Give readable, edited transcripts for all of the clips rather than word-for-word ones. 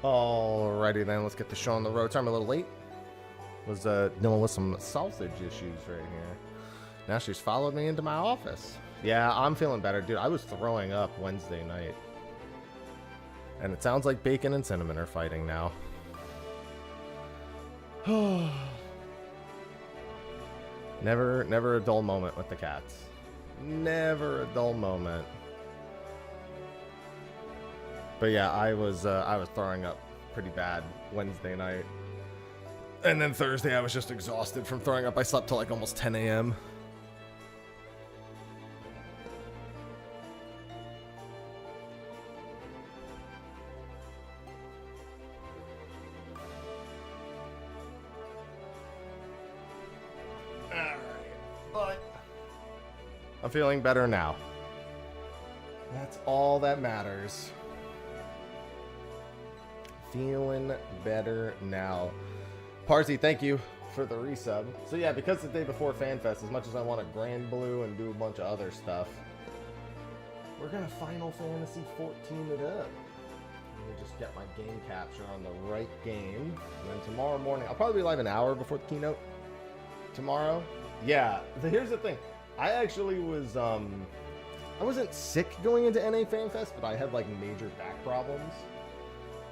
Alrighty then, let's get the show on the road. Sorry I'm a little late. Was dealing with some sausage issues right here. Now she's followed me into my office. Yeah, I'm feeling better, dude. I was throwing up Wednesday night. And it sounds like Bacon and Cinnamon are fighting now. Never a dull moment with the cats. Never a dull moment. But yeah, I was throwing up pretty bad Wednesday night. And then Thursday I was just exhausted from throwing up. I slept till like almost 10 a.m. Alright, but I'm feeling better now. That's all that matters. Feeling better now. Parsi, thank you for the resub. So yeah, because the day before FanFest, as much as I want to Grand Blue and do a bunch of other stuff, we're gonna Final Fantasy 14 it up. Let me just get my game capture on the right game. And then tomorrow morning, I'll probably be live an hour before the keynote. Tomorrow? Yeah, here's the thing. I actually was, I wasn't sick going into NA FanFest, but I had like major back problems.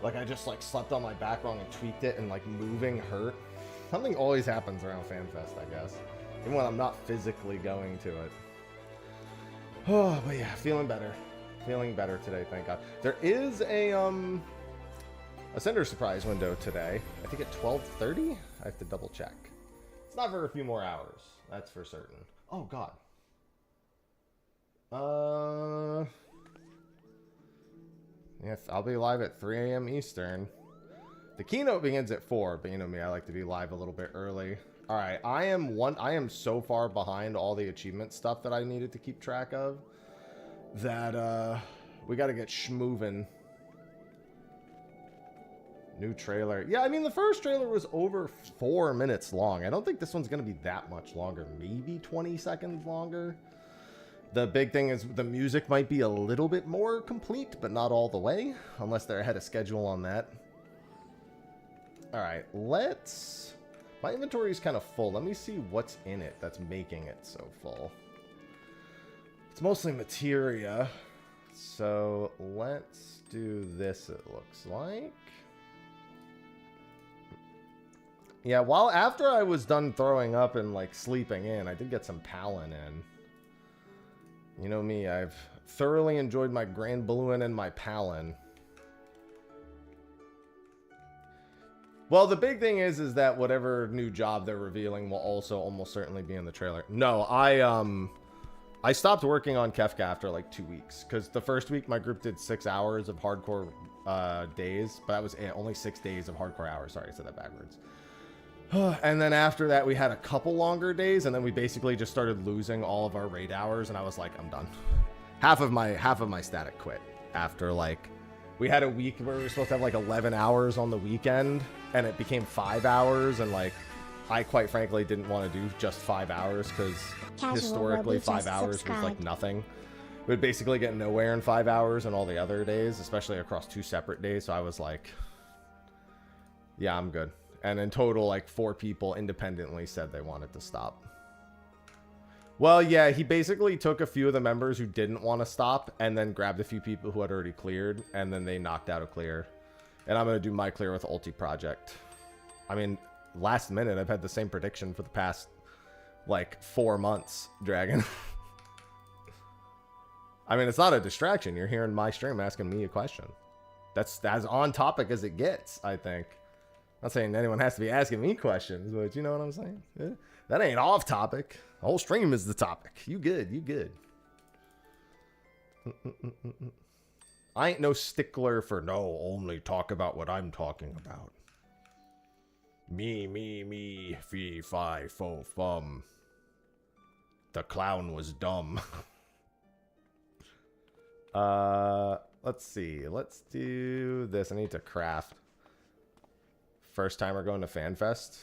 Like, I just, like, slept on my back wrong and tweaked it, and, like, moving hurt. Something always happens around FanFest, I guess. Even when I'm not physically going to it. Oh, but yeah, feeling better. Feeling better today, thank God. There is a sender surprise window today. I think at 12:30? I have to double check. It's not for a few more hours. That's for certain. Oh, God. Yes, I'll be live at 3 a.m. Eastern. The keynote begins at 4, but you know me, I like to be live a little bit early. All right, I am so far behind all the achievement stuff that I needed to keep track of that we got to get schmovin'. New trailer. Yeah, I mean, the first trailer was over 4 minutes long. I don't think this one's going to be that much longer. Maybe 20 seconds longer. The big thing is the music might be a little bit more complete, but not all the way, unless they're ahead of schedule on that. All right, let's... My inventory is kind of full. Let me see what's in it that's making it so full. It's mostly materia. So let's do this, it looks like. Yeah, after I was done throwing up and like sleeping in, I did get some Palin in. You know me, I've thoroughly enjoyed my Grand Balloon and my Palin. Well, the big thing is that whatever new job they're revealing will also almost certainly be in the trailer. No, I stopped working on Kefka after like 2 weeks, because the first week my group did 6 hours of hardcore days, but that was only 6 days of hardcore hours. Sorry, I said that backwards. And then after that, we had a couple longer days, and then we basically just started losing all of our raid hours, and I was like, I'm done. Half of my static quit after, like, we had a week where we were supposed to have like 11 hours on the weekend, and it became 5 hours, and like, I quite frankly didn't want to do just 5 hours, because historically 5 hours was like nothing. We would basically get nowhere in 5 hours on all the other days, especially across 2 separate days, so I was like, yeah, I'm good. And in total, like 4 people independently said they wanted to stop. Well, yeah, he basically took a few of the members who didn't want to stop and then grabbed a few people who had already cleared, and then they knocked out a clear. And I'm going to do my clear with Ulti Project. I mean, last minute, I've had the same prediction for the past, like, 4 months, Dragon. I mean, it's not a distraction. You're here in my stream asking me a question. That's as on topic as it gets, I think. Not saying anyone has to be asking me questions, but you know what I'm saying? Yeah. That ain't off topic. The whole stream is the topic. You good, you good. I ain't no stickler for no, only talk about what I'm talking about. Me, fee, fi, fo, fum. The clown was dumb. Let's see. Let's do this. I need to craft. First time we're going to FanFest.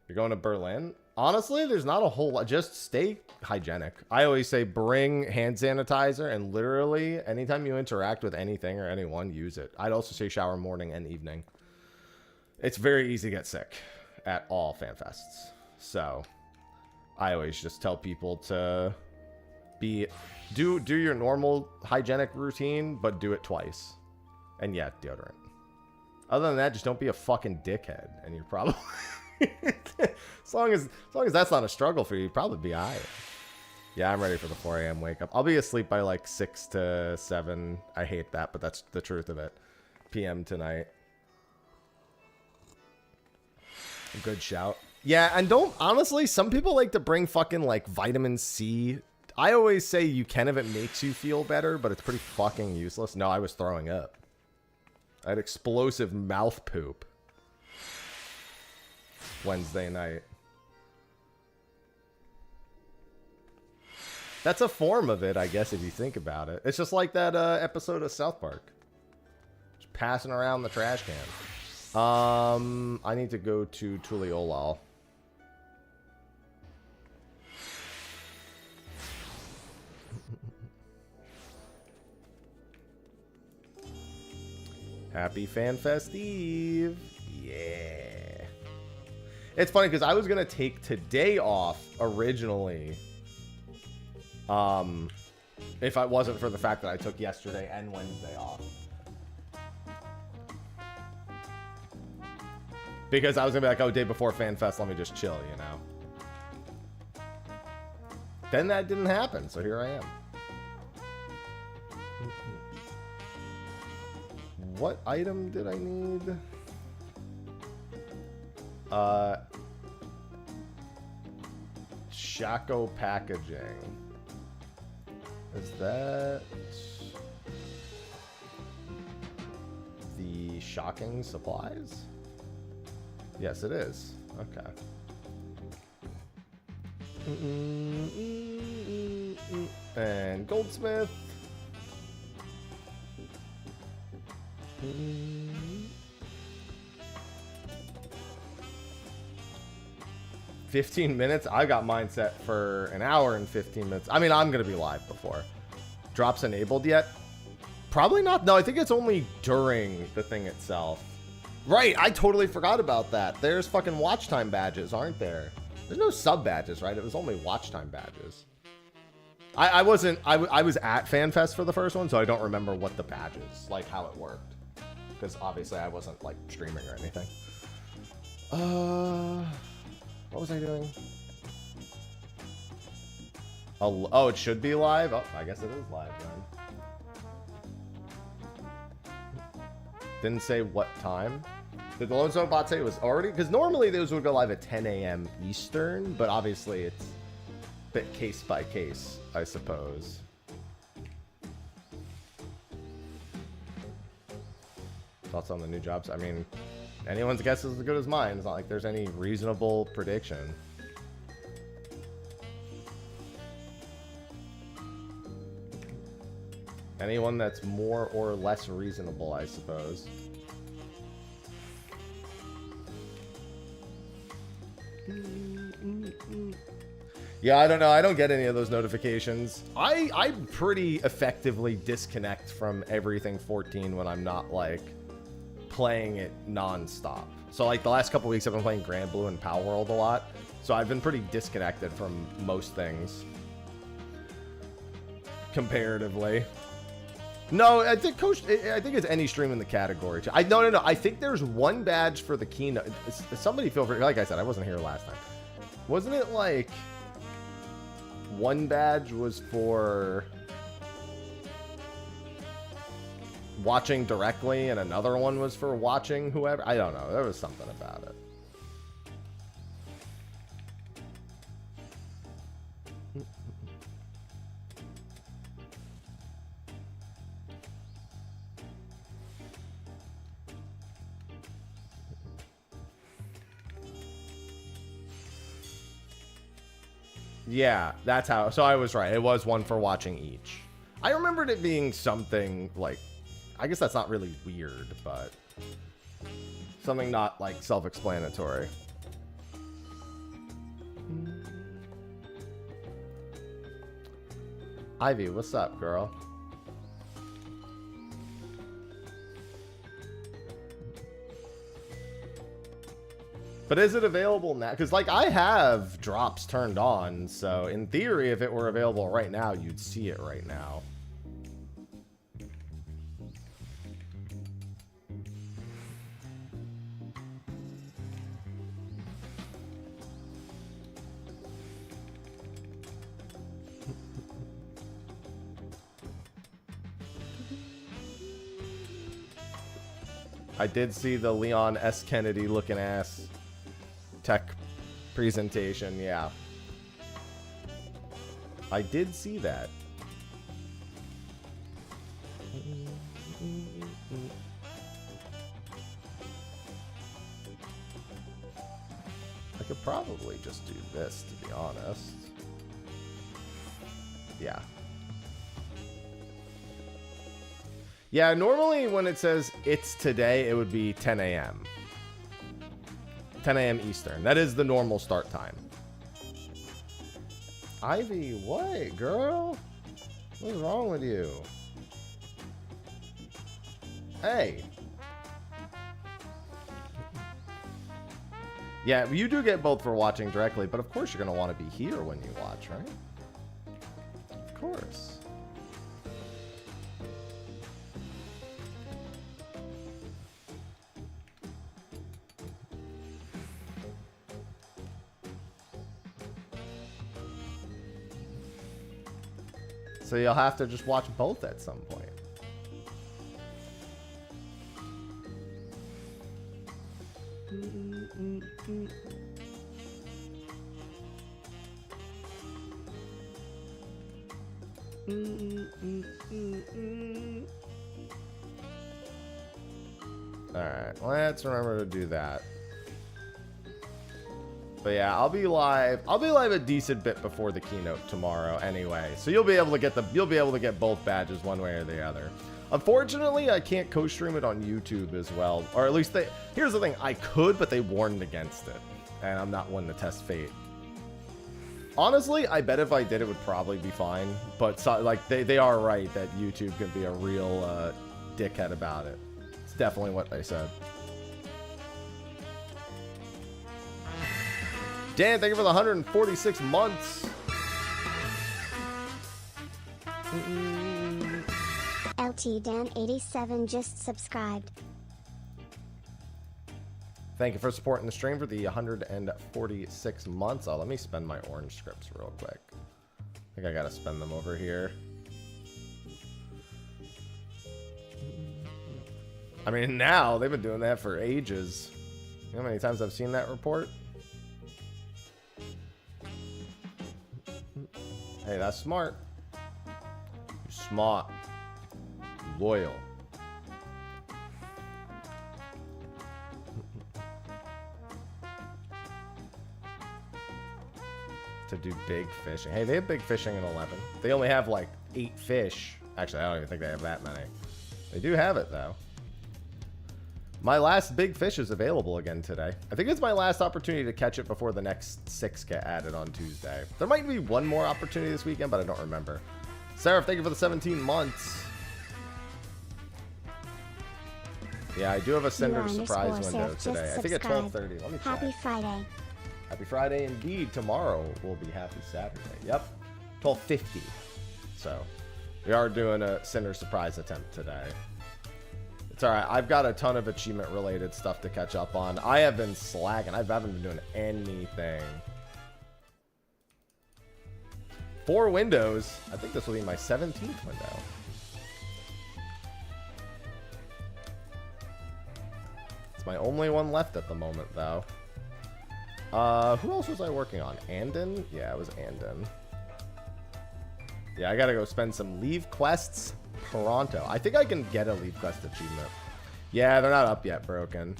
You're going to Berlin? Honestly, there's not a whole lot. Just stay hygienic. I always say bring hand sanitizer, and literally anytime you interact with anything or anyone, use it. I'd also say shower morning and evening. It's very easy to get sick at all FanFests. So I always just tell people to do your normal hygienic routine, but do it twice. And yeah, deodorant. Other than that, just don't be a fucking dickhead, and you're probably as long as that's not a struggle for you, you'd probably be alright. Yeah, I'm ready for the 4 a.m. wake up. I'll be asleep by like 6 to 7. I hate that, but that's the truth of it. PM tonight. Good shout. Yeah, and don't, honestly, some people like to bring fucking like vitamin C. I always say you can if it makes you feel better, but it's pretty fucking useless. No, I was throwing up. I had explosive mouth poop Wednesday night. That's a form of it, I guess, if you think about it. It's just like that episode of South Park. Just passing around the trash can. I need to go to Tuliolal. Happy FanFest Eve. Yeah. It's funny because I was going to take today off originally. If I wasn't for the fact that I took yesterday and Wednesday off. Because I was going to be like, oh, day before FanFest, let me just chill, you know. Then that didn't happen, so here I am. What item did I need? Shaco packaging. Is that the shocking supplies? Yes, it is. Okay. And Goldsmith. 15 minutes. I got mine set for an hour and 15 minutes. I mean, I'm gonna be live before. Drops enabled yet? Probably not. No, I think it's only during the thing itself. Right, I totally forgot about that. There's fucking watch time badges, aren't there? There's no sub badges, right? It was only watch time badges. I was at FanFest for the first one, so I don't remember what the badges, like how it worked. Because obviously I wasn't like streaming or anything. What was I doing? Oh, it should be live? Oh, I guess it is live then. Didn't say what time. Did the Lone Star bot say it was already? Because normally those would go live at 10 a.m. Eastern, but obviously it's a bit case by case, I suppose. Thoughts on the new jobs? I mean, anyone's guess is as good as mine. It's not like there's any reasonable prediction. Anyone that's more or less reasonable, I suppose. Yeah, I don't know. I don't get any of those notifications. I pretty effectively disconnect from everything 14 when I'm not, like, playing it non-stop. So, like, the last couple weeks I've been playing Grand Blue and Power World a lot. So I've been pretty disconnected from most things. Comparatively. No, I think I think it's any stream in the category. No. I think there's one badge for the keynote. Somebody feel free. Like I said, I wasn't here last time. Wasn't it like one badge was for watching directly and another one was for watching whoever? I don't know. There was something about it. Yeah, that's how. So I was right. It was one for watching each. I remembered it being something like, I guess that's not really weird, but something not like self-explanatory. Ivy, what's up, girl? But is it available now? Because, like, I have drops turned on, so in theory, if it were available right now, you'd see it right now. I did see the Leon S. Kennedy looking ass tech presentation, yeah. I did see that. I could probably just do this, to be honest. Yeah. Yeah, normally when it says it's today, it would be 10 a.m. 10 a.m. Eastern. That is the normal start time. Ivy, what, girl? What's wrong with you? Hey. Yeah, you do get both for watching directly, but of course you're going to want to be here when you watch, right? Of course. So you'll have to just watch both at some point. Alright, let's remember to do that. But yeah, I'll be live a decent bit before the keynote tomorrow anyway. So you'll be able to get both badges one way or the other. Unfortunately, I can't co-stream it on YouTube as well. Or at least here's the thing, I could, but they warned against it. And I'm not one to test fate. Honestly, I bet if I did, it would probably be fine. But so, like they are right that YouTube can be a real dickhead about it. It's definitely what they said. Dan, thank you for the 146 months. LT Dan 87 just subscribed. Thank you for supporting the stream for the 146 months. Oh, let me spend my orange scripts real quick. I think I gotta spend them over here. I mean, now they've been doing that for ages. You know how many times I've seen that report? Hey, that's smart. You're smart. Loyal. To do big fishing. Hey, they have big fishing in 11. They only have like 8 fish. Actually, I don't even think they have that many. They do have it though. My last big fish is available again today. I think it's my last opportunity to catch it before the next 6 get added on Tuesday. There might be one more opportunity this weekend, but I don't remember. Sarah, thank you for the 17 months. Yeah, I do have a Cinder surprise window today. I think at 12:30. Let me check. Happy Friday. Happy Friday indeed. Tomorrow will be Happy Saturday. Yep. 12:50. So we are doing a Cinder surprise attempt today. It's all right. I've got a ton of achievement related stuff to catch up on. I have been slacking. I haven't been doing anything. 4 windows. I think this will be my 17th window. It's my only one left at the moment, though. Who else was I working on? Andon? Yeah, it was Andon. Yeah, I gotta go spend some leave quests pronto. I think I can get a leave quest achievement. Yeah, they're not up yet, Broken.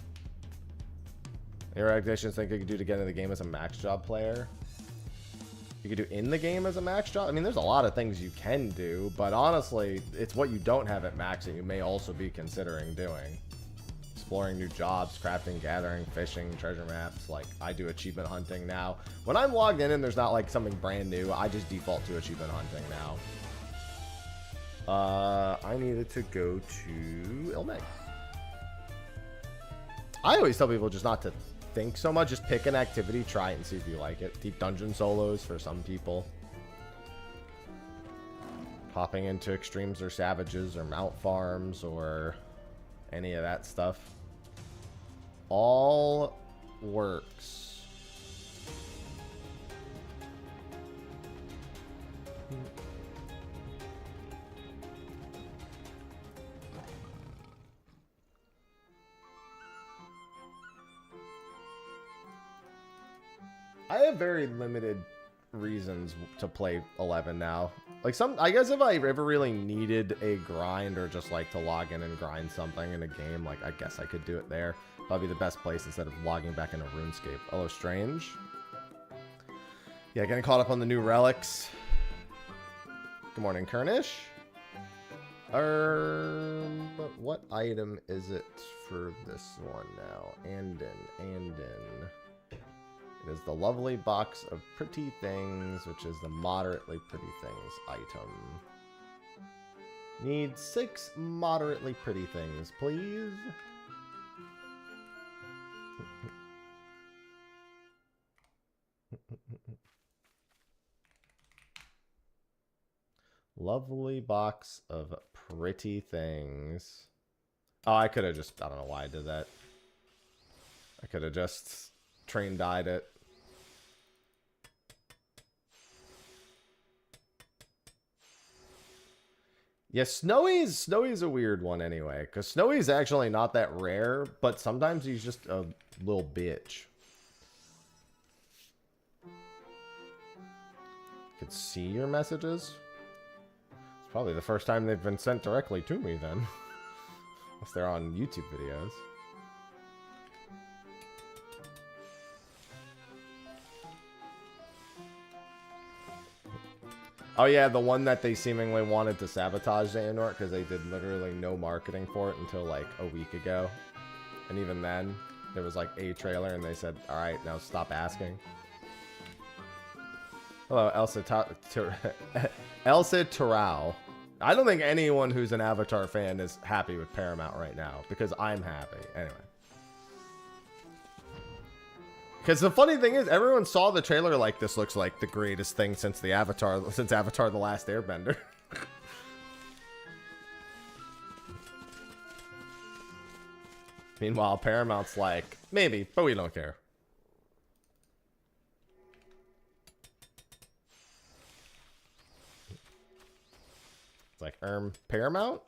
Your recommendations think you could do to get in the game as a max job player? You could do in the game as a max job? I mean, there's a lot of things you can do, but honestly, it's what you don't have at max that you may also be considering doing. Exploring new jobs, crafting, gathering, fishing, treasure maps. Like, I do achievement hunting now. When I'm logged in and there's not like something brand new, I just default to achievement hunting now. I needed to go to Ilmeg. I always tell people just not to think so much. Just pick an activity, try it, and see if you like it. Deep dungeon solos for some people. Hopping into extremes or savages or mount farms or any of that stuff. All works. I have very limited reasons to play 11 now. Like I guess if I ever really needed a grind or just like to log in and grind something in a game, like I guess I could do it there. Probably the best place instead of logging back into RuneScape. Hello, Strange. Yeah, getting caught up on the new relics. Good morning, Kernish. What item is it for this one now? Andin. It is the lovely box of pretty things, which is the moderately pretty things item. Need 6 moderately pretty things, please. Lovely box of pretty things. Oh, I could have just... I don't know why I did that. I could have just train-dyed it. Yeah, Snowy's a weird one anyway, because Snowy's actually not that rare, but sometimes he's just a little bitch. Could see your messages? It's probably the first time they've been sent directly to me then. Unless they're on YouTube videos. Oh yeah, the one that they seemingly wanted to sabotage Xehanort because they did literally no marketing for it until like a week ago. And even then, there was like a trailer and they said, alright, now stop asking. Hello, Elsa Turao. I don't think anyone who's an Avatar fan is happy with Paramount right now, because I'm happy. Anyway. Because the funny thing is, everyone saw the trailer like, this looks like the greatest thing since Avatar The Last Airbender. Meanwhile, Paramount's like, maybe, but we don't care. It's like, Paramount?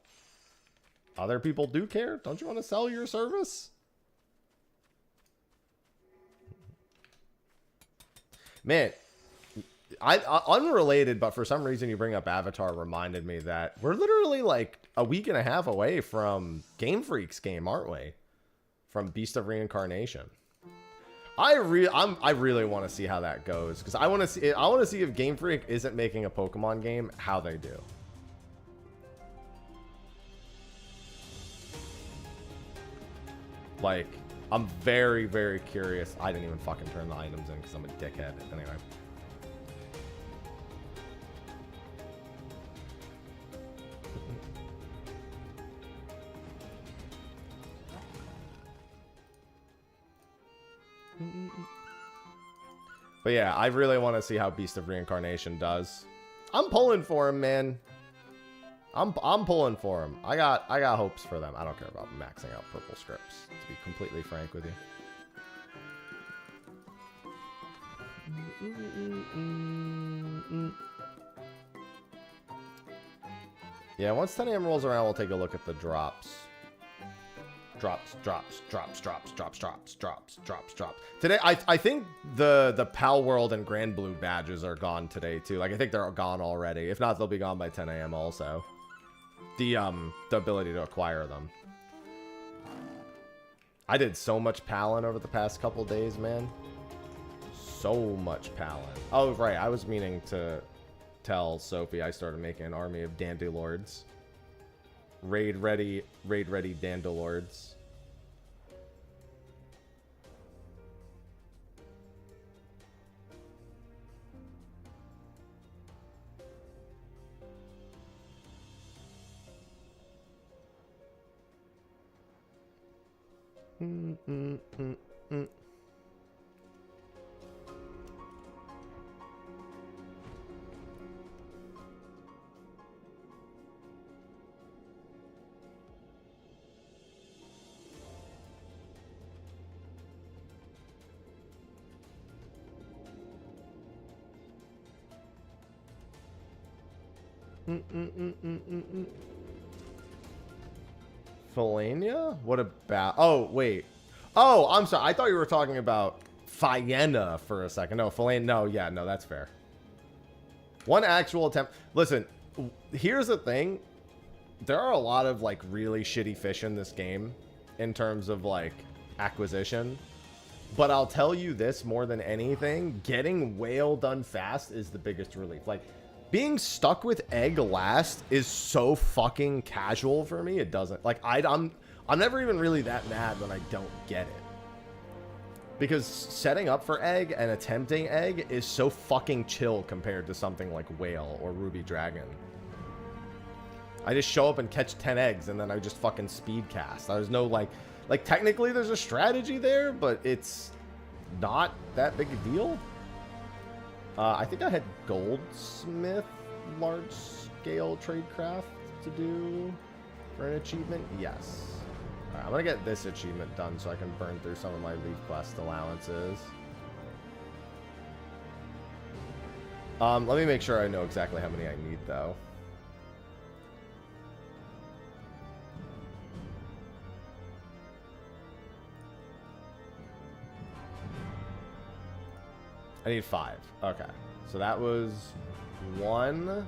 Other people do care? Don't you want to sell your service? Man, unrelated, but for some reason you bring up Avatar reminded me that we're literally like a week and a half away from Game Freak's game, aren't we? From Beast of Reincarnation. I really want to see how that goes, because I want to see if Game Freak isn't making a Pokemon game, how they do. Like, I'm very, very curious. I didn't even fucking turn the items in because I'm a dickhead. Anyway. But yeah, I really want to see how Beast of Reincarnation does. I'm pulling for him, man. I'm pulling for him. I got hopes for them. I don't care about maxing out purple scripts, to be completely frank with you. Yeah, once 10 a.m. rolls around, we'll take a look at the drops. Drops. Today, I think the Pal World and Grand Blue badges are gone today, too. Like, I think they're gone already. If not, they'll be gone by 10 a.m. also. The ability to acquire them. I did so much Palin over the past couple days, man. So much Palin. Oh, right. I was meaning to tell Sophie I started making an army of Dandalords. Raid ready Dandalords. Mm, mm, mm, mm. Felania? What about... Oh, wait. Oh, I'm sorry. I thought you were talking about Fiena for a second. No, Felania... No, yeah, no, that's fair. One actual attempt... Listen, here's the thing. There are a lot of, like, really shitty fish in this game in terms of, like, acquisition. But I'll tell you this more than anything. Getting whale done fast is the biggest relief. Like... Being stuck with egg last is so fucking casual for me. It doesn't like I'm never even really that mad when I don't get it. Because setting up for egg and attempting egg is so fucking chill compared to something like whale or ruby dragon. I just show up and catch 10 eggs and then I just fucking speed cast. There's no like technically there's a strategy there, but it's not that big a deal. I think I had goldsmith large-scale tradecraft to do for an achievement. Yes. All right, I'm gonna get this achievement done so I can burn through some of my leaf quest allowances. Let me make sure I know exactly how many I need, though. I need 5. Okay. So that was 1,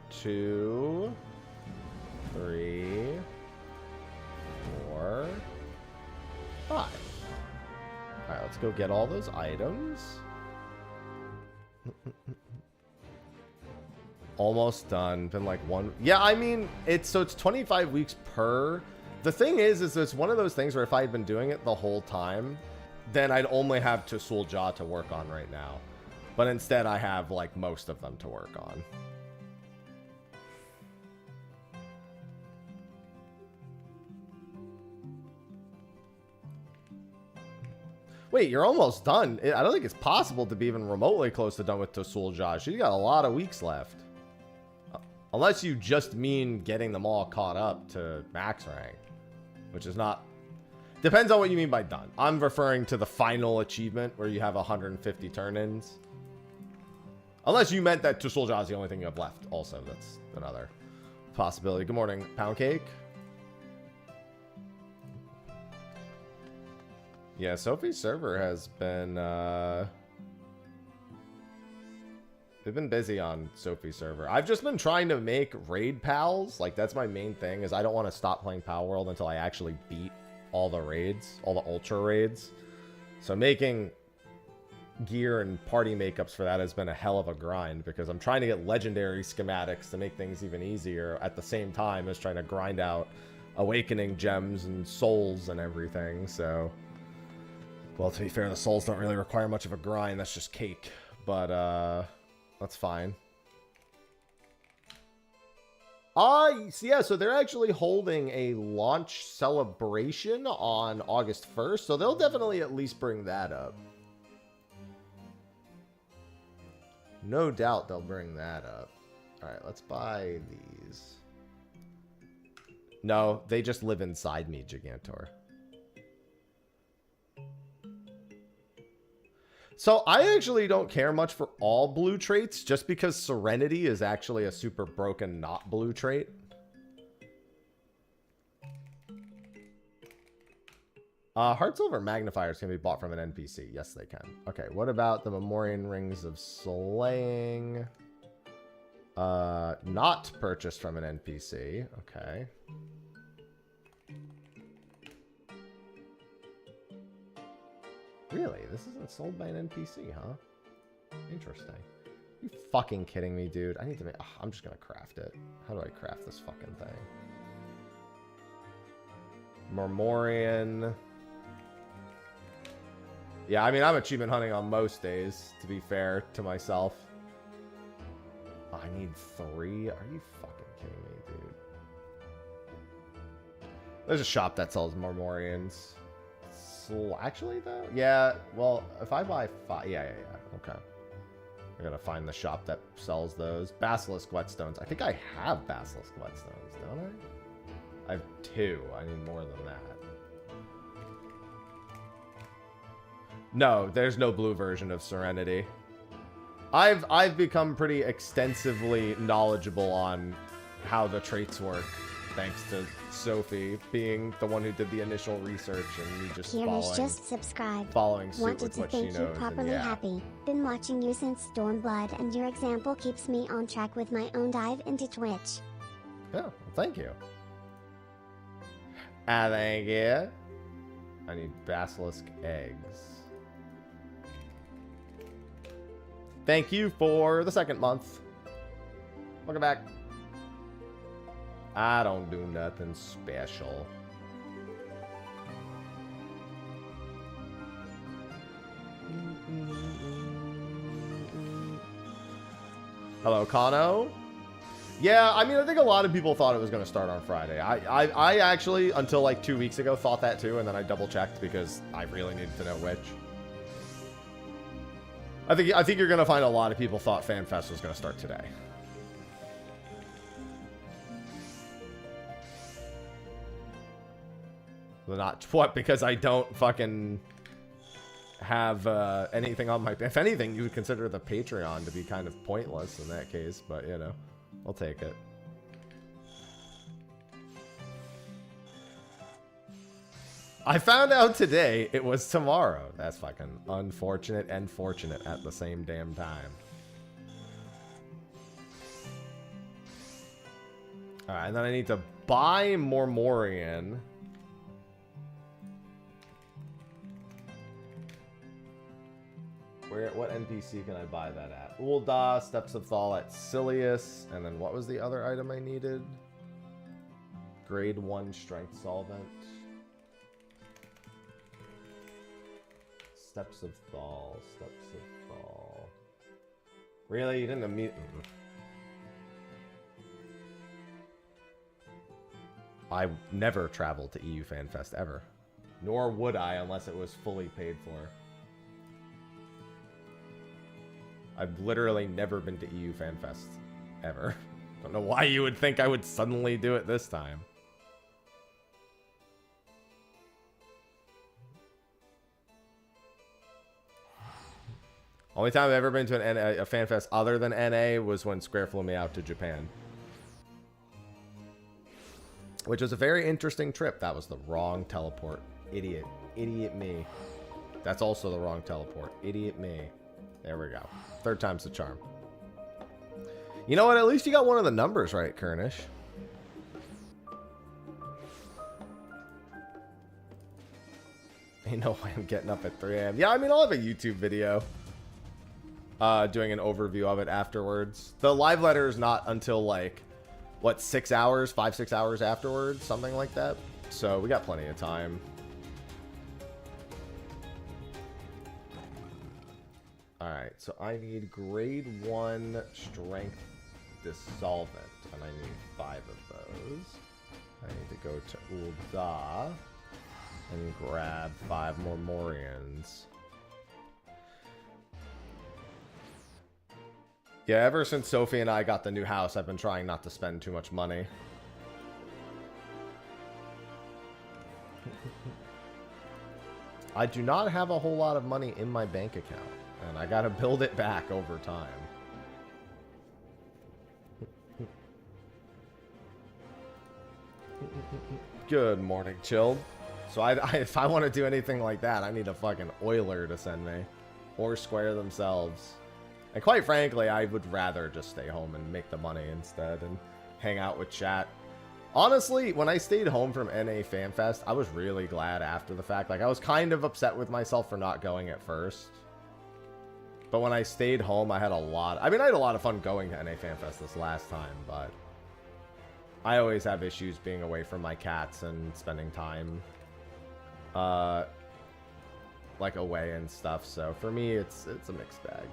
2, 3, 4, 5. Alright, let's go get all those items. Almost done. Been like one. Yeah, I mean, it's 25 weeks per. The thing is it's one of those things where if I had been doing it the whole time, then I'd only have Tusul Jah to work on right now. But instead I have like most of them to work on. Wait, you're almost done. I don't think it's possible to be even remotely close to done with Tusul Jah. She's got a lot of weeks left. Unless you just mean getting them all caught up to max rank. Which is not... Depends on what you mean by done. I'm referring to the final achievement where you have 150 turn-ins. Unless you meant that Tusul Jah is the only thing you have left. Also, that's another possibility. Good morning, Pound Cake. Yeah, Sophie's server has been... They've been busy on Sophie's server. I've just been trying to make raid pals. Like, that's my main thing, is I don't want to stop playing Pal World until I actually beat all the raids, all the ultra raids. So making gear and party makeups for that has been a hell of a grind, because I'm trying to get legendary schematics to make things even easier at the same time as trying to grind out awakening gems and souls and everything. So, well, to be fair, the souls don't really require much of a grind. That's just cake. But, that's fine. Yeah, so they're actually holding a launch celebration on August 1st, so they'll definitely at least bring that up. No doubt they'll bring that up. Alright, let's buy these. No, they just live inside me, Gigantor. So I actually don't care much for all blue traits, just because Serenity is actually a super broken not blue trait. Heart Silver Magnifiers can be bought from an NPC. Yes, they can. Okay, what about the Memorian Rings of Slaying? Not purchased from an NPC. Okay. Really? This isn't sold by an NPC, huh? Interesting. Are you fucking kidding me, dude? I need to make... Oh, I'm just gonna craft it. How do I craft this fucking thing? Mormorian. Yeah, I mean, I'm achievement hunting on most days, to be fair to myself. Oh, I need 3? Are you fucking kidding me, dude? There's a shop that sells Mormorians. So, actually, though? Yeah, well, if I buy 5... Yeah. Okay. I gotta find the shop that sells those. Basilisk whetstones. I think I have basilisk whetstones, don't I? I have 2. I need more than that. No, there's no blue version of Serenity. I've become pretty extensively knowledgeable on how the traits work, thanks to Sophie being the one who did the initial research and me just just subscribed. following suit Wanted with to what she thank you knows. properly happy. Been watching you since Stormblood, and your example keeps me on track with my own dive into Twitch. Yeah, well, thank you. Thank you. I need basilisk eggs. Thank you for the 2nd month. Welcome back. I don't do nothing special. Hello, Kano. Yeah, I mean, I think a lot of people thought it was going to start on Friday. I actually, until like 2 weeks ago, thought that too, and then I double-checked because I really needed to know which. I think you're going to find a lot of people thought FanFest was going to start today. Well, not what? Because I don't fucking have anything on my... If anything, you would consider the Patreon to be kind of pointless in that case, but, you know, I'll take it. I found out today it was tomorrow. That's fucking unfortunate and fortunate at the same damn time. Alright, and then I need to buy Mormorian. What NPC can I buy that at? Ul'dah, Steps of Thal at Silius, and then what was the other item I needed? Grade 1 Strength Solvent. Steps of Thal, Steps of Thal. Really? You didn't immediately... I never traveled to EU FanFest ever. Nor would I unless it was fully paid for. I've literally never been to EU FanFest ever. Don't know why you would think I would suddenly do it this time. Only time I've ever been to a FanFest other than NA was when Square flew me out to Japan. Which was a very interesting trip. That was the wrong teleport. Idiot. Idiot me. That's also the wrong teleport. Idiot me. There we go. 3rd time's the charm. You know what? At least you got one of the numbers right, Kernish. Ain't no way I'm getting up at 3 a.m. Yeah, I mean, I'll have a YouTube video doing an overview of it afterwards. The live letter is not until, like, what, 6 hours? 5-6 hours afterwards? Something like that. So we got plenty of time. Alright, so I need grade 1 strength dissolvent, and I need 5 of those. I need to go to Ul'dah and grab 5 Mormorians. Yeah, ever since Sophie and I got the new house, I've been trying not to spend too much money. I do not have a whole lot of money in my bank account. And I gotta build it back over time. Good morning, Chilled. So if I want to do anything like that, I need a fucking oiler to send me. Or Square themselves. And quite frankly, I would rather just stay home and make the money instead and hang out with chat. Honestly, when I stayed home from NA FanFest, I was really glad after the fact. Like, I was kind of upset with myself for not going at first. But when I stayed home, I had a lot... I mean, I had a lot of fun going to NA FanFest this last time, but... I always have issues being away from my cats and spending time... like, away and stuff, so for me, it's a mixed bag.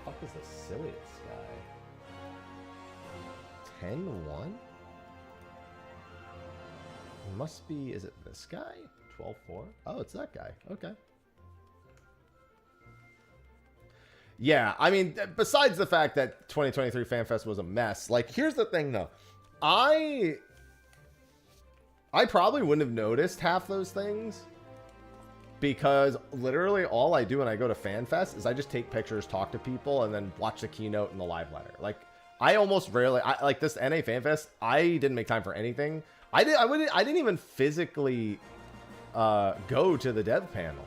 What the fuck is the silliest guy? 10-1? Must be, is it this guy? 12-4? Oh, it's that guy. Okay. Yeah, I mean, besides the fact that 2023 FanFest was a mess, like, here's the thing, though. I probably wouldn't have noticed half those things because literally all I do when I go to FanFest is I just take pictures, talk to people, and then watch the keynote and the live letter. Like, I almost rarely, like this NA FanFest, I didn't make time for anything. I didn't even physically go to the dev panel.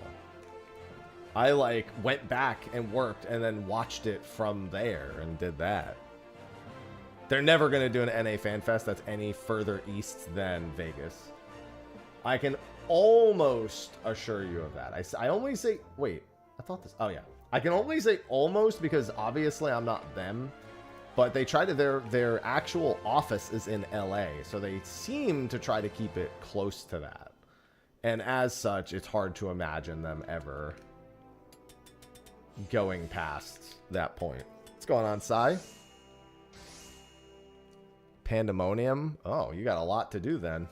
I like went back and worked and then watched it from there and did that. They're never going to do an NA FanFest that's any further east than Vegas. I can almost assure you of that. I only say, wait, I thought this, oh yeah. I can only say almost because obviously I'm not them. But they try to, their actual office is in LA, so they seem to try to keep it close to that. And as such, it's hard to imagine them ever going past that point. What's going on, Sai? Pandemonium? Oh, you got a lot to do then.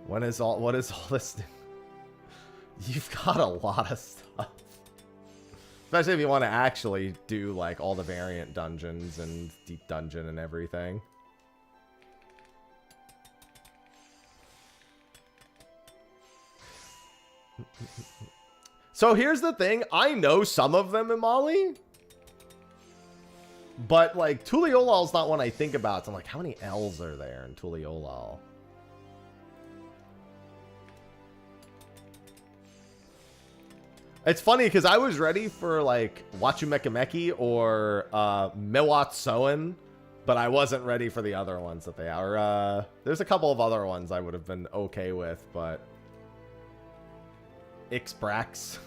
What is all this? You've got a lot of stuff. Especially if you want to actually do, like, all the variant dungeons and deep dungeon and everything. So here's the thing. I know some of them in Mali. But, like, Tuliolal is not one I think about. So I'm like, how many L's are there in Tuliolal? It's funny because I was ready for like Wachumekimeki or Mewat Soen, but I wasn't ready for the other ones that they are. There's a couple of other ones I would have been okay with, but Ixbrax.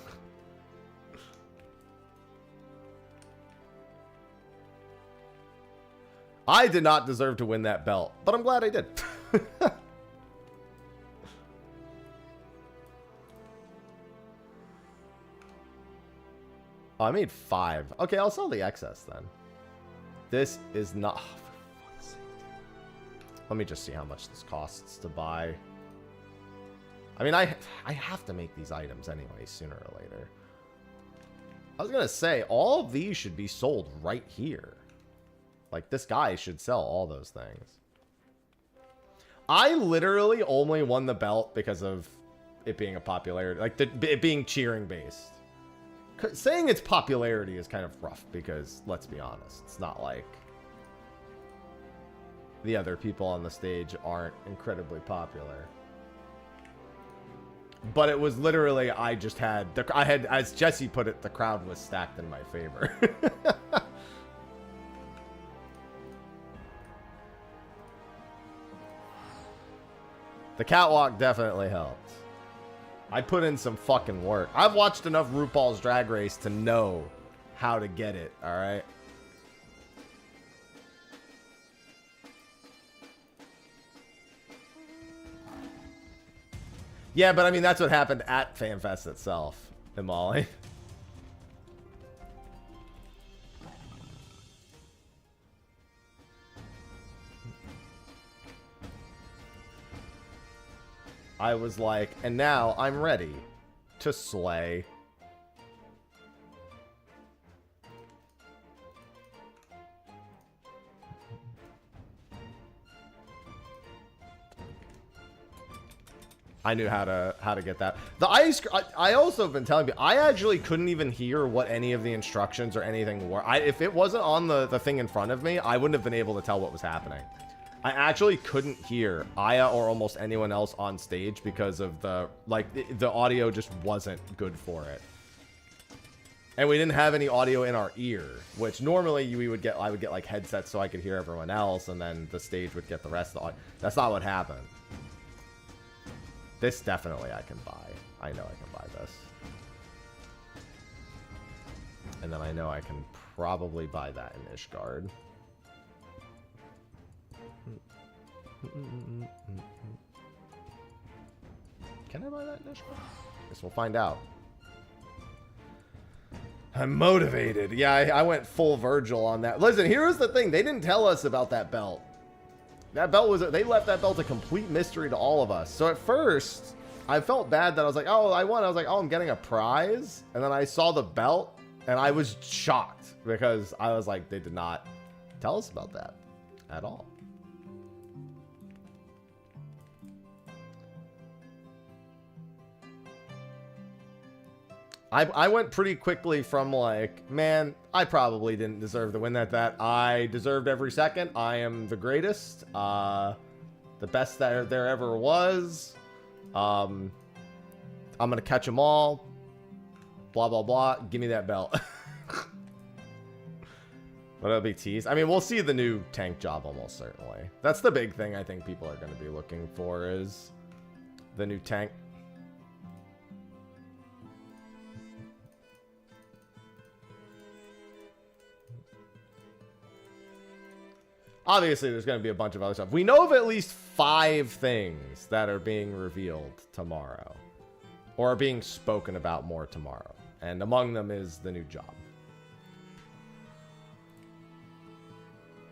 I did not deserve to win that belt, but I'm glad I did. Oh, I made 5. Okay, I'll sell the excess then. This is not... Oh, for fuck's sake. Let me just see how much this costs to buy. I mean, I have to make these items anyway, sooner or later. I was going to say, all of these should be sold right here. Like, this guy should sell all those things. I literally only won the belt because of it being a popularity. Like, it being cheering based. Saying its popularity is kind of rough because, let's be honest, it's not like the other people on the stage aren't incredibly popular. But it was literally, I had, as Jesse put it, the crowd was stacked in my favor. The catwalk definitely helped. I put in some fucking work. I've watched enough RuPaul's Drag Race to know how to get it, alright? Yeah, but I mean, that's what happened at FanFest itself, in Mali. I was like, and now I'm ready to slay. I knew how to get that. The ice. I also have been telling you, I actually couldn't even hear what any of the instructions or anything were. If it wasn't on the thing in front of me, I wouldn't have been able to tell what was happening. I actually couldn't hear Aya or almost anyone else on stage because of the audio just wasn't good for it. And we didn't have any audio in our ear, which normally I would get like headsets so I could hear everyone else, and then the stage would get the rest of the audio. That's not what happened. This definitely I can buy. I know I can buy this. And then I know I can probably buy that in Ishgard. Can I buy that in Ishgard? Guess we'll find out. I'm motivated. Yeah, I went full Virgil on that. Listen, here's the thing. They didn't tell us about that belt. That belt was, they left that belt a complete mystery to all of us. So at first, I felt bad that I was like, oh, I won. I was like, oh, I'm getting a prize. And then I saw the belt and I was shocked because I was like, they did not tell us about that at all. I went pretty quickly from like, man, I probably didn't deserve to win that. I deserved every second. I am the greatest. The best that there ever was. I'm going to catch them all. Blah, blah, blah. Give me that belt. But it'll be teased. I mean, we'll see the new tank job almost certainly. That's the big thing I think people are going to be looking for is the new tank. Obviously, there's going to be a bunch of other stuff. We know of at least 5 things that are being revealed tomorrow. Or are being spoken about more tomorrow. And among them is the new job.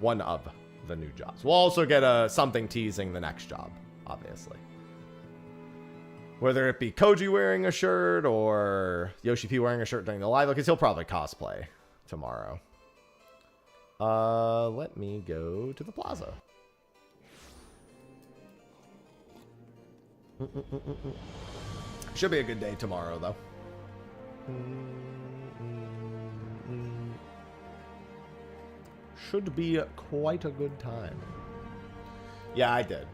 One of the new jobs. We'll also get something teasing the next job, obviously. Whether it be Koji wearing a shirt or Yoshi P wearing a shirt during the live, because he'll probably cosplay tomorrow. Let me go to the plaza. Should be a good day tomorrow, though. Should be quite a good time. Yeah, I did.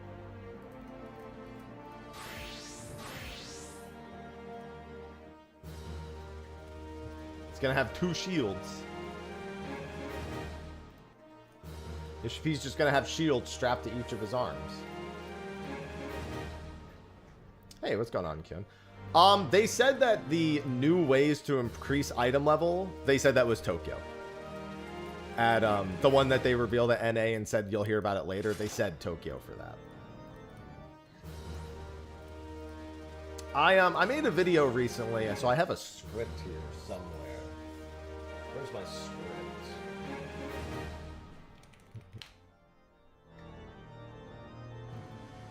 It's gonna have 2 shields. He's just gonna have shields strapped to each of his arms. Hey, what's going on, Kyun? They said that the new ways to increase item level, they said that was Tokyo. At the one that they revealed at NA and said you'll hear about it later, they said Tokyo for that. I made a video recently, so I have a script here somewhere. Where's my script?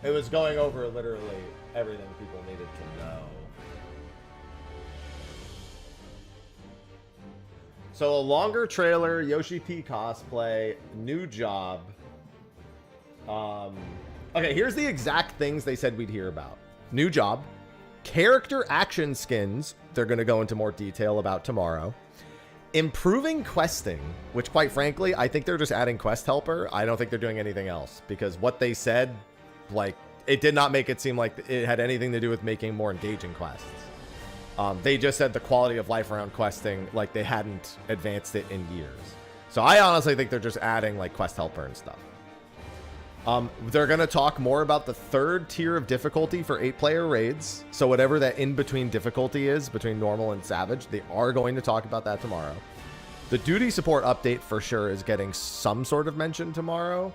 It was going over literally everything people needed to know. So a longer trailer, Yoshi P cosplay, new job. Okay, here's the exact things they said we'd hear about. New job, character action skins, they're going to go into more detail about tomorrow. Improving questing, which quite frankly, I think they're just adding quest helper. I don't think they're doing anything else because what they said, like, it did not make it seem like it had anything to do with making more engaging quests. They just said the quality of life around questing, like they hadn't advanced it in years. So I honestly think they're just adding like quest helper and stuff. They're going to talk more about the 3rd tier of difficulty for 8-player raids. So whatever that in-between difficulty is between normal and savage, they are going to talk about that tomorrow. The duty support update for sure is getting some sort of mention tomorrow,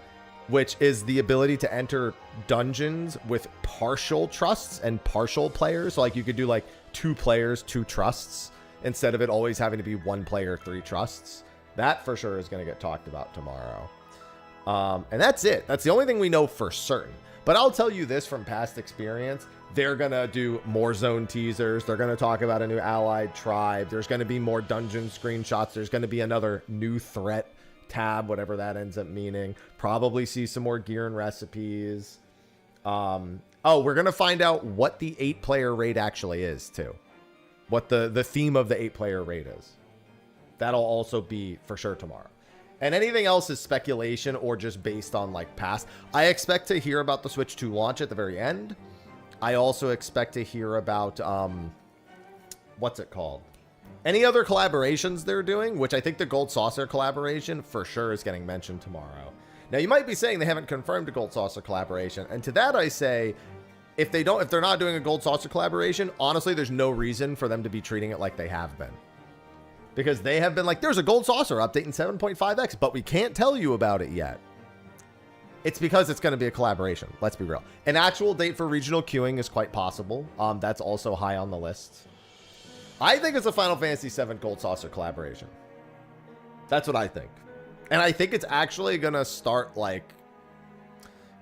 which is the ability to enter dungeons with partial trusts and partial players. So like you could do like 2 players, 2 trusts, instead of it always having to be 1 player, 3 trusts. That for sure is going to get talked about tomorrow. And that's it. That's the only thing we know for certain. But I'll tell you this from past experience. They're going to do more zone teasers. They're going to talk about a new allied tribe. There's going to be more dungeon screenshots. There's going to be another new threat tab, whatever that ends up meaning. Probably see some more gear and recipes. Oh, we're going to find out what the 8-player raid actually is, too. What the theme of the 8-player raid is. That'll also be for sure tomorrow. And anything else is speculation or just based on like past. I expect to hear about the Switch 2 launch at the very end. I also expect to hear about, what's it called? Any other collaborations they're doing, which I think the Gold Saucer collaboration for sure is getting mentioned tomorrow. Now, you might be saying they haven't confirmed a Gold Saucer collaboration. And to that, I say, if they're not doing a Gold Saucer collaboration, honestly, there's no reason for them to be treating it like they have been. Because they have been like, there's a Gold Saucer update in 7.5x, but we can't tell you about it yet. It's because it's going to be a collaboration. Let's be real. An actual date for regional queuing is quite possible. That's also high on the list. I think it's a Final Fantasy VII Gold Saucer collaboration. That's what I think. And I think it's actually going to start like...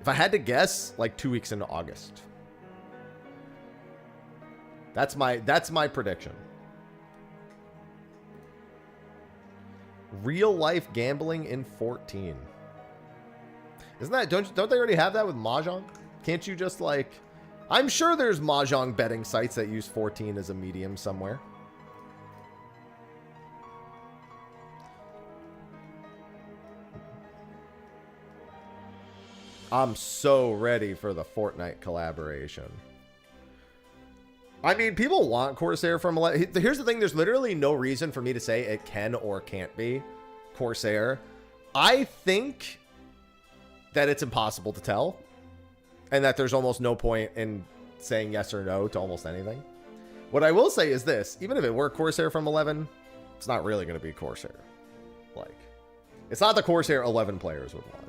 If I had to guess, like 2 weeks into August. That's my prediction. Real life gambling in 14. Isn't that, don't they already have that with Mahjong? Can't you just like, I'm sure there's Mahjong betting sites that use 14 as a medium somewhere. I'm so ready for the Fortnite collaboration. I mean, people want Corsair from 11. Here's the thing. There's literally no reason for me to say it can or can't be Corsair. I think that it's impossible to tell. And that there's almost no point in saying yes or no to almost anything. What I will say is this. Even if it were Corsair from 11, it's not really going to be Corsair. Like, it's not the Corsair 11 players would want.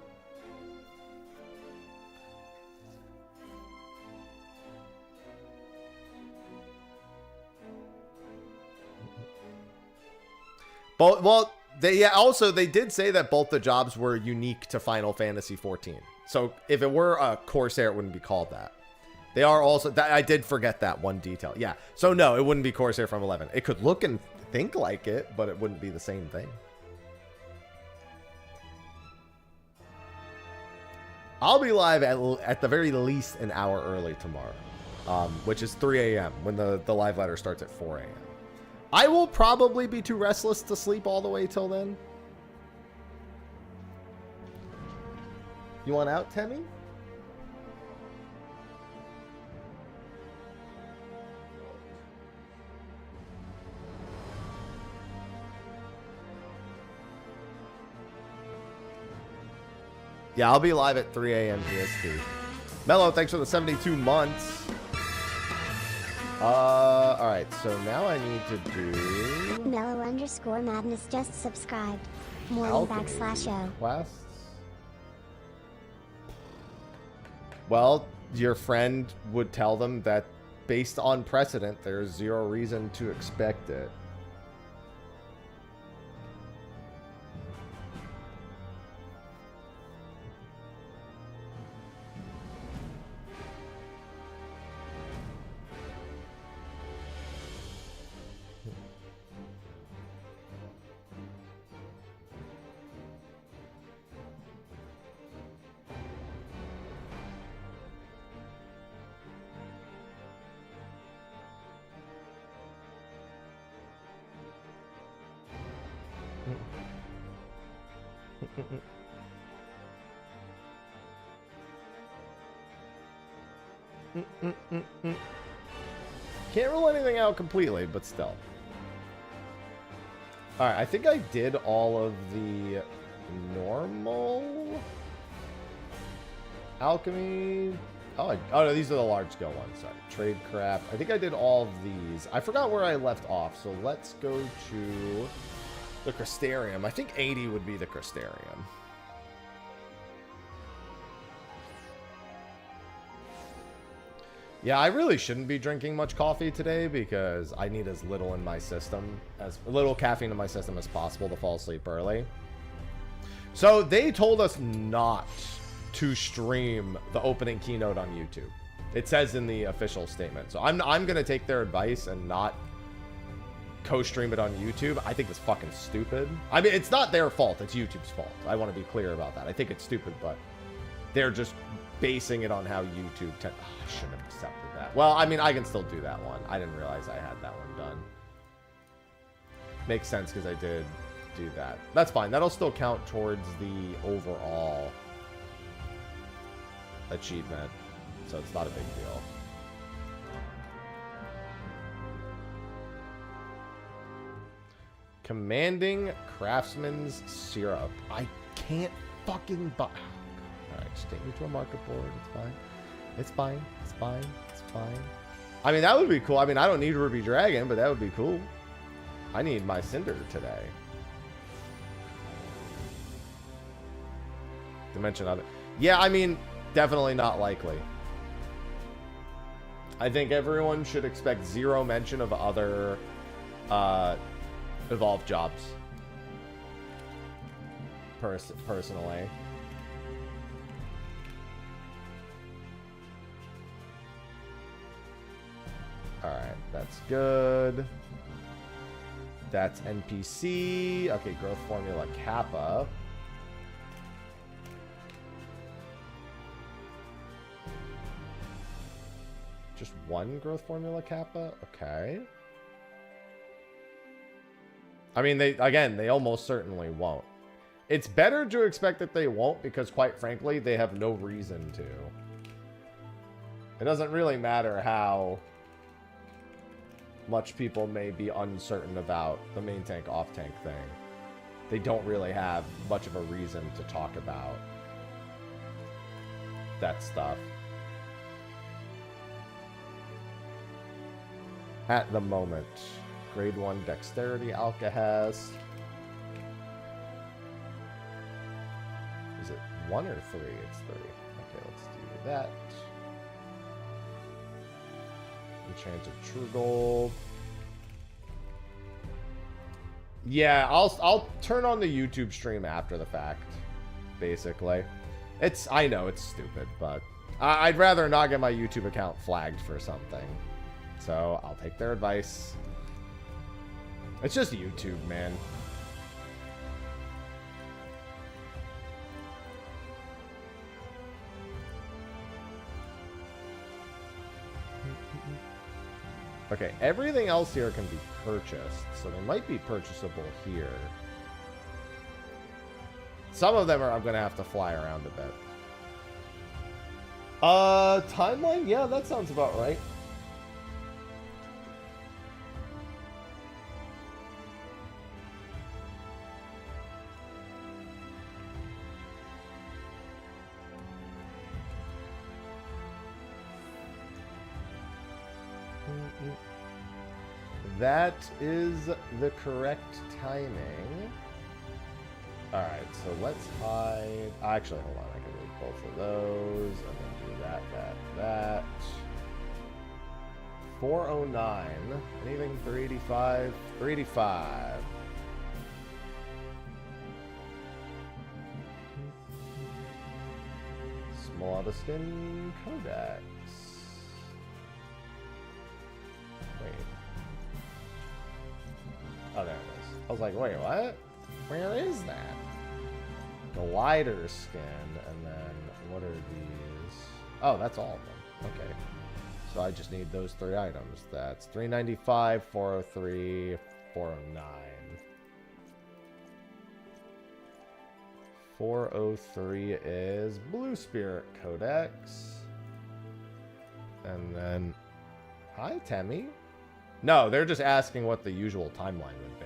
But, well, they did say that both the jobs were unique to Final Fantasy 14. So if it were a Corsair, it wouldn't be called that. They are also, I did forget that one detail. Yeah. So no, it wouldn't be Corsair from 11. It could look and think like it, but it wouldn't be the same thing. I'll be live at the very least an hour early tomorrow, which is 3 a.m. when the live letter starts at 4 a.m. I will probably be too restless to sleep all the way till then. You want out, Temmie? Yeah, I'll be live at 3 a.m. EST. Mello, thanks for the 72 months. All right, so now I need to do Mellow_madness just subscribed. Morning /O. quests. Well, your friend would tell them that based on precedent, there's zero reason to expect it. Can't rule anything out completely, but still. Alright, I think I did all of the normal alchemy. Oh no, these are the large scale ones. Sorry. Trade craft. I think I did all of these. I forgot where I left off, so let's go to the Crystarium. I think 80 would be the Crystarium. Yeah, I really shouldn't be drinking much coffee today because I need as little in my system, as little caffeine in my system as possible to fall asleep early. So they told us not to stream the opening keynote on YouTube. It says in the official statement. So I'm going to take their advice and not co-stream it on YouTube. I think it's fucking stupid. I mean, it's not their fault. It's YouTube's fault. I want to be clear about that. I think it's stupid, but they're just basing it on how YouTube... I shouldn't have accepted that. Well, I mean, I can still do that one. I didn't realize I had that one done. Makes sense because I did do that. That's fine. That'll still count towards the overall achievement. So it's not a big deal. Commanding Craftsman's Syrup. I can't fucking buy... Alright, just take me to a market board. It's fine. It's fine. It's fine. It's fine. I mean, that would be cool. I mean, I don't need Ruby Dragon, but that would be cool. I need my Cinder today. Dimension of it. Yeah, I mean, definitely not likely. I think everyone should expect zero mention of other evolved jobs. Personally. That's good. That's NPC. Okay, growth formula kappa. Just one growth formula kappa? Okay. I mean, they almost certainly won't. It's better to expect that they won't because, quite frankly, they have no reason to. It doesn't really matter how much people may be uncertain about the main tank, off tank thing. They don't really have much of a reason to talk about that stuff at the moment. Grade 1 dexterity alkahest. Is it 1 or 3? It's 3. Okay, let's do that. Enchanted True Gold. Yeah, I'll turn on the YouTube stream after the fact, basically. I know it's stupid, but I'd rather not get my YouTube account flagged for something. So I'll take their advice. It's just YouTube, man. Okay, everything else here can be purchased, so they might be purchasable here. Some of them I'm gonna have to fly around a bit. Timeline? Yeah, that sounds about right. That is the correct timing. Alright, so let's hide... Actually, hold on. I can do both of those. And then do that. 409. Anything 385? 385. Small skin codex. Wait. Oh, there it is. I was like, wait, what? Where is that? Glider skin, and then what are these? Oh, that's all of them. Okay. So I just need those 3 items. That's 395, 403, 409. 403 is Blue Spirit Codex. And then... Hi, Temmie. No, they're just asking what the usual timeline would be.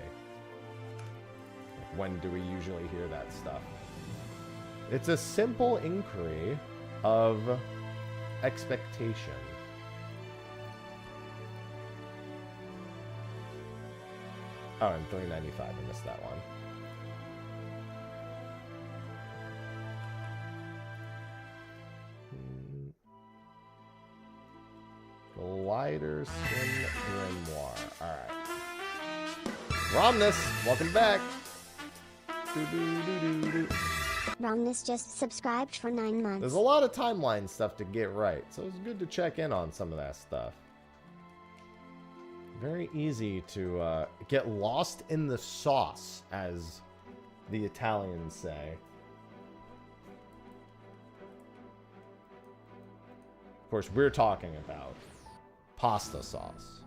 Like, when do we usually hear that stuff? It's a simple inquiry of expectation. Oh, and 395. I missed that one. Glider Skin Grimoire. Alright. Romnus, welcome back. Romnus just subscribed for 9 months. There's a lot of timeline stuff to get right, so it's good to check in on some of that stuff. Very easy to get lost in the sauce, as the Italians say. Of course, we're talking about pasta sauce.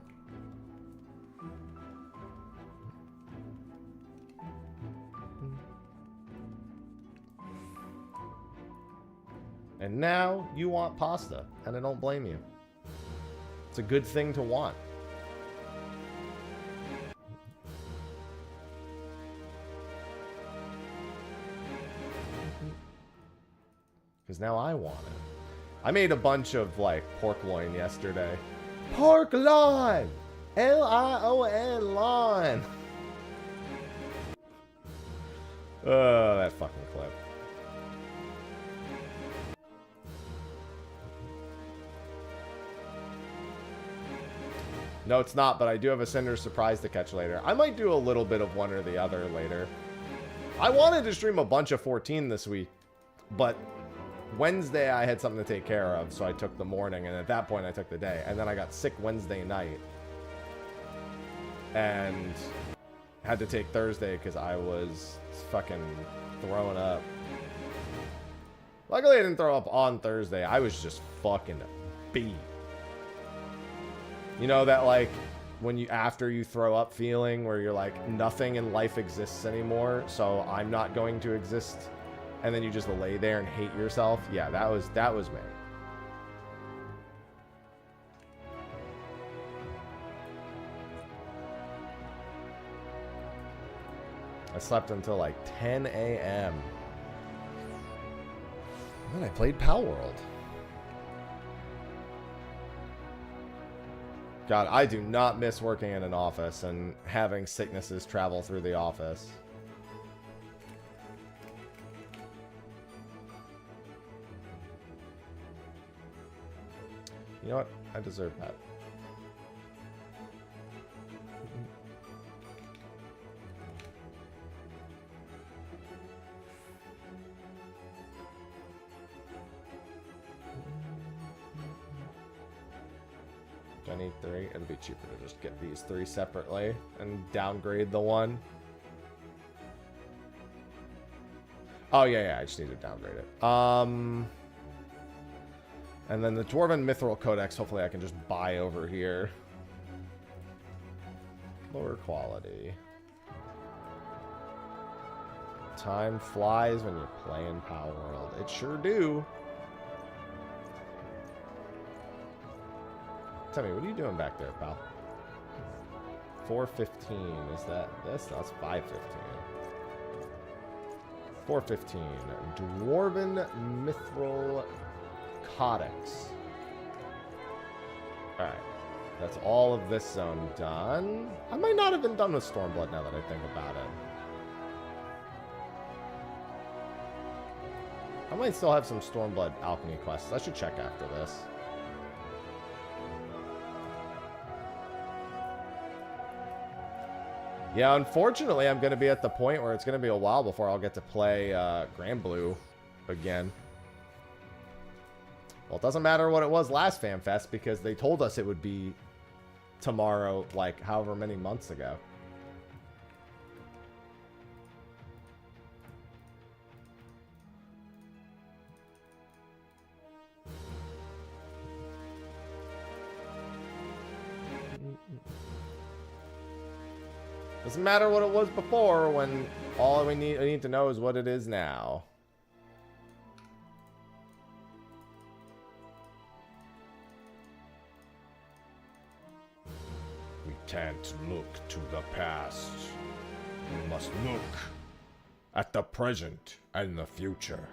And now you want pasta, and I don't blame you. It's a good thing to want. Because now I want it. I made a bunch of, like, pork loin yesterday. Pork loin! L-I-O-N loin! Oh, that fucking clip. No, it's not, but I do have a Cinder surprise to catch later. I might do a little bit of one or the other later. I wanted to stream a bunch of 14 this week, but Wednesday I had something to take care of, so I took the morning, and at that point I took the day. And then I got sick Wednesday night. and had to take Thursday because I was fucking throwing up. Luckily, I didn't throw up on Thursday. I was just fucking beat. You know that, like, when you, after you throw up feeling where you're like, nothing in life exists anymore, so I'm not going to exist, and then you just lay there and hate yourself? Yeah, that was me. I slept until like 10 a.m. And then I played Pal World. God, I do not miss working in an office and having sicknesses travel through the office. You know what? I deserve that. Do I need 3? It'll be cheaper to just get these 3 separately and downgrade the one. Oh, yeah, I just need to downgrade it. And then the Dwarven Mithril Codex, hopefully I can just buy over here. Lower quality. Time flies when you're playing Power World. It sure do. Tell me, what are you doing back there, pal? 415. Is that this? No, it's 515. 415. Dwarven Mithril Codex. Alright. That's all of this zone done. I might not have been done with Stormblood now that I think about it. I might still have some Stormblood alchemy quests. I should check after this. Yeah, unfortunately, I'm going to be at the point where it's going to be a while before I'll get to play Grand Blue again. Well, it doesn't matter what it was last FanFest because they told us it would be tomorrow, like, however many months ago. Doesn't matter what it was before when all we need to know is what it is now. We can't look to the past. We must look at the present and the future.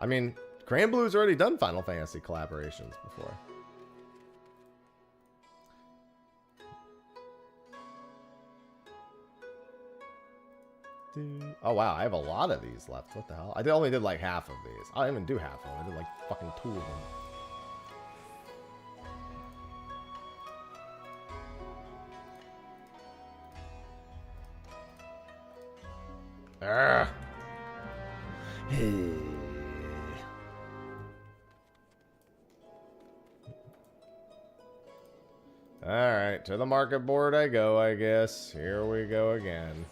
I mean, Grand Blue's already done Final Fantasy collaborations before. Oh wow, I have a lot of these left. What the hell? I only did like half of these. I didn't even do half of them. I did like fucking 2 of them. Arrgh. Alright, to the market board I go, I guess. Here we go again.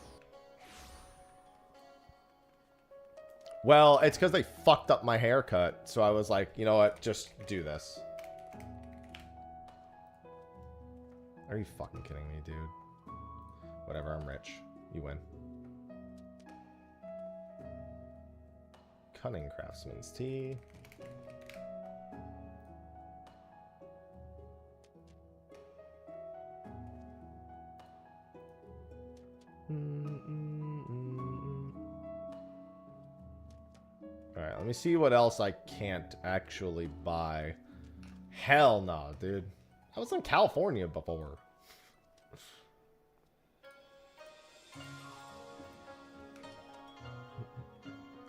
Well, it's because they fucked up my haircut, so I was like, you know what, just do this. Are you fucking kidding me, dude? Whatever, I'm rich. You win. Cunning Craftsman's Tea. Alright, let me see what else I can't actually buy. Hell no, dude. I was in California before.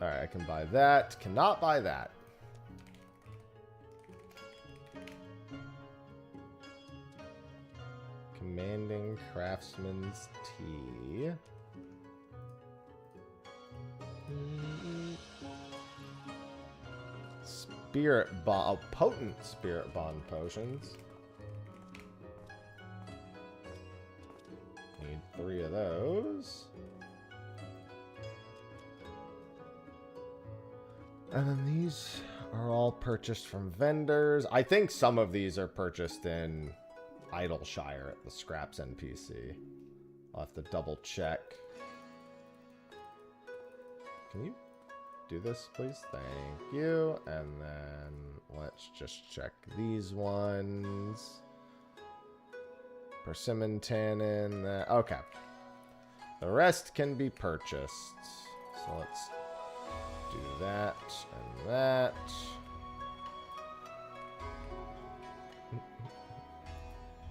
Alright, I can buy that. Cannot buy that. Commanding Craftsman's Tea. spirit bond, potent spirit bond potions. Need 3 of those. And then these are all purchased from vendors. I think some of these are purchased in Idleshire at the Scraps NPC. I'll have to double check. Can you do this, please? Thank you. And then let's just check these ones. Persimmon tannin. Okay. The rest can be purchased. So let's do that and that.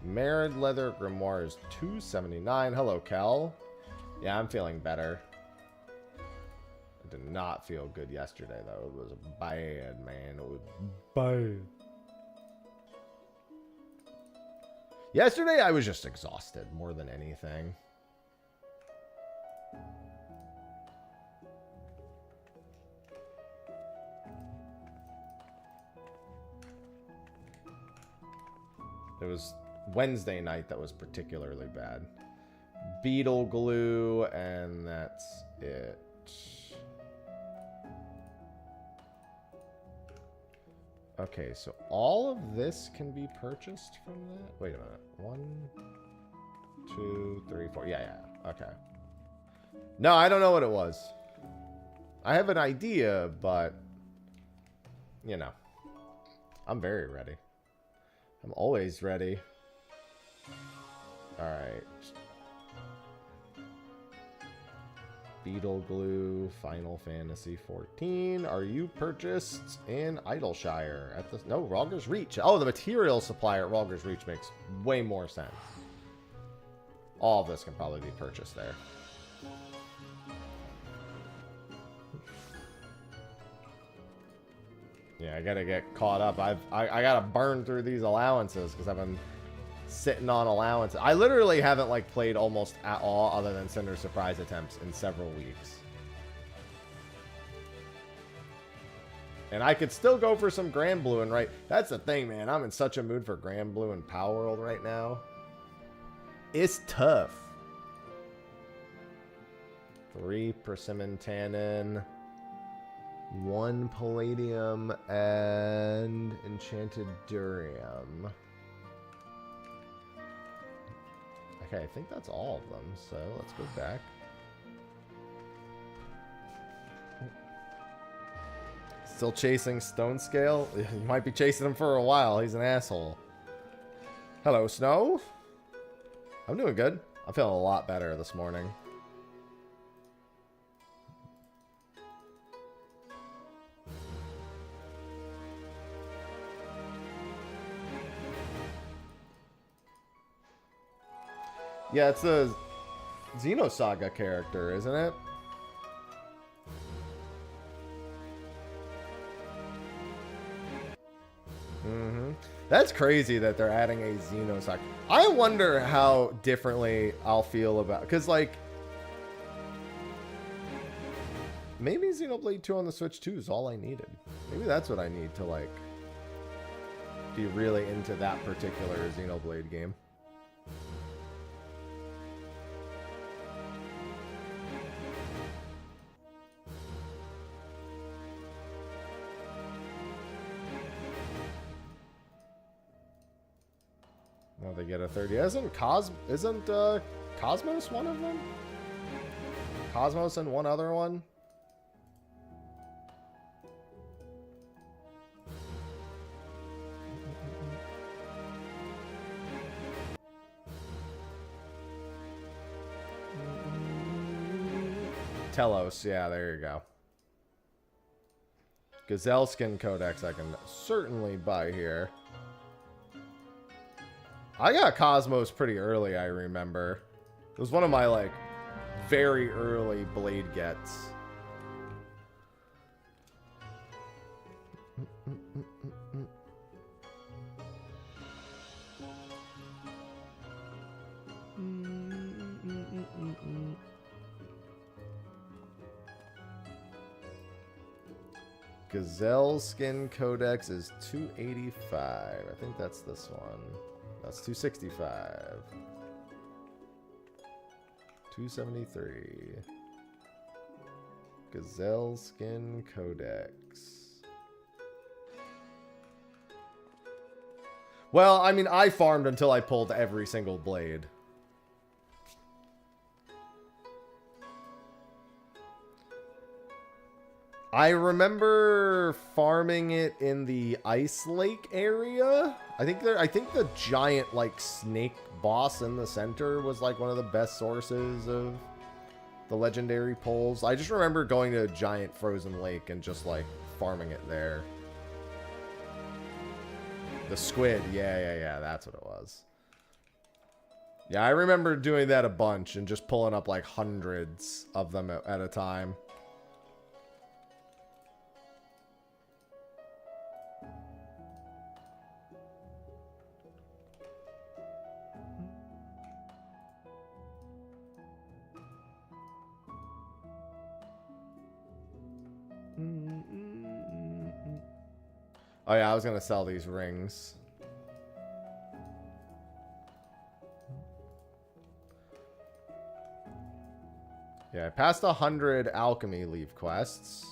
Married leather grimoire is $2.79. Hello, Kel. Yeah, I'm feeling better. I did not feel good yesterday, though. It was bad, man. It was bad. Yesterday, I was just exhausted more than anything. It was Wednesday night that was particularly bad. Beetle glue, and that's it. Okay, so all of this can be purchased from that? Wait a minute. 1, 2, 3, 4. Yeah. Okay. No, I don't know what it was. I have an idea, but, you know, I'm very ready. I'm always ready. Alright. Beetle glue, Final Fantasy 14. Are you purchased in Idleshire? At the no, Rogger's Reach. Oh, the material supplier at Rogger's Reach makes way more sense. All of this can probably be purchased there. Yeah, I gotta get caught up. I gotta burn through these allowances because I've been sitting on allowances. I literally haven't like played almost at all other than Cinder surprise attempts in several weeks. And I could still go for some Grand Blue and right. That's the thing, man. I'm in such a mood for Grand Blue and Power World right now. It's tough. 3 persimmon tannin. 1 palladium and enchanted durium. Okay, I think that's all of them, so let's go back. Still chasing Stone Scale? You might be chasing him for a while. He's an asshole. Hello, Snow. I'm doing good. I'm feeling a lot better this morning. Yeah, it's a Xenosaga character, isn't it? That's crazy that they're adding a Xenosaga. I wonder how differently I'll feel about... Because, like... Maybe Xenoblade 2 on the Switch 2 is all I needed. Maybe that's what I need to, like... be really into that particular Xenoblade game. Oh, they get a 30. Isn't Cosmos one of them? Cosmos and one other one? Telos, yeah, there you go. Gazelle Skin Codex I can certainly buy here. I got Cosmos pretty early, I remember. It was one of my, like, very early Blade gets. Gazelle Skin Codex is 285. I think that's this one. That's 265. 273. Gazelle Skin Codex. Well, I mean, I farmed until I pulled every single blade. I remember farming it in the Ice Lake area. I think the giant like snake boss in the center was like one of the best sources of the legendary pulls. I just remember going to a giant frozen lake and just like farming it there. The squid, yeah, that's what it was. Yeah, I remember doing that a bunch and just pulling up like hundreds of them at a time. Oh yeah, I was gonna sell these rings. Yeah, I passed 100 alchemy leaf quests.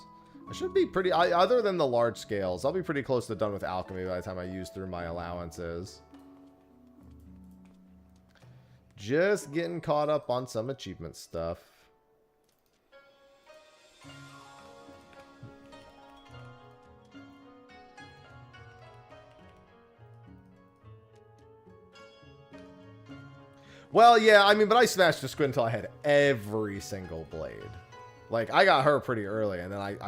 I should be pretty, other than the large scales, I'll be pretty close to done with alchemy by the time I use through my allowances. Just getting caught up on some achievement stuff. Well, yeah, I mean, but I smashed the squid until I had every single blade. Like, I got her pretty early, and then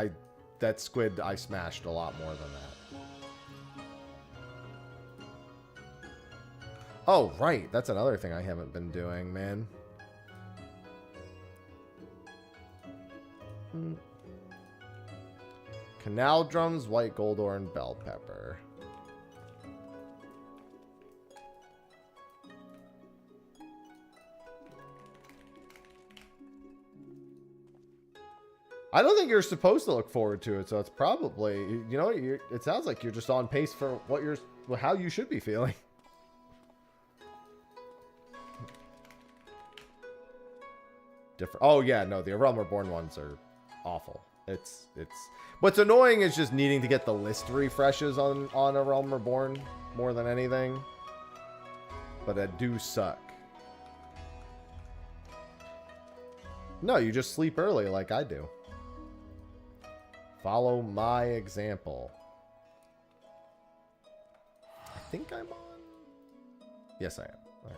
that squid, I smashed a lot more than that. Oh, right. That's another thing I haven't been doing, man. Canal drums, white goldorn, bell pepper. I don't think you're supposed to look forward to it, so it's probably, you know, it sounds like you're just on pace for how you should be feeling. Different. Oh yeah, no, the Realm Reborn ones are awful. It's what's annoying is just needing to get the list refreshes on a Realm Reborn more than anything. But that do suck. No, you just sleep early like I do. Follow my example. I think I'm on. Yes, I am. There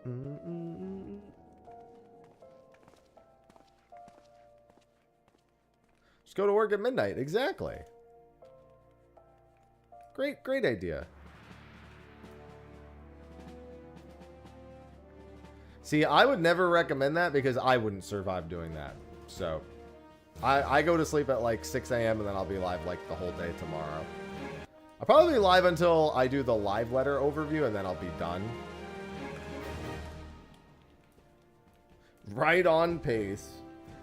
we go. Just go to work at midnight. Exactly. Great idea. See, I would never recommend that because I wouldn't survive doing that. So, I go to sleep at like 6 a.m. and then I'll be live like the whole day tomorrow. I'll probably be live until I do the live letter overview and then I'll be done. Right on pace.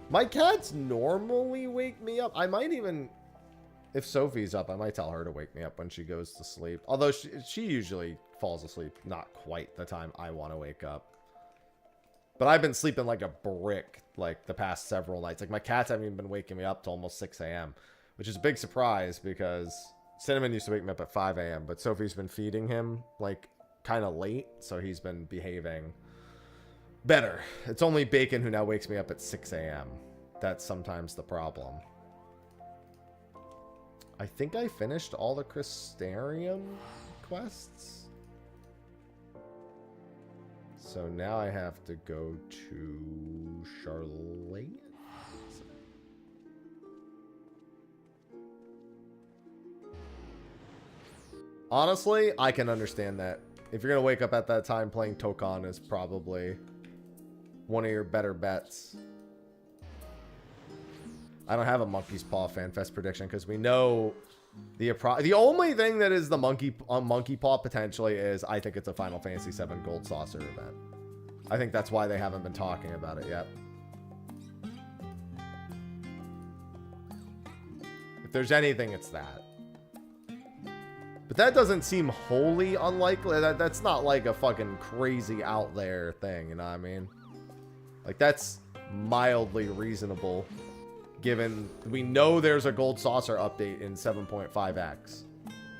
My cats normally wake me up. I might even, if Sophie's up, I might tell her to wake me up when she goes to sleep. Although she usually falls asleep not quite the time I want to wake up. But I've been sleeping like a brick like the past several nights. Like my cats haven't even been waking me up till almost 6 a.m. Which is a big surprise because Cinnamon used to wake me up at 5 a.m. But Sophie's been feeding him like kind of late. So he's been behaving better. It's only Bacon who now wakes me up at 6 a.m. That's sometimes the problem. I think I finished all the Crystarium quests. So now I have to go to Charlotte. Honestly, I can understand that. If you're going to wake up at that time, playing Tokon is probably one of your better bets. I don't have a Monkey's Paw FanFest prediction because we know the only thing that is the Monkey Paw potentially is I think it's a Final Fantasy VII Gold Saucer event. I think that's why they haven't been talking about it yet. If there's anything, it's that. But that doesn't seem wholly unlikely. That's not like a fucking crazy out there thing, you know what I mean? Like, that's mildly reasonable, given we know there's a gold saucer update in 7.5x.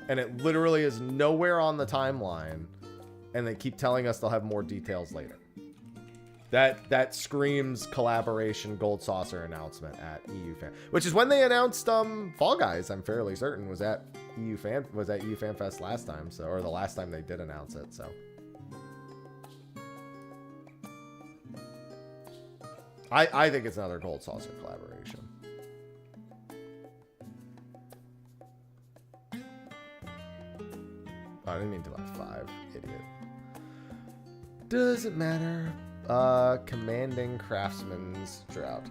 And it literally is nowhere on the timeline. And they keep telling us they'll have more details later. That screams collaboration gold saucer announcement at EU Fan, which is when they announced Fall Guys. I'm fairly certain was at EU FanFest last time, so, or the last time they did announce it. So I think it's another gold saucer collaboration. Oh, I didn't mean to buy 5, idiot. Doesn't matter. Commanding Craftsman's Drought.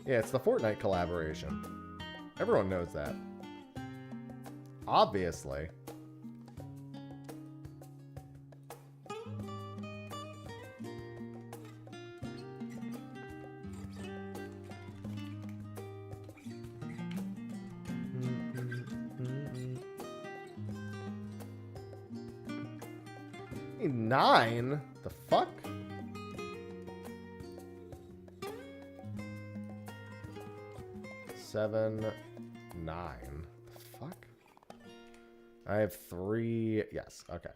Yeah, it's the Fortnite collaboration. Everyone knows that. Obviously. Nine? The fuck? Seven, 9. The fuck? I have 3. Yes, okay.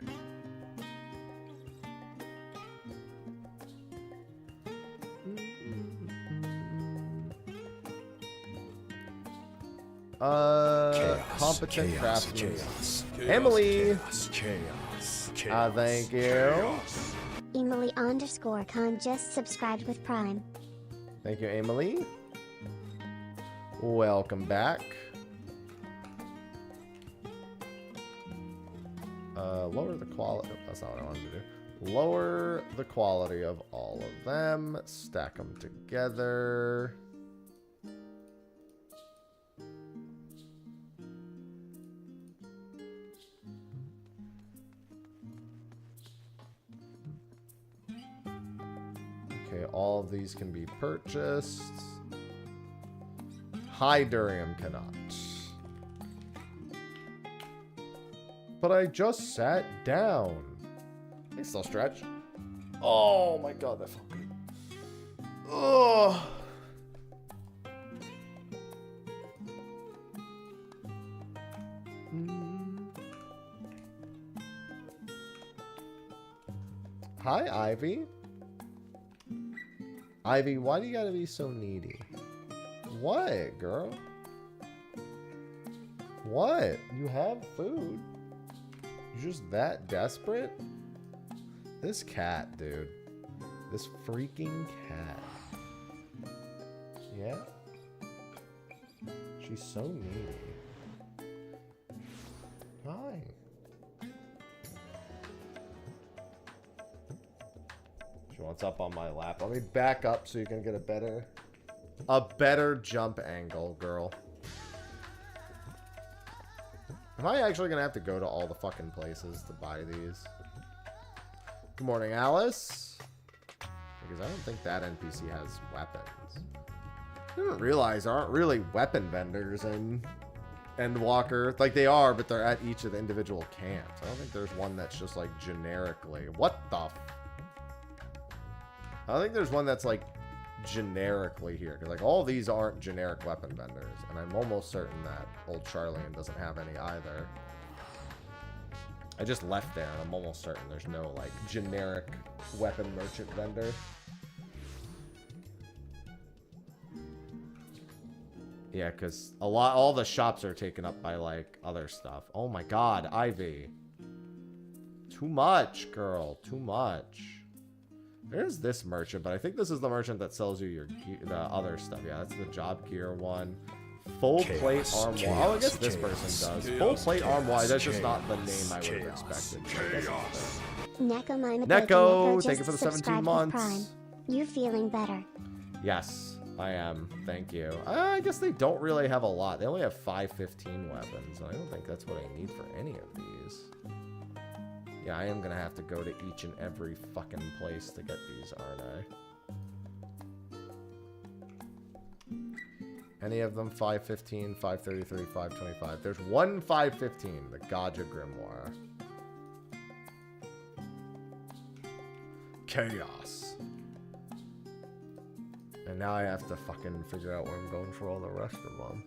Competent craftsman. Emily. Thank you. Emily_Khan just subscribed with Prime. Thank you, Emily. Welcome back. Lower the quality. That's not what I wanted to do. Lower the quality of all of them. Stack them together. Okay, all of these can be purchased. High Durium cannot. But I just sat down. They still stretch. Oh my god, that felt good. Oh. Hi, Ivy. Ivy, why do you gotta be so needy? What, girl? What? You have food. You're just that desperate? This cat, dude. This freaking cat. Yeah? She's so needy. Hi. She wants up on my lap. Let me back up so you can get a better jump angle, girl. Am I actually gonna have to go to all the fucking places to buy these? Good morning, Alice. Because I don't think that NPC has weapons. I didn't realize there aren't really weapon vendors in Endwalker. Like, they are, but they're at each of the individual camps. I don't think there's one that's just, like, generically. What the f... I don't think there's one that's, like, generically here. Because, like, all these aren't generic weapon vendors. And I'm almost certain that Old Charlian doesn't have any either. I just left there, and I'm almost certain there's no, like, generic weapon merchant vendor. Yeah, because all the shops are taken up by, like, other stuff. Oh my god, Ivy. Too much, girl. Too much. There's this merchant, but I think this is the merchant that sells you the other stuff. Yeah, that's the job gear one. Full plate armoire. Oh, I guess this person does. Full plate armoire. That's just not the name I would have expected. Neko, thank you for the 17 months. You feeling better? Yes, I am. Thank you. I guess they don't really have a lot. They only have 515 weapons. I don't think that's what I need for any of these. Yeah, I am gonna have to go to each and every fucking place to get these, aren't I? Any of them? 515, 533, 525. There's one 515, the Gaja Grimoire. Chaos. And now I have to fucking figure out where I'm going for all the rest of them.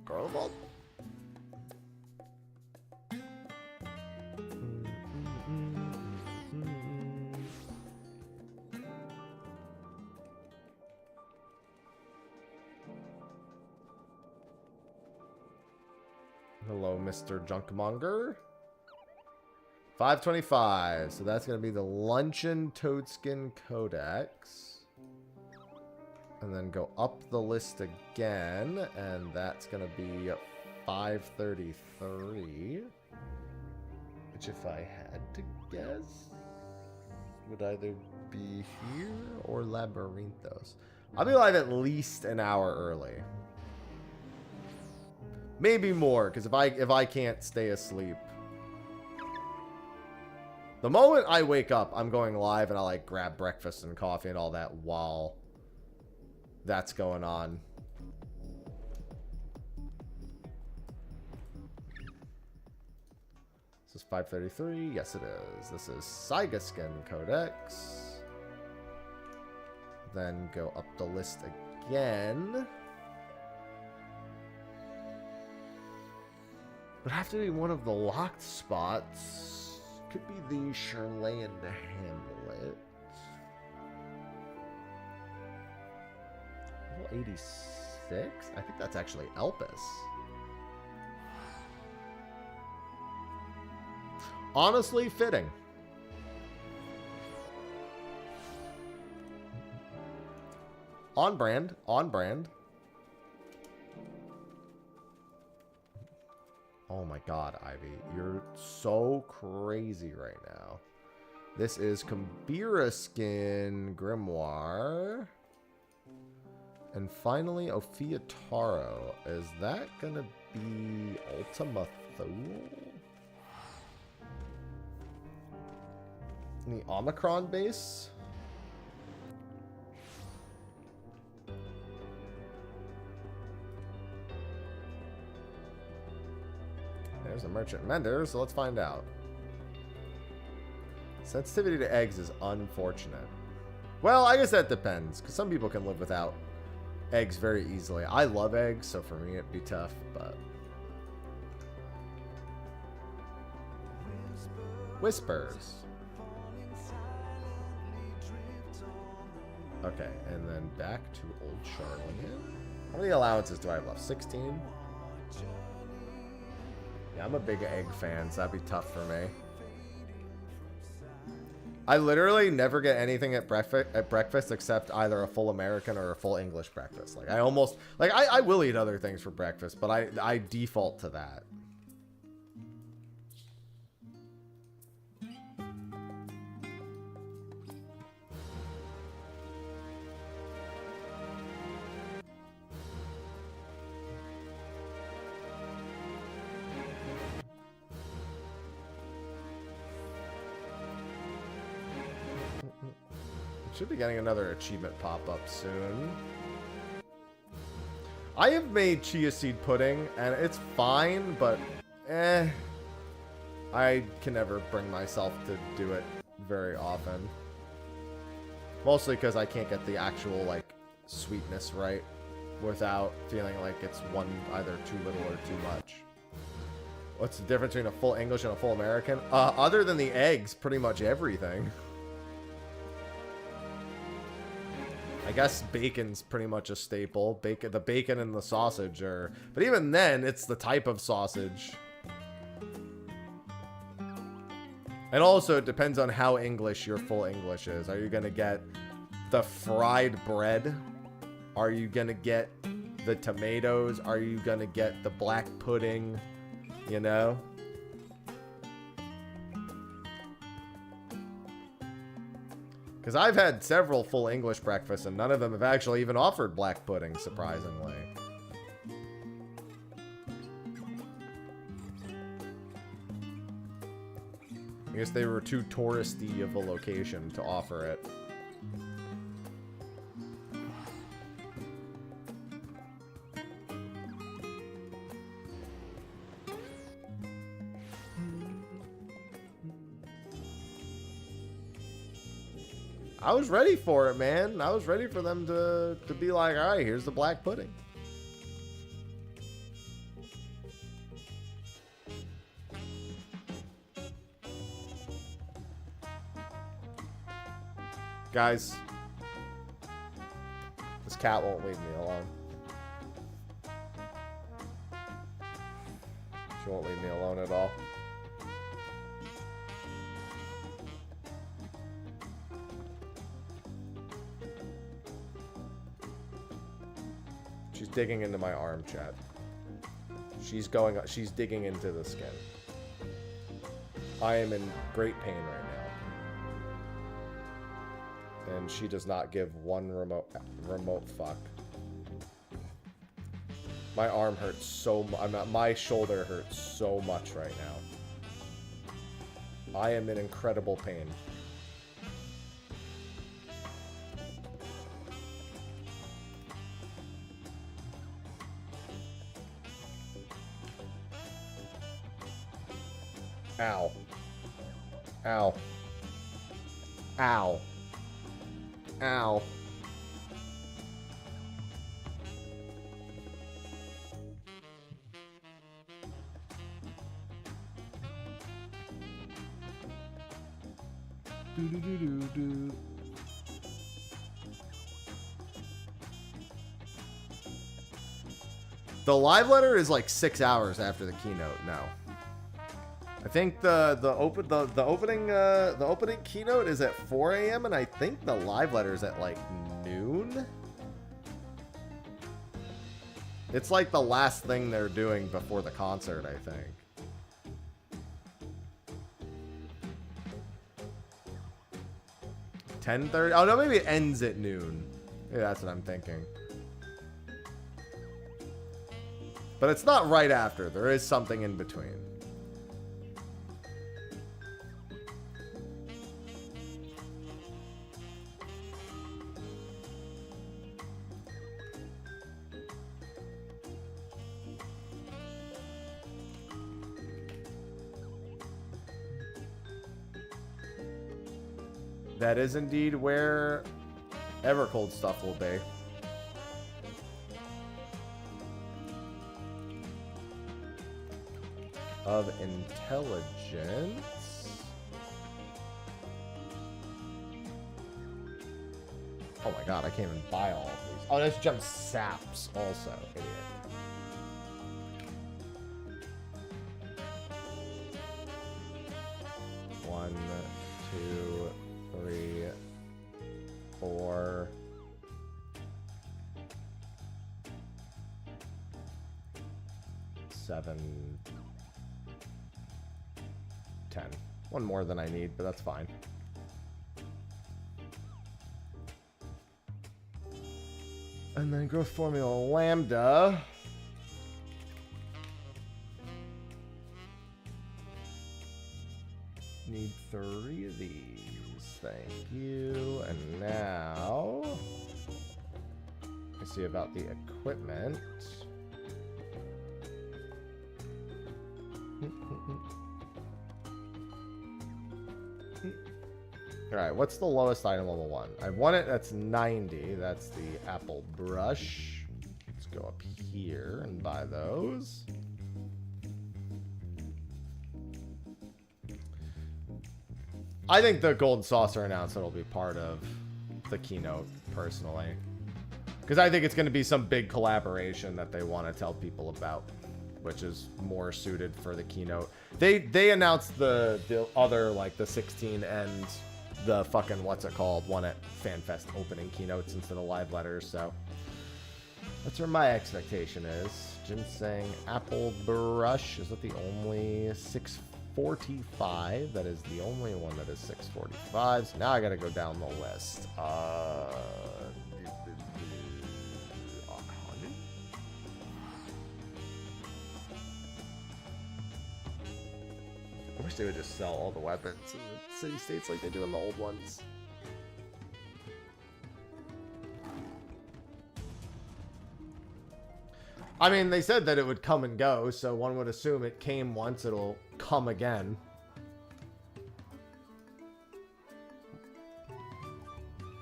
Garlemald? Hello, Mr. Junkmonger. 525. So that's going to be the Luncheon Toadskin Codex. And then go up the list again. And that's going to be 533. Which, if I had to guess, would either be here or Labyrinthos. I'll be live at least an hour early. Maybe more, because if I can't stay asleep. The moment I wake up, I'm going live and I like grab breakfast and coffee and all that while that's going on. This is 533. Yes, it is. This is Saigaskin Codex. Then go up the list again. Would have to be one of the locked spots. Could be the Chilean Hamlet. Level 86? I think that's actually Elpis. Honestly, fitting. On brand. On brand. Oh my god, Ivy. You're so crazy right now. This is Kambira-skin Grimoire. And finally, Ophiotaro. Is that gonna be Ultima Thule? The Omicron base? There's a merchant mender, so let's find out. Sensitivity to eggs is unfortunate. Well, I guess that depends, because some people can live without eggs very easily. I love eggs, so for me it'd be tough, but... Whispers. Okay, and then back to Old Charlemagne. How many allowances do I have left? 16? Yeah, I'm a big egg fan, so that'd be tough for me. I literally never get anything at breakfast except either a full American or a full English breakfast. Like I almost like I will eat other things for breakfast, but I default to that. Should be getting another achievement pop-up soon. I have made chia seed pudding, and it's fine, but I can never bring myself to do it very often. Mostly because I can't get the actual, like, sweetness right without feeling like it's either too little or too much. What's the difference between a full English and a full American? Other than the eggs, pretty much everything. I guess bacon's pretty much a staple. The bacon and the sausage are... But even then, it's the type of sausage. And also, it depends on how English your full English is. Are you going to get the fried bread? Are you going to get the tomatoes? Are you going to get the black pudding? You know? Because I've had several full English breakfasts, and none of them have actually even offered black pudding, surprisingly. I guess they were too touristy of a location to offer it. I was ready for it, man. I was ready for them to be like, all right, here's the black pudding. Guys, this cat won't leave me alone. She won't leave me alone at all. She's digging into my arm, chat. She's digging into the skin. I am in great pain right now. And she does not give one remote fuck. My arm hurts so much. My shoulder hurts so much right now. I am in incredible pain. Ow. Ow. Ow. Ow. Do. The live letter is like 6 hours after the keynote now. I think the opening keynote is at 4 a.m. and I think the live letter is at like noon. It's like the last thing they're doing before the concert, I think. $10:30? Oh no, maybe it ends at noon. Yeah, that's what I'm thinking. But it's not right after. There is something in between. That is indeed where Evercold stuff will be. Of intelligence. Oh my god, I can't even buy all of these. Oh, that's jump saps also, idiot. One, two, 3, 4, 7, 10. One more than I need, but that's fine. And then growth formula lambda. Need 3 of these. Thank you. And now I see about the equipment. Alright, what's the lowest item level 1? I want it, that's 90. That's the apple brush. Let's go up here and buy those. I think the golden saucer announcement will be part of the keynote, personally. Because I think it's going to be some big collaboration that they want to tell people about, which is more suited for the keynote. They announced the other, like, the 16 and the fucking, what's it called, one at FanFest opening keynotes instead of live letters, so that's where my expectation is. Ginseng apple brush, is that the only 645? That is the only one that is 645. So now I gotta go down the list. wish they would just sell all the weapons in the city-states like they do in the old ones. I mean, they said that it would come and go, so one would assume it came once, it'll come again.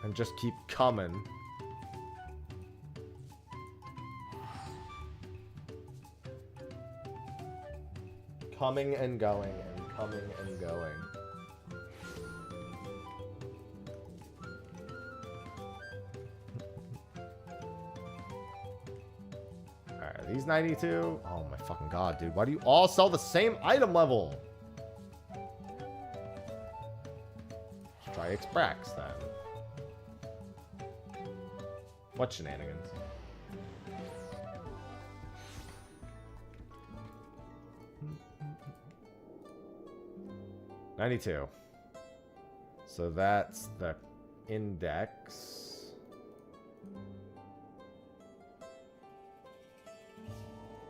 And just keep coming. Coming and going, and coming and going. Alright, these 92? Oh my fucking god, dude. Why do you all sell the same item level? Let's try X-Brax then. What shenanigans? $92. So that's the index.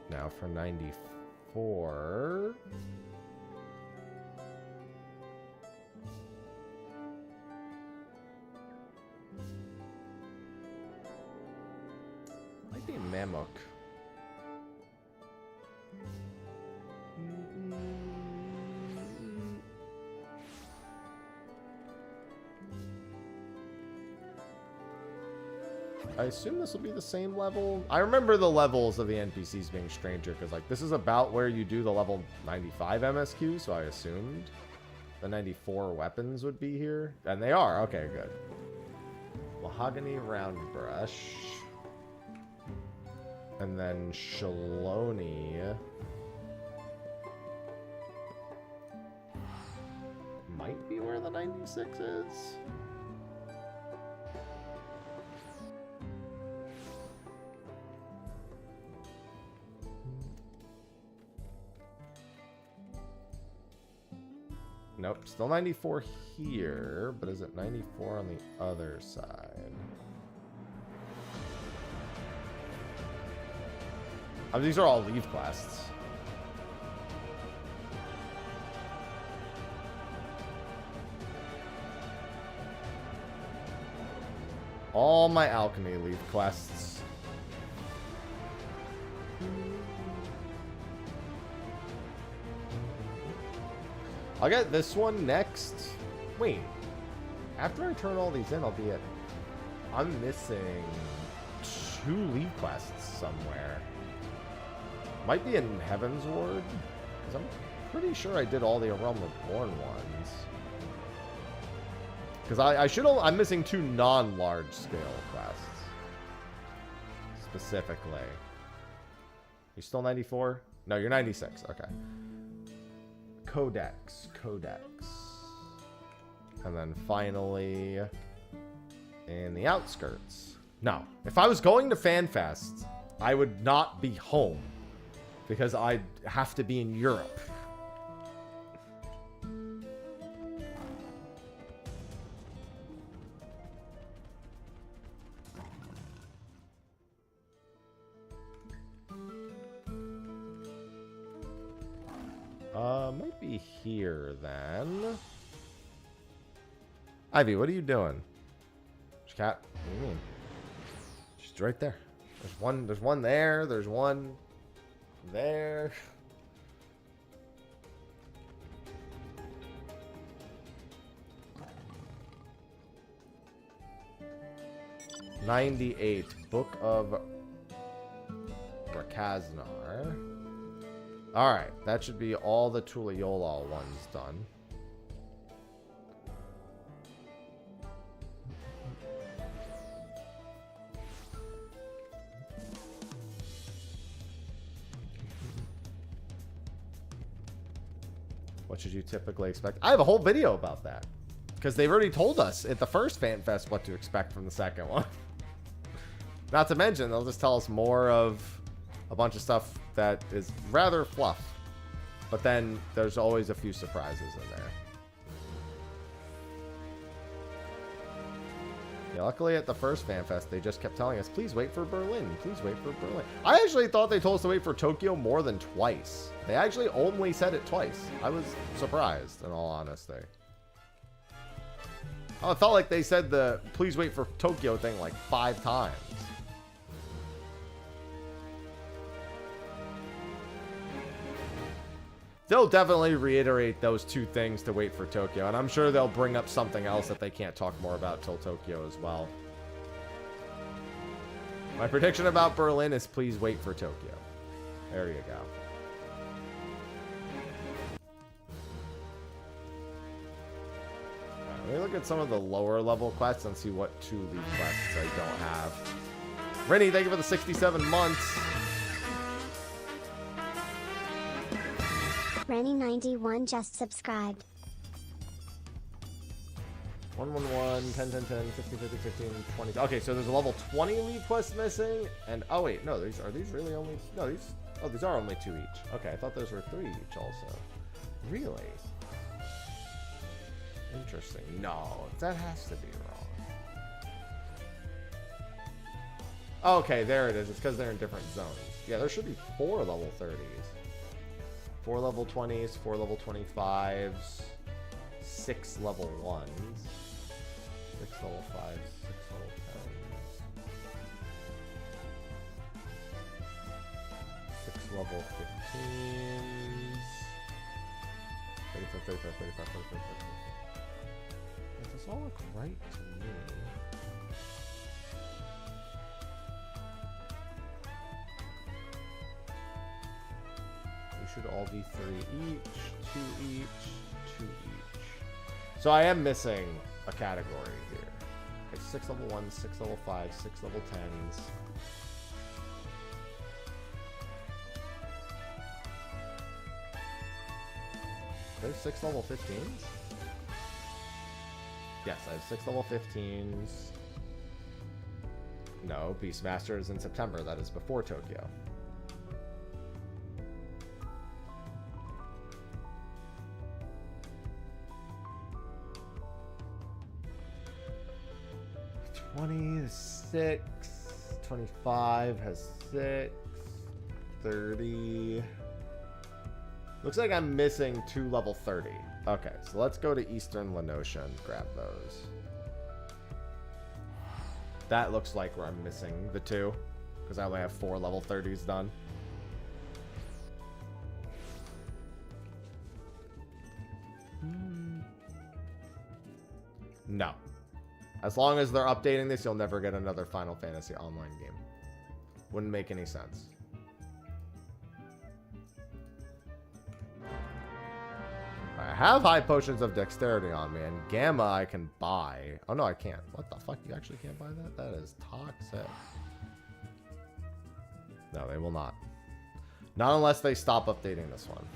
Now for 94. Might be Mammoth. I assume this will be the same level. I remember the levels of the NPCs being stranger because, like, this is about where you do the level 95 MSQ, so I assumed the 94 weapons would be here. And they are. Okay, good. Mahogany round brush. And then Shaloni. Might be where the 96 is. Nope, still 94 here, but is it 94 on the other side? Oh, these are all leave quests. All my alchemy leave quests. I'll get this one next. Wait. After I turn all these in, I'll be at... I'm missing 2 leave quests somewhere. Might be in Heaven's Ward. Because I'm pretty sure I did all the Realm Reborn ones. Because I should... I'm missing 2 non-large scale quests. Specifically. You still 94? No, you're 96. Okay. Codex. And then finally, in the outskirts. No, if I was going to FanFest, I would not be home because I'd have to be in Europe. Might be here then. Ivy, what are you doing? Cat, what do you mean? She's right there. There's one there. There's one there. $98. Book of Rakaznar. Alright, that should be all the Tuliyola ones done. What should you typically expect? I have a whole video about that. Because they've already told us at the first FanFest what to expect from the second one. Not to mention, they'll just tell us more of a bunch of stuff that is rather fluff, but then there's always a few surprises in there. Yeah, luckily at the first FanFest, they just kept telling us, please wait for Berlin. Please wait for Berlin. I actually thought they told us to wait for Tokyo more than twice. They actually only said it twice. I was surprised, in all honesty. Oh, it felt like they said the please wait for Tokyo thing like 5 times. They'll definitely reiterate those 2 things to wait for Tokyo, and I'm sure they'll bring up something else that they can't talk more about till Tokyo as well. My prediction about Berlin is please wait for Tokyo. There you go. Let me look at some of the lower level quests and see what 2 lead quests I don't have. Rennie, thank you for the 67 months. Rennie91 just subscribed. 111, 10, 10, 10, 15, 15, 15, 20. Okay, so there's a level 20 lead quest missing. And, oh wait, no, these really only, no, these are only 2 each. Okay, I thought those were 3 each also. Really? Interesting. No, that has to be wrong. Okay, there it is. It's because they're in different zones. Yeah, there should be 4 level 30s. 4 level 20s, 4 level 25s, 6 level 1s, 6 level 5s, 6 level 10s, 6 level 15s, 35, 35, 35, 35, 35. Does this all look right to me? Should all be 3 each, 2 each, 2 each. So I am missing a category here. Okay, 6 level 1s, 6 level 5s, 6 level 10s. There's 6 level 15s? Yes, I have 6 level 15s. No, Beastmaster is in September. That is before Tokyo. $26, 25 has 6, 30. Looks like I'm missing 2 level 30. Okay, so let's go to Eastern Lenosha and grab those. That looks like where I'm missing the 2, because I only have 4 level 30s done. No. As long as they're updating this, you'll never get another Final Fantasy Online game. Wouldn't make any sense. I have high potions of dexterity on me, and Gamma I can buy. Oh no, I can't. What the fuck? You actually can't buy that? That is toxic. No, they will not. Not unless they stop updating this one.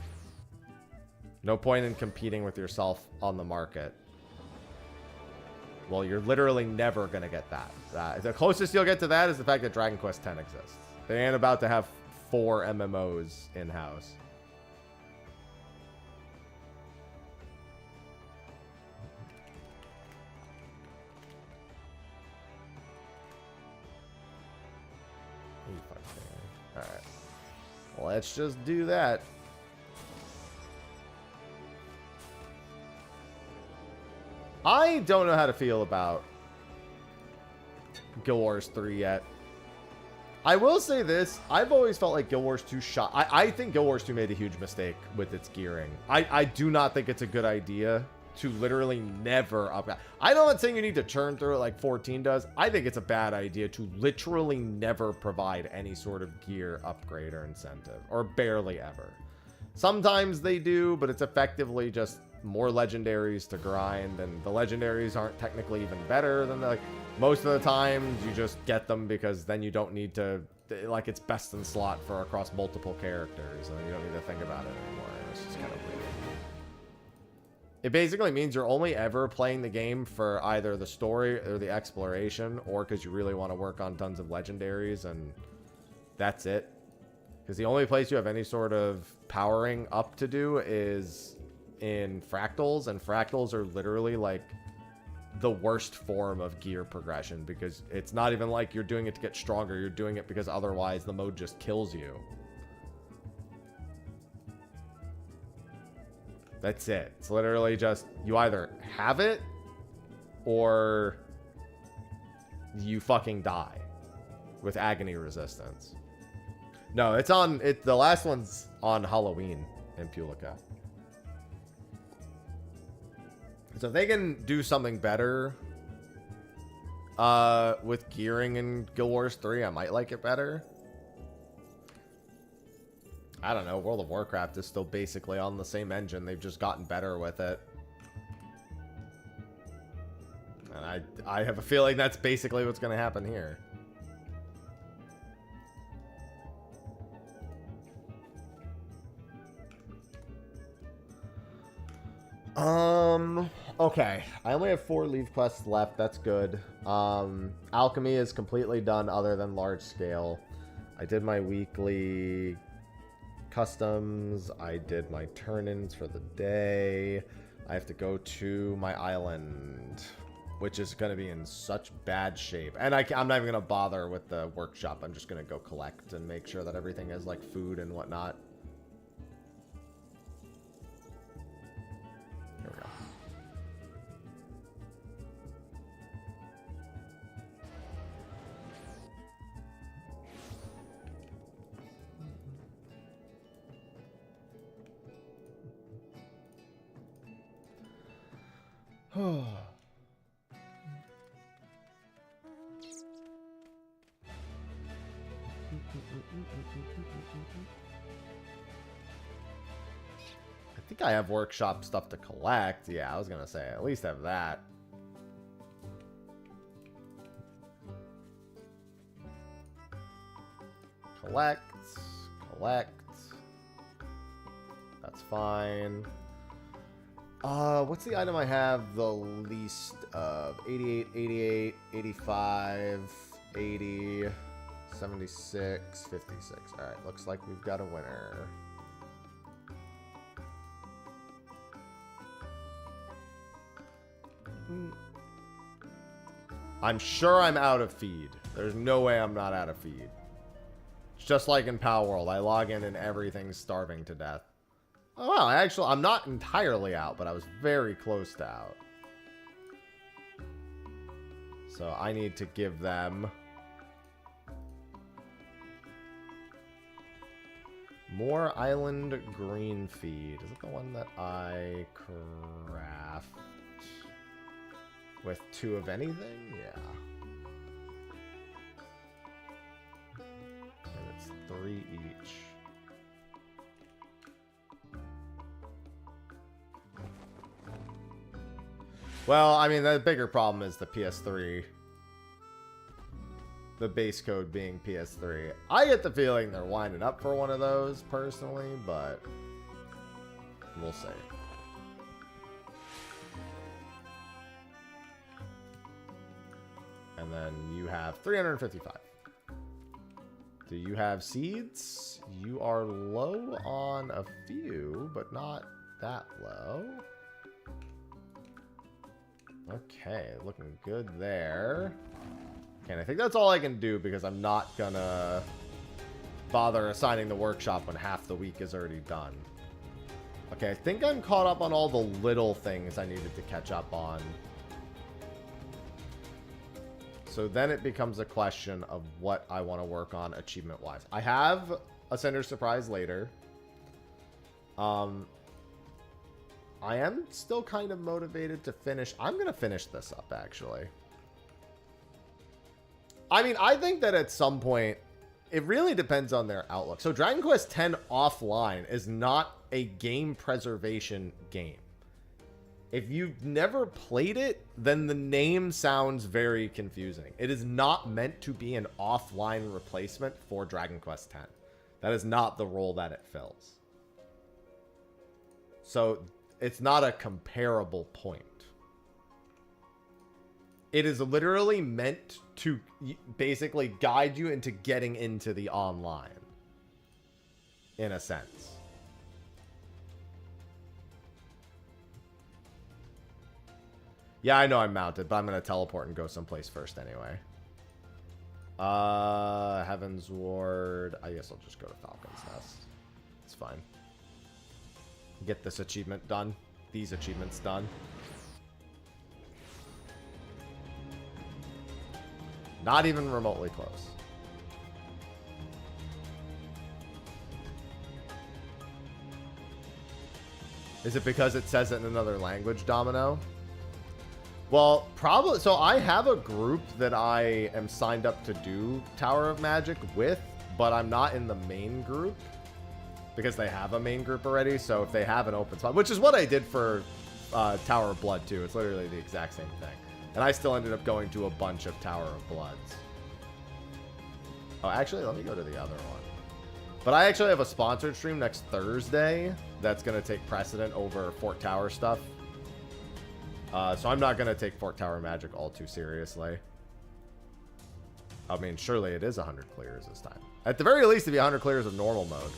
No point in competing with yourself on the market. Well, you're literally never going to get that. The closest you'll get to that is the fact that Dragon Quest X exists. They ain't about to have 4 MMOs in-house. Alright. Let's just do that. I don't know how to feel about Guild Wars 3 yet. I will say this. I've always felt like Guild Wars 2 shot. I think Guild Wars 2 made a huge mistake with its gearing. I do not think it's a good idea to literally never upgrade. I'm not saying you need to churn through it like 14 does. I think it's a bad idea to literally never provide any sort of gear upgrade or incentive, or barely ever. Sometimes they do, but it's effectively just more legendaries to grind, and the legendaries aren't technically even better than like most of the time you just get them because then you don't need to, like, it's best in slot for across multiple characters and you don't need to think about it anymore. It's just kind of weird. It basically means you're only ever playing the game for either the story or the exploration, or because you really want to work on tons of legendaries, and that's it. Because the only place you have any sort of powering up to do is in fractals, and fractals are literally like the worst form of gear progression, because it's not even like you're doing it to get stronger. You're doing it because otherwise the mode just kills you. That's it. It's literally just, you either have it or you fucking die with agony resistance. No, it's on, the last one's on Halloween in Pulica. So if they can do something better with gearing in Guild Wars 3, I might like it better. I don't know. World of Warcraft is still basically on the same engine. They've just gotten better with it. And I have a feeling that's basically what's going to happen here. Okay. I only have 4 leave quests left. That's good. Alchemy is completely done other than large scale. I did my weekly customs. I did my turn-ins for the day. I have to go to my island, which is going to be in such bad shape. And I'm not even going to bother with the workshop. I'm just going to go collect and make sure that everything has, like, food and whatnot. Here we go. I think I have workshop stuff to collect. Yeah, I was gonna say, at least have that. Collect. That's fine. What's the item I have the least of? 88, 88, 85, 80, 76, 56. Alright, looks like we've got a winner. I'm sure I'm out of feed. There's no way I'm not out of feed. It's just like in Power World. I log in and everything's starving to death. Oh, well, I'm not entirely out, but I was very close to out. So I need to give them more island green feed. Is it the one that I craft with 2 of anything? Yeah. And it's 3 each. Well, I mean, the bigger problem is the PS3. The base code being PS3. I get the feeling they're winding up for one of those, personally, but we'll see. And then you have 355. Do you have seeds? You are low on a few, but not that low. Okay, looking good there. Okay, and I think that's all I can do because I'm not gonna bother assigning the workshop when half the week is already done. Okay, I think I'm caught up on all the little things I needed to catch up on. So then it becomes a question of what I want to work on achievement-wise. I have a Sender Surprise later. I am still kind of motivated to finish. I'm going to finish this up, actually. I mean, I think that at some point, it really depends on their outlook. So Dragon Quest X Offline is not a game preservation game. If you've never played it, then the name sounds very confusing. It is not meant to be an offline replacement for Dragon Quest X. That is not the role that it fills. So it's not a comparable point. It is literally meant to basically guide you into getting into the online, in a sense. Yeah, I know I'm mounted, but I'm going to teleport and go someplace first anyway. Heaven's Ward. I guess I'll just go to Falcon's Nest. It's fine. Get this achievement done. These achievements done. Not even remotely close. Is it because it says it in another language, Domino? Well, probably. So I have a group that I am signed up to do Tower of Magic with, but I'm not in the main group because they have a main group already. So if they have an open spot, which is what I did for Tower of Blood too. It's literally the exact same thing. And I still ended up going to a bunch of Tower of Bloods. Oh, actually, let me go to the other one. But I actually have a sponsored stream next Thursday that's going to take precedent over Fort Tower stuff. So I'm not going to take Fort Tower Magic all too seriously. I mean, surely it is 100 clears this time. At the very least, it'd be 100 clears of normal mode.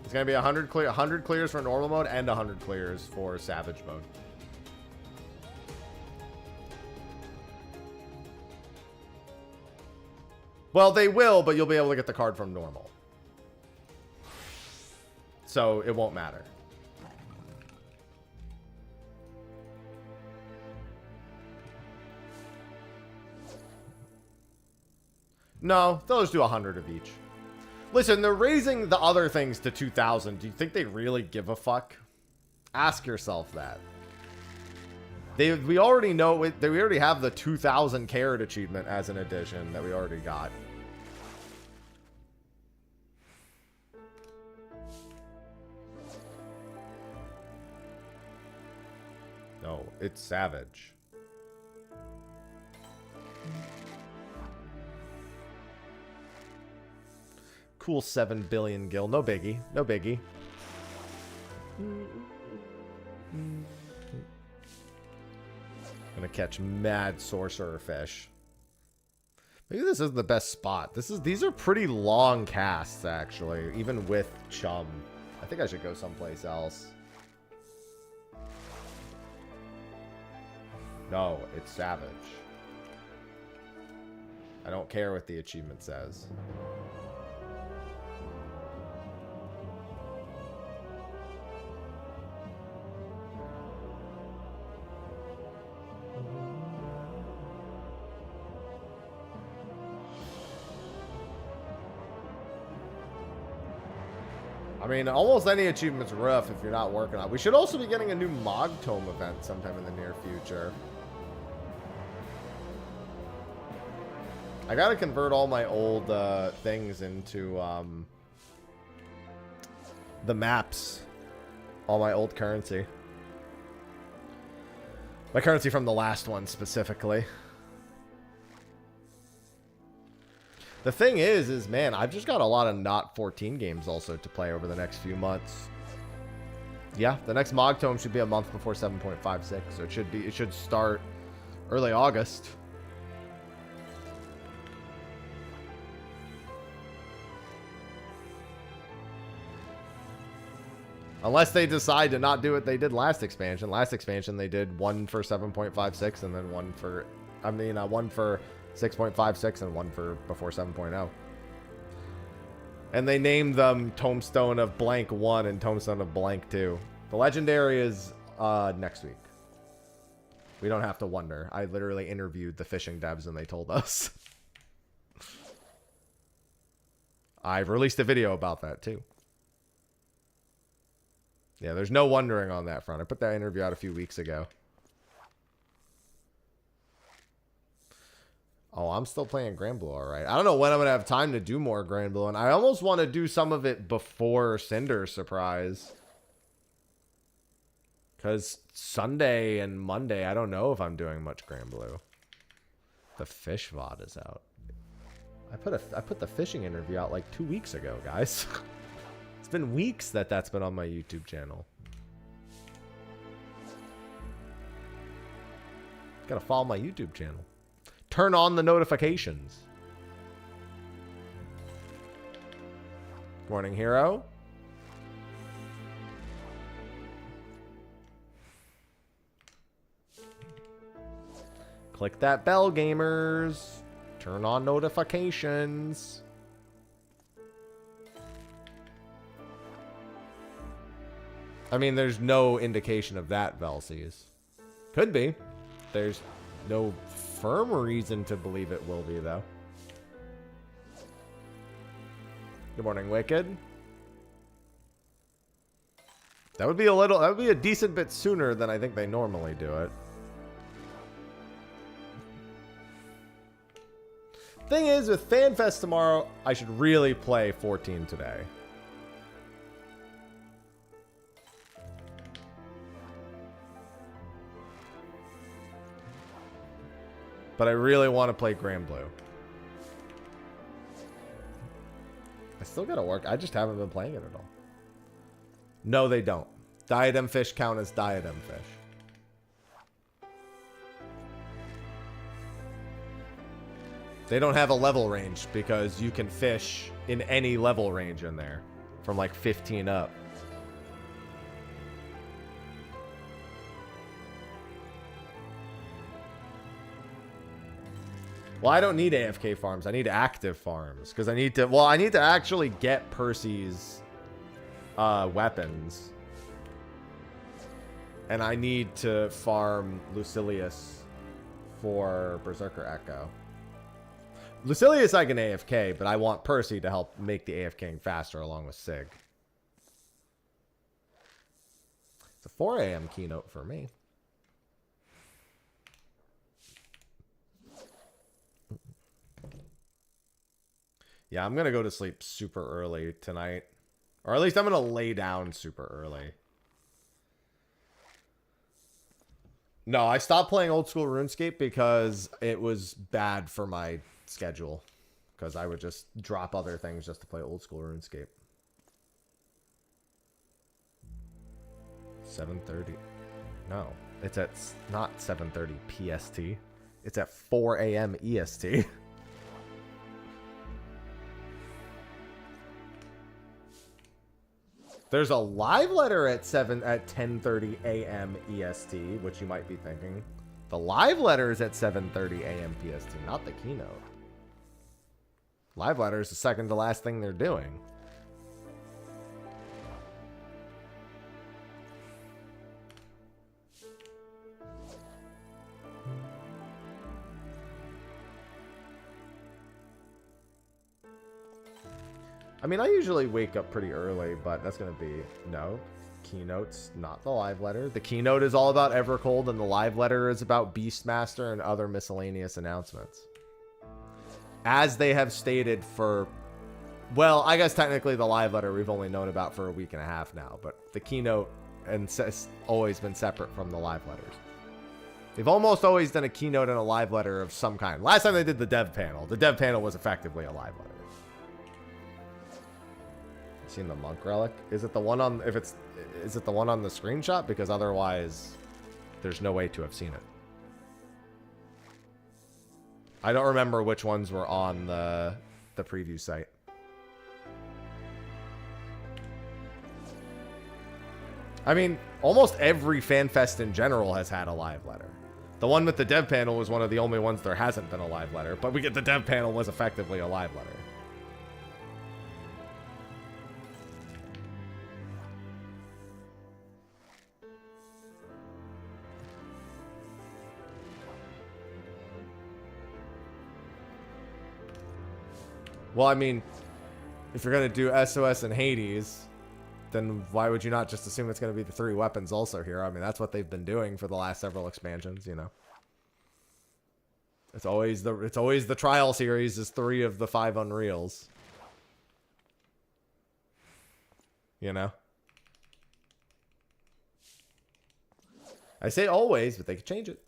It's going to be 100 clears for normal mode and 100 clears for Savage mode. Well, they will, but you'll be able to get the card from normal. So it won't matter. No, they'll just do 100 of each. Listen, they're raising the other things to 2,000. Do you think they really give a fuck? Ask yourself that. We already know we already have the 2,000 carat achievement as an addition that we already got. No, it's Savage. Cool 7 billion gil. No biggie. No biggie. Gonna catch mad sorcerer fish. Maybe this isn't the best spot. These are pretty long casts, actually, even with Chum. I think I should go someplace else. No, it's Savage. I don't care what the achievement says. I mean, almost any achievement's rough if you're not working on it. We should also be getting a new Mog Tome event sometime in the near future. I gotta convert all my old things into the maps. All my old currency. My currency from the last one specifically. The thing is, man, I've just got a lot of not 14 games also to play over the next few months. Yeah, the next Mog Tome should be a month before 7.56, so it should start early August. Unless they decide to not do what they did last expansion. Last expansion, they did one for 7.56 and then one for 6.56 and one for before 7.0. And they named them Tombstone of Blank 1 and Tombstone of Blank 2. The Legendary is next week. We don't have to wonder. I literally interviewed the fishing devs and they told us. I've released a video about that too. Yeah, there's no wondering on that front. I put that interview out a few weeks ago. Oh, I'm still playing Grand Blue, all right. I don't know when I'm going to have time to do more Grand Blue, and I almost want to do some of it before Cinder Surprise. Because Sunday and Monday, I don't know if I'm doing much Grand Blue. The Fish VOD is out. I put the fishing interview out like 2 weeks ago, guys. It's been weeks that's been on my YouTube channel. Gotta follow my YouTube channel. Turn on the notifications. Morning, hero. Click that bell, gamers. Turn on notifications. I mean, there's no indication of that, Velsies. Could be. There's no firm reason to believe it will be, though. Good morning, Wicked. That would be a decent bit sooner than I think they normally do it. Thing is, with FanFest tomorrow, I should really play 14 today. But I really want to play Grand Blue. I still gotta work. I just haven't been playing it at all. No, they don't. Diadem fish count as diadem fish. They don't have a level range because you can fish in any level range in there from like 15 up. Well, I don't need AFK farms. I need active farms because I need to actually get Percy's weapons. And I need to farm Lucilius for Berserker Echo. Lucilius I can AFK, but I want Percy to help make the AFKing faster along with Sig. It's a 4 a.m. keynote for me. Yeah, I'm going to go to sleep super early tonight. Or at least I'm going to lay down super early. No, I stopped playing old school RuneScape because it was bad for my schedule. Because I would just drop other things just to play old school RuneScape. 7:30. No, it's at not 7:30 PST. It's at 4 a.m. EST. There's a live letter at 10:30 a.m. EST, which you might be thinking. The live letter is at 7:30 a.m. PST, not the keynote. Live letter is the second to last thing they're doing. I mean, I usually wake up pretty early, but that's going to be, no, keynotes, not the live letter. The keynote is all about Evercold, and the live letter is about Beastmaster and other miscellaneous announcements. As they have stated for, well, I guess technically the live letter we've only known about for a week and a half now, but the keynote has always been separate from the live letters. They've almost always done a keynote and a live letter of some kind. Last time they did the dev panel was effectively a live letter. Seen the monk relic? Is it the one on, is it the one on the screenshot? Because otherwise there's no way to have seen it. I don't remember which ones were on the preview site. I mean, almost every FanFest in general has had a live letter. The one with the dev panel was one of the only ones there hasn't been a live letter, but we get the dev panel was effectively a live letter. Well, I mean, if you're going to do SOS and Hades, then why would you not just assume it's going to be the 3 weapons also here? I mean, that's what they've been doing for the last several expansions, you know. It's always the trial series is 3 of the 5 Unreals. You know? I say always, but they could change it.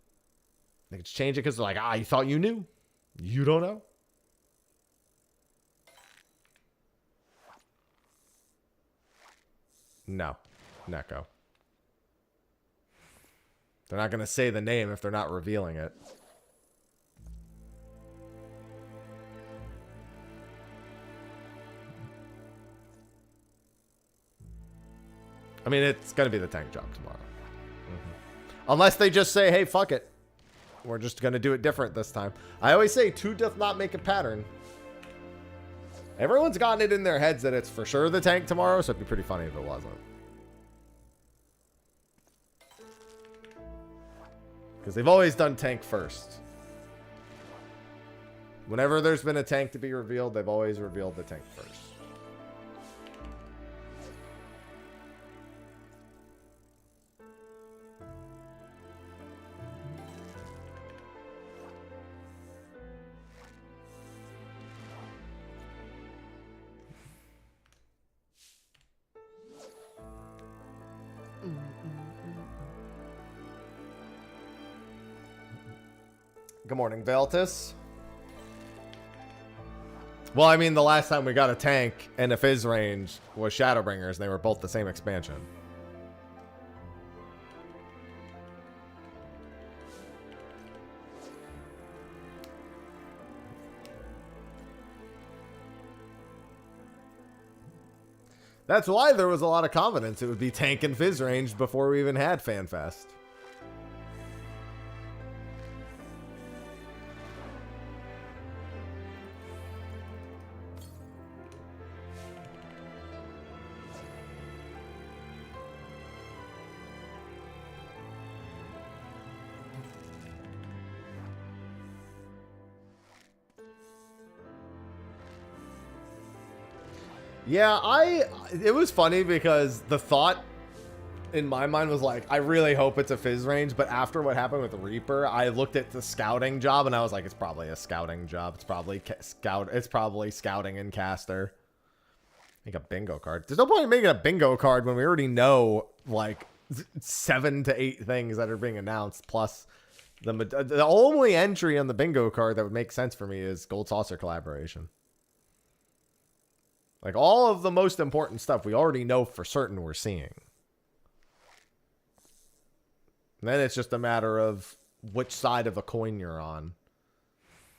They could change it because they're like, ah, you thought you knew. You don't know. No. Neko. They're not going to say the name if they're not revealing it. I mean, it's going to be the tank job tomorrow. Unless they just say, hey, fuck it. We're just going to do it different this time. I always say, two doth not make a pattern. Everyone's gotten it in their heads that it's for sure the tank tomorrow, so it'd be pretty funny if it wasn't. Because they've always done tank first. Whenever there's been a tank to be revealed, they've always revealed the tank first. Good morning, Veltus. Well, I mean, the last time we got a tank and a fizz range was Shadowbringers, and they were both the same expansion. That's why there was a lot of confidence it would be tank and fizz range before we even had FanFest. Yeah, it was funny because the thought in my mind was like, I really hope it's a fizz range, but after what happened with Reaper, I looked at the scouting job and I was like, it's probably a scouting job. It's probably scouting and caster. Make a bingo card. There's no point in making a bingo card when we already know like 7 to 8 things that are being announced, plus the only entry on the bingo card that would make sense for me is Gold Saucer collaboration. Like, all of the most important stuff we already know for certain we're seeing. And then it's just a matter of which side of a coin you're on.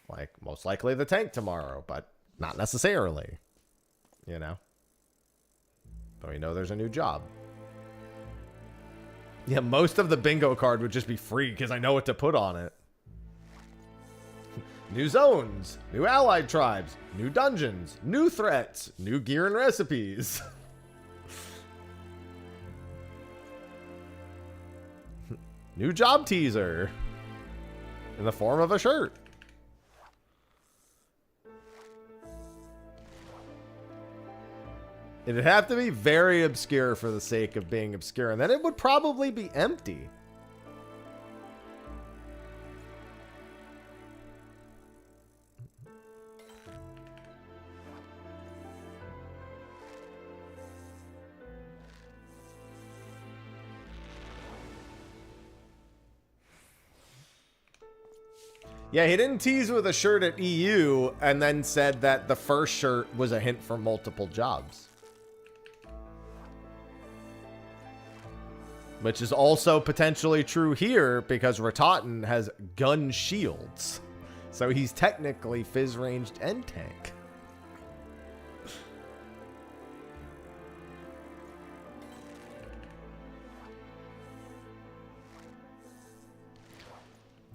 Like, most likely the tank tomorrow, but not necessarily. You know? But we know there's a new job. Yeah, most of the bingo card would just be free because I know what to put on it. New zones, new allied tribes, new dungeons, new threats, new gear and recipes. New job teaser in the form of a shirt. It'd have to be very obscure for the sake of being obscure, and then it would probably be empty. Yeah, he didn't tease with a shirt at EU and then said that the first shirt was a hint for multiple jobs. Which is also potentially true here because Ratatan has gun shields. So he's technically fizz ranged and tank.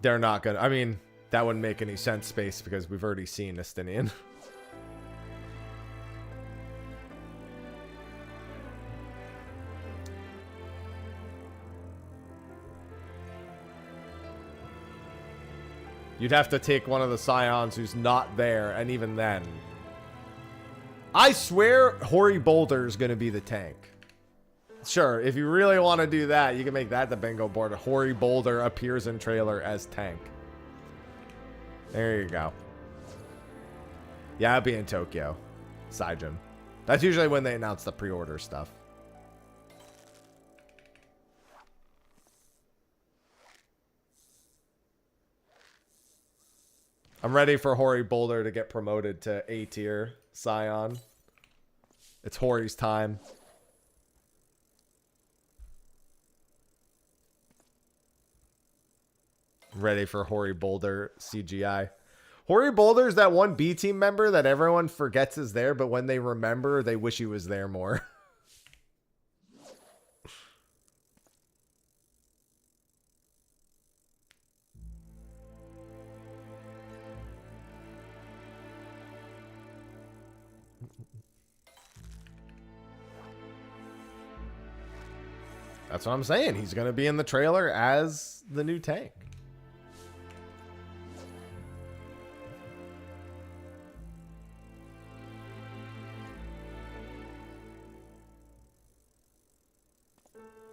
They're not gonna, I mean, that wouldn't make any sense, Space, because we've already seen Estinian. You'd have to take one of the Scions who's not there, and even then. I swear Hoary Boulder's going to be the tank. Sure, if you really want to do that, you can make that the bingo board. Hoary Boulder appears in trailer as tank. There you go. Yeah, I'll be in Tokyo. Saijin. That's usually when they announce the pre-order stuff. I'm ready for Hoary Boulder to get promoted to A tier Scion. It's Hoary's time. Ready for Hoary Boulder CGI. Hoary Boulder is that one B team member that everyone forgets is there, but when they remember, they wish he was there more. That's what I'm saying. He's going to be in the trailer as the new tank.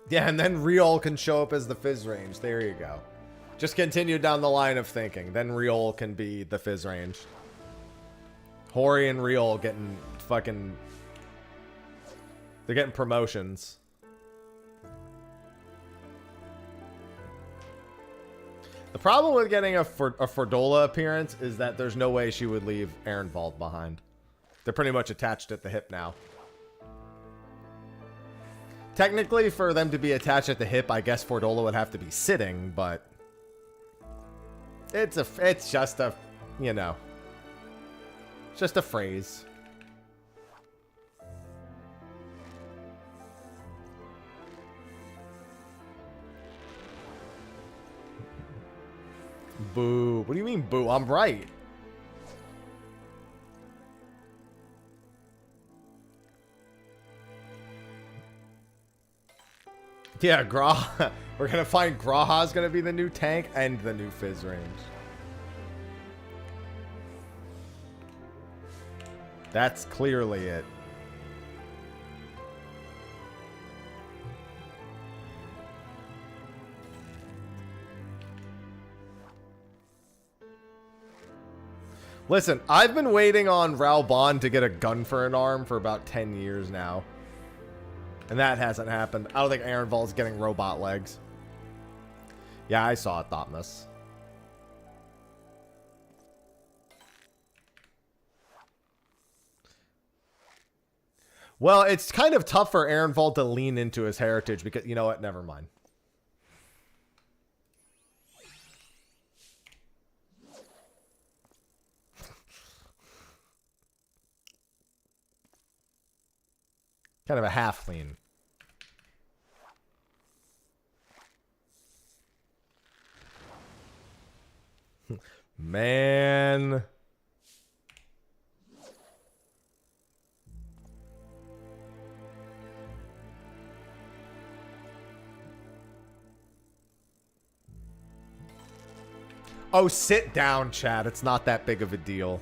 Yeah, and then Riol can show up as the Fizz range. There you go. Just continue down the line of thinking. Then Riol can be the Fizz range. Hori and Riol getting fucking... They're getting promotions. The problem with getting a Fordola appearance is that there's no way she would leave Ehrenwald behind. They're pretty much attached at the hip now. Technically, for them to be attached at the hip, I guess Fordola would have to be sitting, but it's just a, you know, just a phrase. Boo. What do you mean, boo? I'm right. Yeah, Graha. We're going to find Graha's going to be the new tank and the new Fizz range. That's clearly it. Listen, I've been waiting on Raubon to get a gun for an arm for about 10 years now. And that hasn't happened. I don't think Ehrenwald's getting robot legs. Yeah, I saw it, Thotmus. Well, it's kind of tough for Ehrenwald to lean into his heritage because, you know what? Never mind. Kind of a half lean. Man. Oh, sit down, Chad. It's not that big of a deal.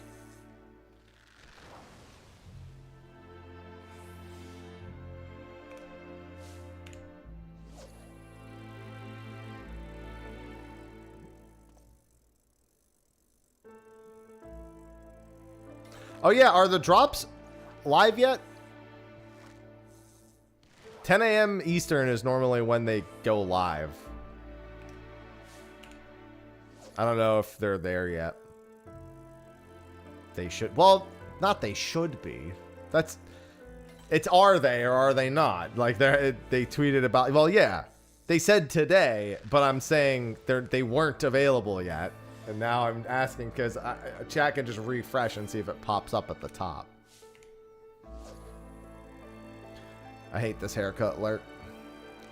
Oh, yeah. Are the drops live yet? 10 a.m. Eastern is normally when they go live. I don't know if they're there yet. They should. Well, not they should be. That's... It's are they or are they not? Like, they tweeted about... Well, yeah. They said today, but I'm saying they weren't available yet. And now I'm asking because chat can just refresh and see if it pops up at the top. I hate this haircut alert.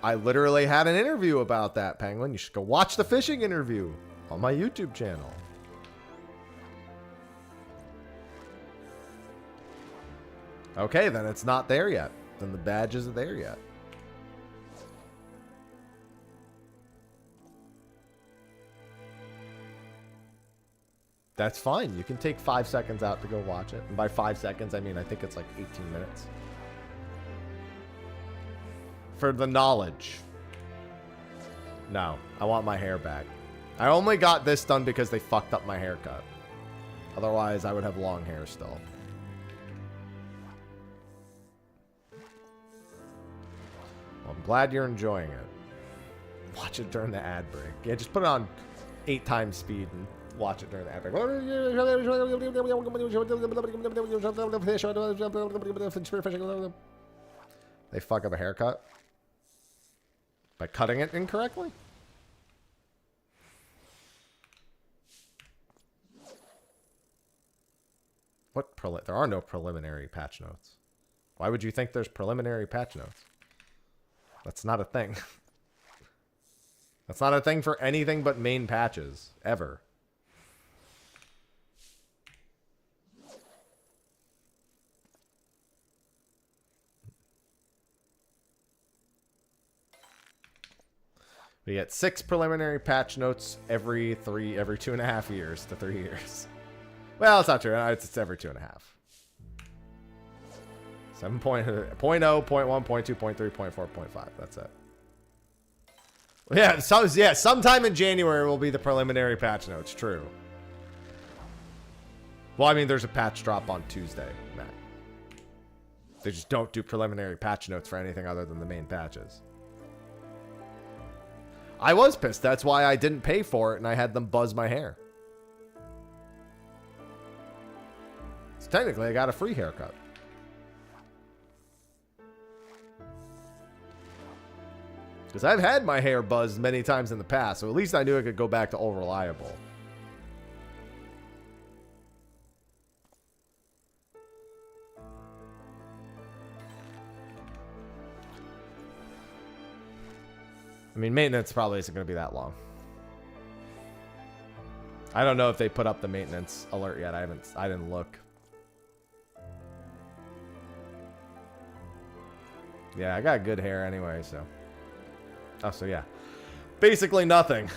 I literally had an interview about that, Penguin. You should go watch the fishing interview on my YouTube channel. Okay, then it's not there yet. Then the badge isn't there yet. That's fine. You can take 5 seconds out to go watch it. And by 5 seconds, I mean, I think it's like 18 minutes. For the knowledge. No, I want my hair back. I only got this done because they fucked up my haircut. Otherwise, I would have long hair still. Well, I'm glad you're enjoying it. Watch it during the ad break. Yeah, just put it on 8 times speed and watch it during the ad break. They fuck up a haircut by cutting it incorrectly? There are no preliminary patch notes. Why would you think there's preliminary patch notes? That's not a thing. That's not a thing for anything but main patches, ever. We get 6 preliminary patch notes every 2.5 years to 3 years. Well, it's not true. It's every 2.5. 7.0, 0.1, 0.2, 0.3, 0.4, 0.5. That's it. Yeah, sometime in January will be the preliminary patch notes. True. Well, I mean, there's a patch drop on Tuesday, Matt. They just don't do preliminary patch notes for anything other than the main patches. I was pissed. That's why I didn't pay for it, and I had them buzz my hair. So technically, I got a free haircut. Because I've had my hair buzzed many times in the past, so at least I knew I could go back to All Reliable. I mean, maintenance probably isn't going to be that long. I don't know if they put up the maintenance alert yet. I didn't look. Yeah, I got good hair anyway, so. Oh, so yeah. Basically nothing.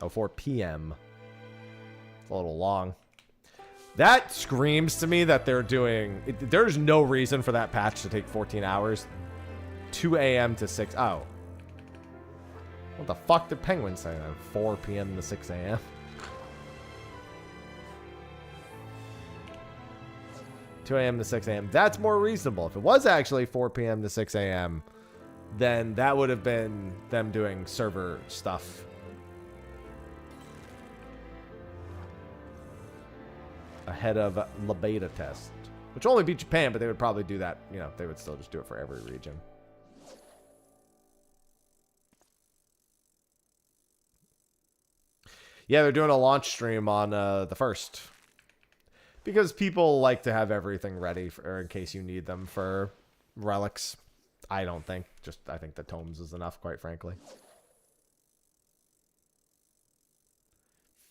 Oh, 4 p.m. It's a little long. That screams to me that they're doing... there's no reason for that patch to take 14 hours. 2 a.m. to 6... Oh. What the fuck did Penguin say then? 4 p.m. to 6 a.m.? (2 a.m. to 6 a.m.) That's more reasonable. If it was actually 4 p.m. to 6 a.m., then that would have been them doing server stuff. Ahead of the beta test, which only beat Japan, but they would probably do that. You know, they would still just do it for every region. Yeah, they're doing a launch stream on the 1st. Because people like to have everything ready for, in case you need them for relics. I don't think. I think the tomes is enough, quite frankly.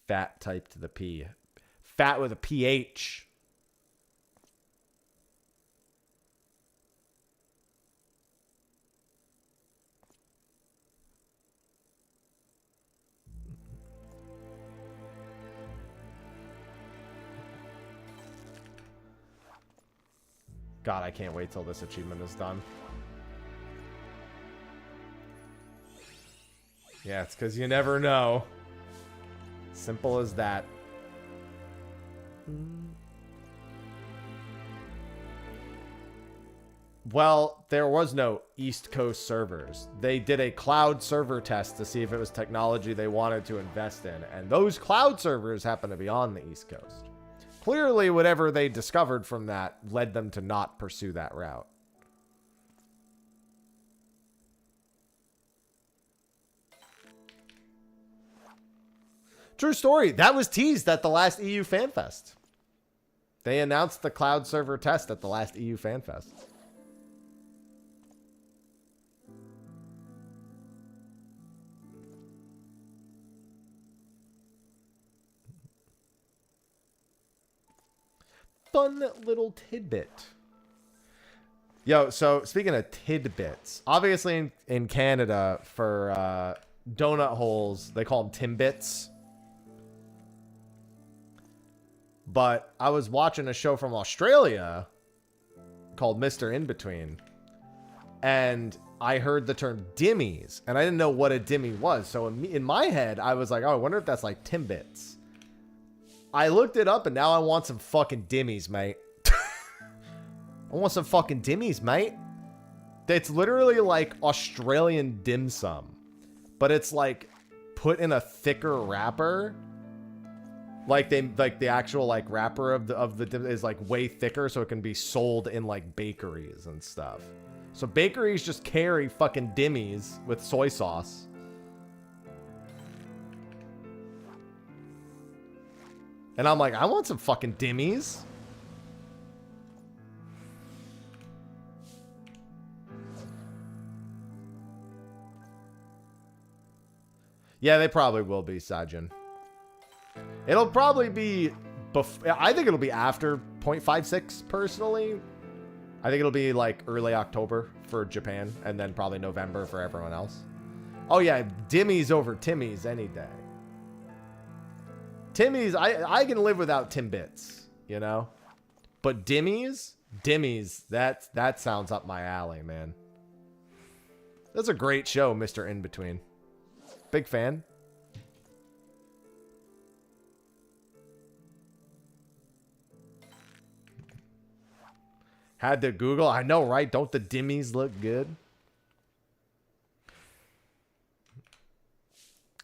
Fat type to the P. Fat with a PH. God, I can't wait till this achievement is done. Yeah, it's because you never know. Simple as that. Well, there was no East Coast servers. They did a cloud server test to see if it was technology they wanted to invest in, and those cloud servers happen to be on the East Coast. Clearly, whatever they discovered from that led them to not pursue that route. True story. That was teased at the last EU FanFest. They announced the cloud server test at the last EU FanFest. Fun little tidbit. Yo, so speaking of tidbits, obviously in Canada for donut holes, they call them Timbits. But I was watching a show from Australia called Mr. In-Between, and I heard the term dimmies, and I didn't know what a dimmy was. So in my head, I was like, oh, I wonder if that's like Timbits. I looked it up, and now I want some fucking dimmies, mate. I want some fucking dimmies, mate. It's literally like Australian dim sum, but it's like put in a thicker wrapper. Like the actual like wrapper of the dim is like way thicker, so it can be sold in like bakeries and stuff. So bakeries just carry fucking dimmies with soy sauce. And I'm like, I want some fucking dimmies. Yeah, they probably will be, Sajin. It'll probably be... I think it'll be after 0.56, personally. I think it'll be like early October for Japan, and then probably November for everyone else. Oh yeah, Dimmies over Timmy's any day. Timmy's, I can live without Timbits, you know? But Dimmies, that sounds up my alley, man. That's a great show, Mr. In Between. Big fan. Had to Google. I know, right? Don't the Dimmies look good?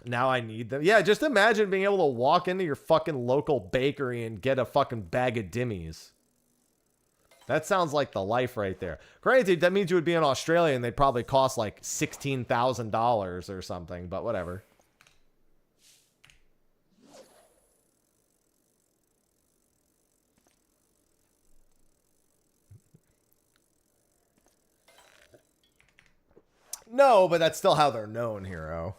Now I need them. Yeah, just imagine being able to walk into your fucking local bakery and get a fucking bag of Dimmies. That sounds like the life right there. Granted, that means you would be in Australia and they'd probably cost like $16,000 or something, but whatever. No, but that's still how they're known, Hero.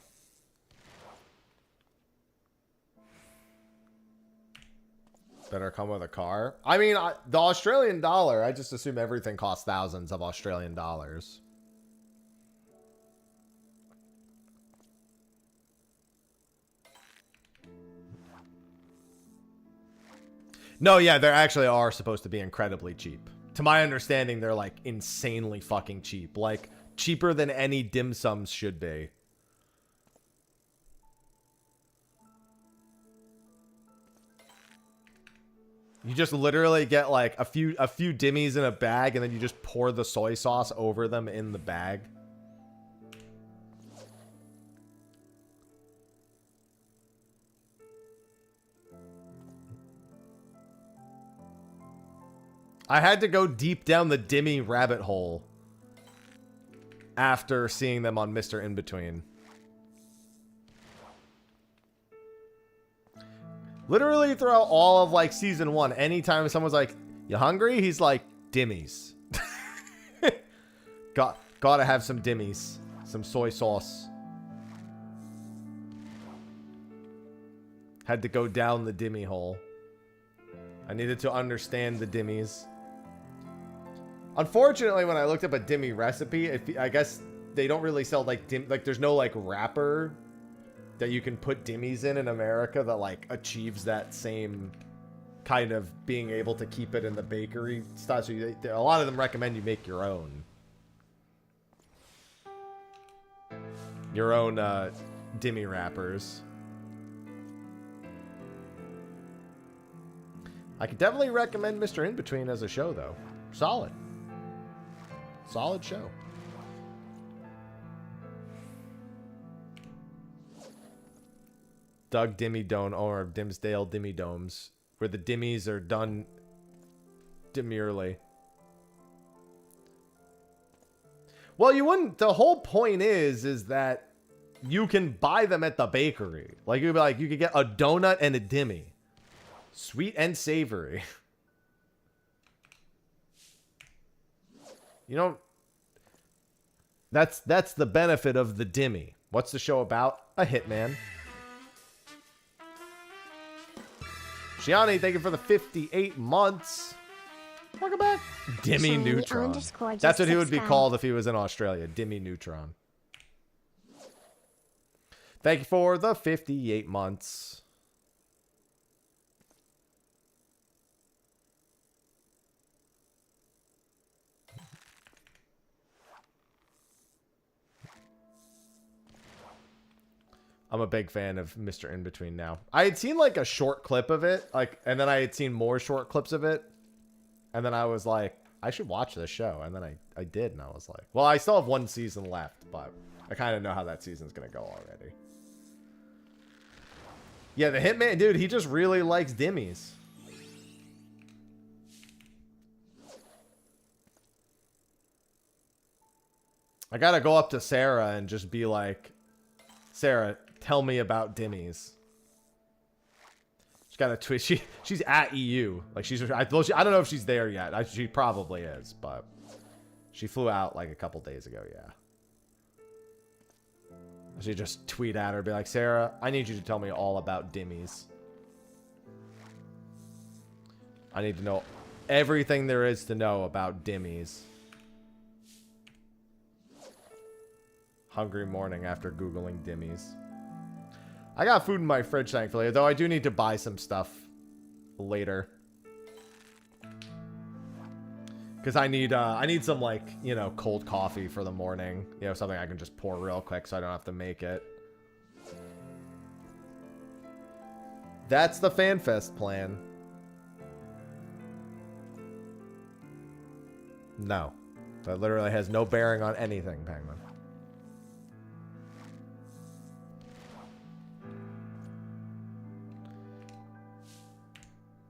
Better come with a car. I mean, the Australian dollar, I just assume everything costs thousands of Australian dollars. No, yeah, they actually are supposed to be incredibly cheap. To my understanding, they're like insanely fucking cheap. Like, cheaper than any dim sums should be. You just literally get like a few dimmies in a bag, and then you just pour the soy sauce over them in the bag. I had to go deep down the dimmy rabbit hole after seeing them on Mr. In Between. Literally throughout all of like season 1, anytime someone's like, "You hungry?" He's like, "Dimmies." Gotta have some dimmies, some soy sauce. Had to go down the dimmy hole. I needed to understand the dimmies. Unfortunately, when I looked up a dimmy recipe, I guess they don't really sell like there's no like wrapper that you can put dimmies in America that like achieves that same kind of being able to keep it in the bakery style. So a lot of them recommend you make your own dimmy wrappers. I could definitely recommend Mr. In Between as a show though. Solid show. Doug Dimmy Dome or Dimsdale Dimmy Domes, where the dimmies are done demurely. Well, you wouldn't. The whole point is that you can buy them at the bakery. Like you'd be like, you could get a donut and a dimmy, sweet and savory. You know, that's the benefit of the dimmy. What's the show about? A hitman. Shiani, thank you for the 58 months. Welcome back. Dimmy Neutron. That's what he would be called if he was in Australia. Dimmy Neutron. Thank you for the 58 months. I'm a big fan of Mr. In Between now. I had seen like a short clip of it, and then I had seen more short clips of it, and then I was like, I should watch this show, and then I did, and I was like, well, I still have one season left, but I kind of know how that season's gonna go already. Yeah, the Hitman, dude, he just really likes dimmies. I gotta go up to Sarah and just be like, Sarah, tell me about dimmies. She's got a tweet. She's at EU. Like I don't know if she's there yet. She probably is, but she flew out like a couple days ago. Yeah. I should just tweet at her, be like, Sarah, I need you to tell me all about dimmies. I need to know everything there is to know about dimmies. Hungry morning after Googling dimmies. I got food in my fridge, thankfully, though I do need to buy some stuff later. Because I need some, like, you know, cold coffee for the morning. You know, something I can just pour real quick so I don't have to make it. That's the FanFest plan. No. That literally has no bearing on anything, Penguin.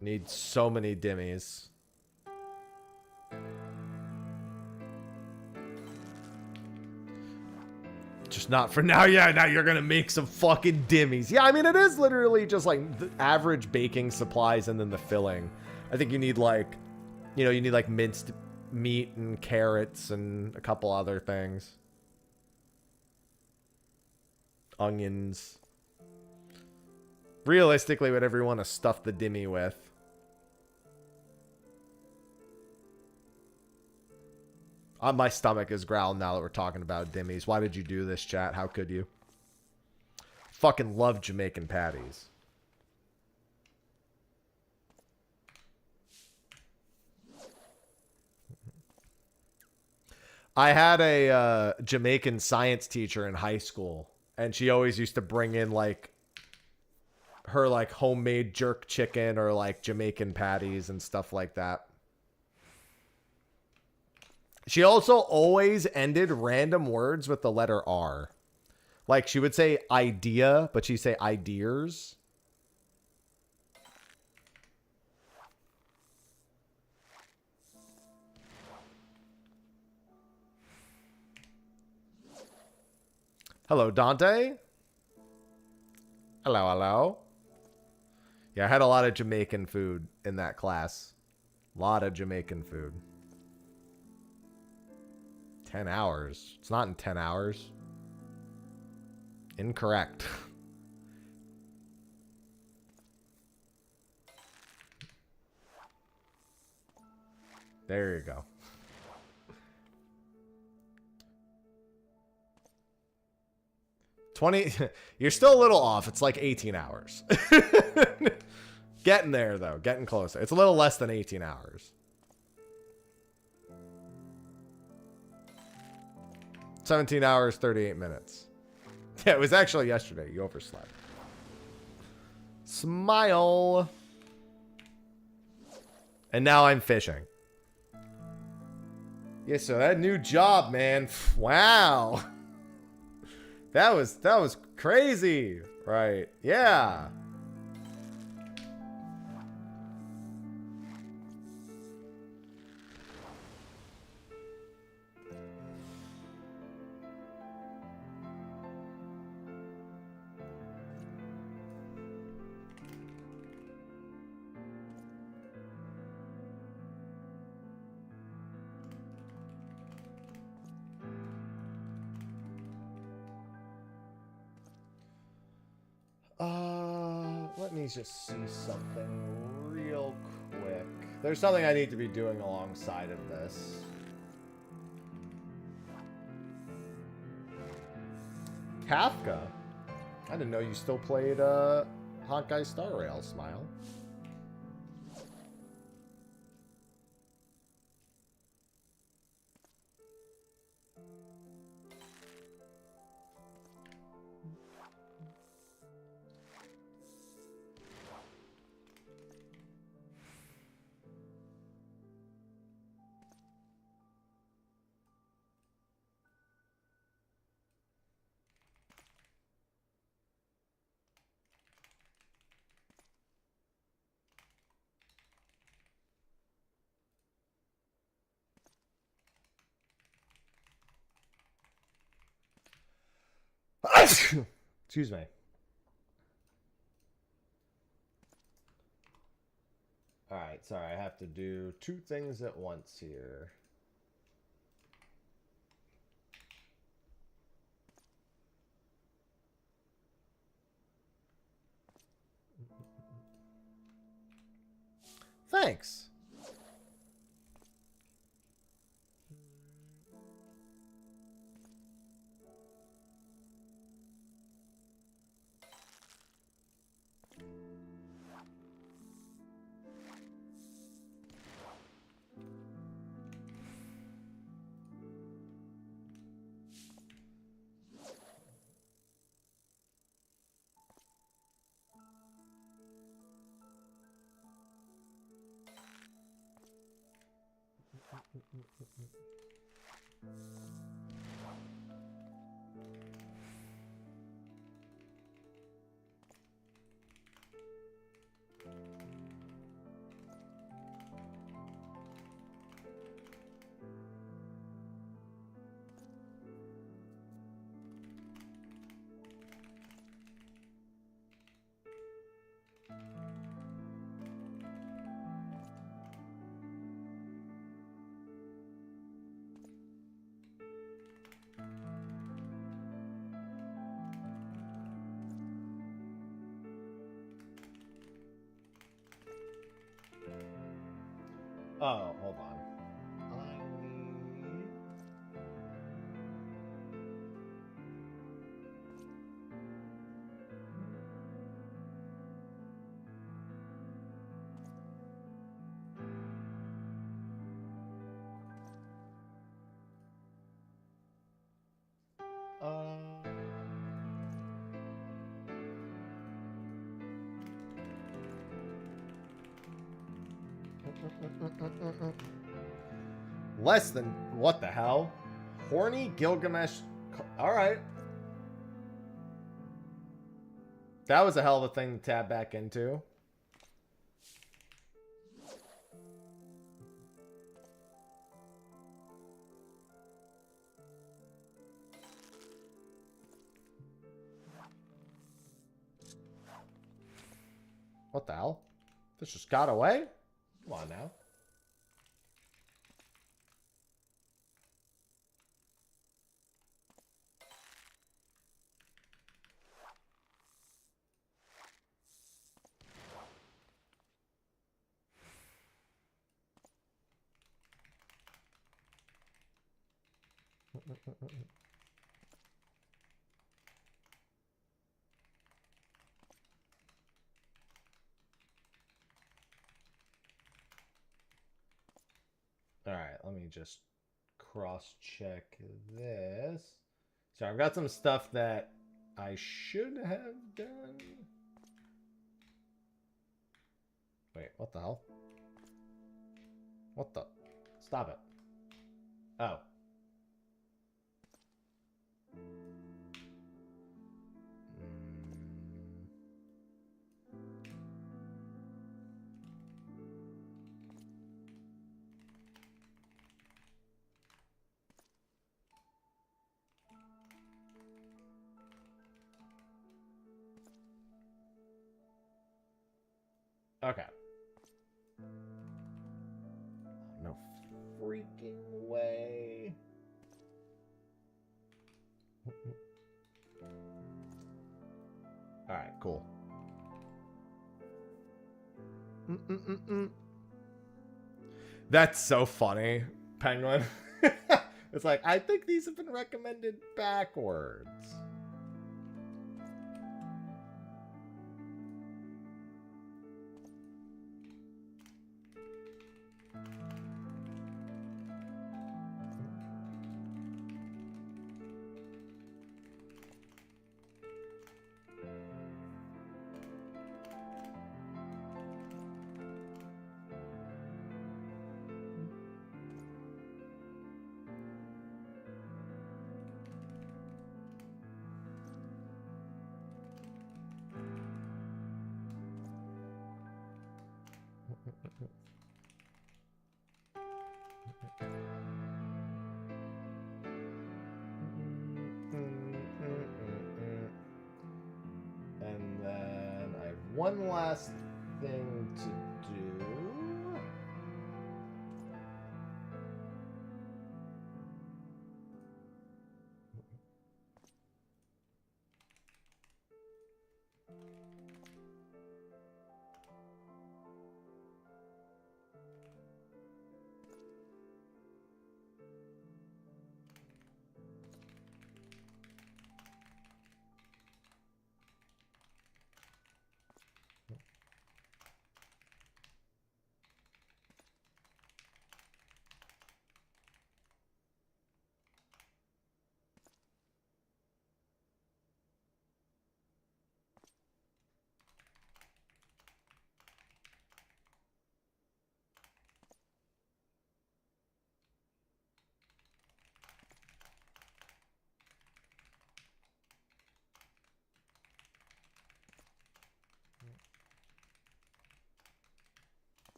Need so many dimmies. Just not for now. Yeah, now you're gonna make some fucking dimmies. Yeah, I mean, it is literally just like the average baking supplies and then the filling. I think you need like, you know, you need like minced meat and carrots and a couple other things. Onions. Realistically, whatever you want to stuff the dimmy with. My stomach is growling now that we're talking about dimmies. Why did you do this, chat? How could you? Fucking love Jamaican patties. I had a Jamaican science teacher in high school, and she always used to bring in like her like homemade jerk chicken or like Jamaican patties and stuff like that. She also always ended random words with the letter R. Like, she would say idea, but she'd say ideas. Hello, Dante. Hello, hello. Yeah, I had a lot of Jamaican food in that class. A lot of Jamaican food. 10 hours. It's not in 10 hours. Incorrect. There you go. 20. You're still a little off. It's like 18 hours. Getting there, though. Getting closer. It's a little less than 18 hours. 17 hours, 38 minutes. Yeah, it was actually yesterday. You overslept. Smile. And now I'm fishing. Yeah, so that new job, man. Wow. That was crazy. Right. Yeah. Let me just see something real quick. There's something I need to be doing alongside of this. Kafka? I didn't know you still played Hot Guy Star Rail, Smile. Excuse me. Alright, sorry, I have to do two things at once here. Thanks. Oh, hold on. I need... Less than... What the hell? Horny Gilgamesh... Alright. That was a hell of a thing to tab back into. What the hell? This just got away? Come on now. All right, let me just cross-check this. So I've got some stuff that I should have done. Wait, what the hell? What the? Stop it. Oh. Okay. No freaking way. All right, cool. That's so funny, Penguin. It's like, I think these have been recommended backwards. And then I have one last thing to do.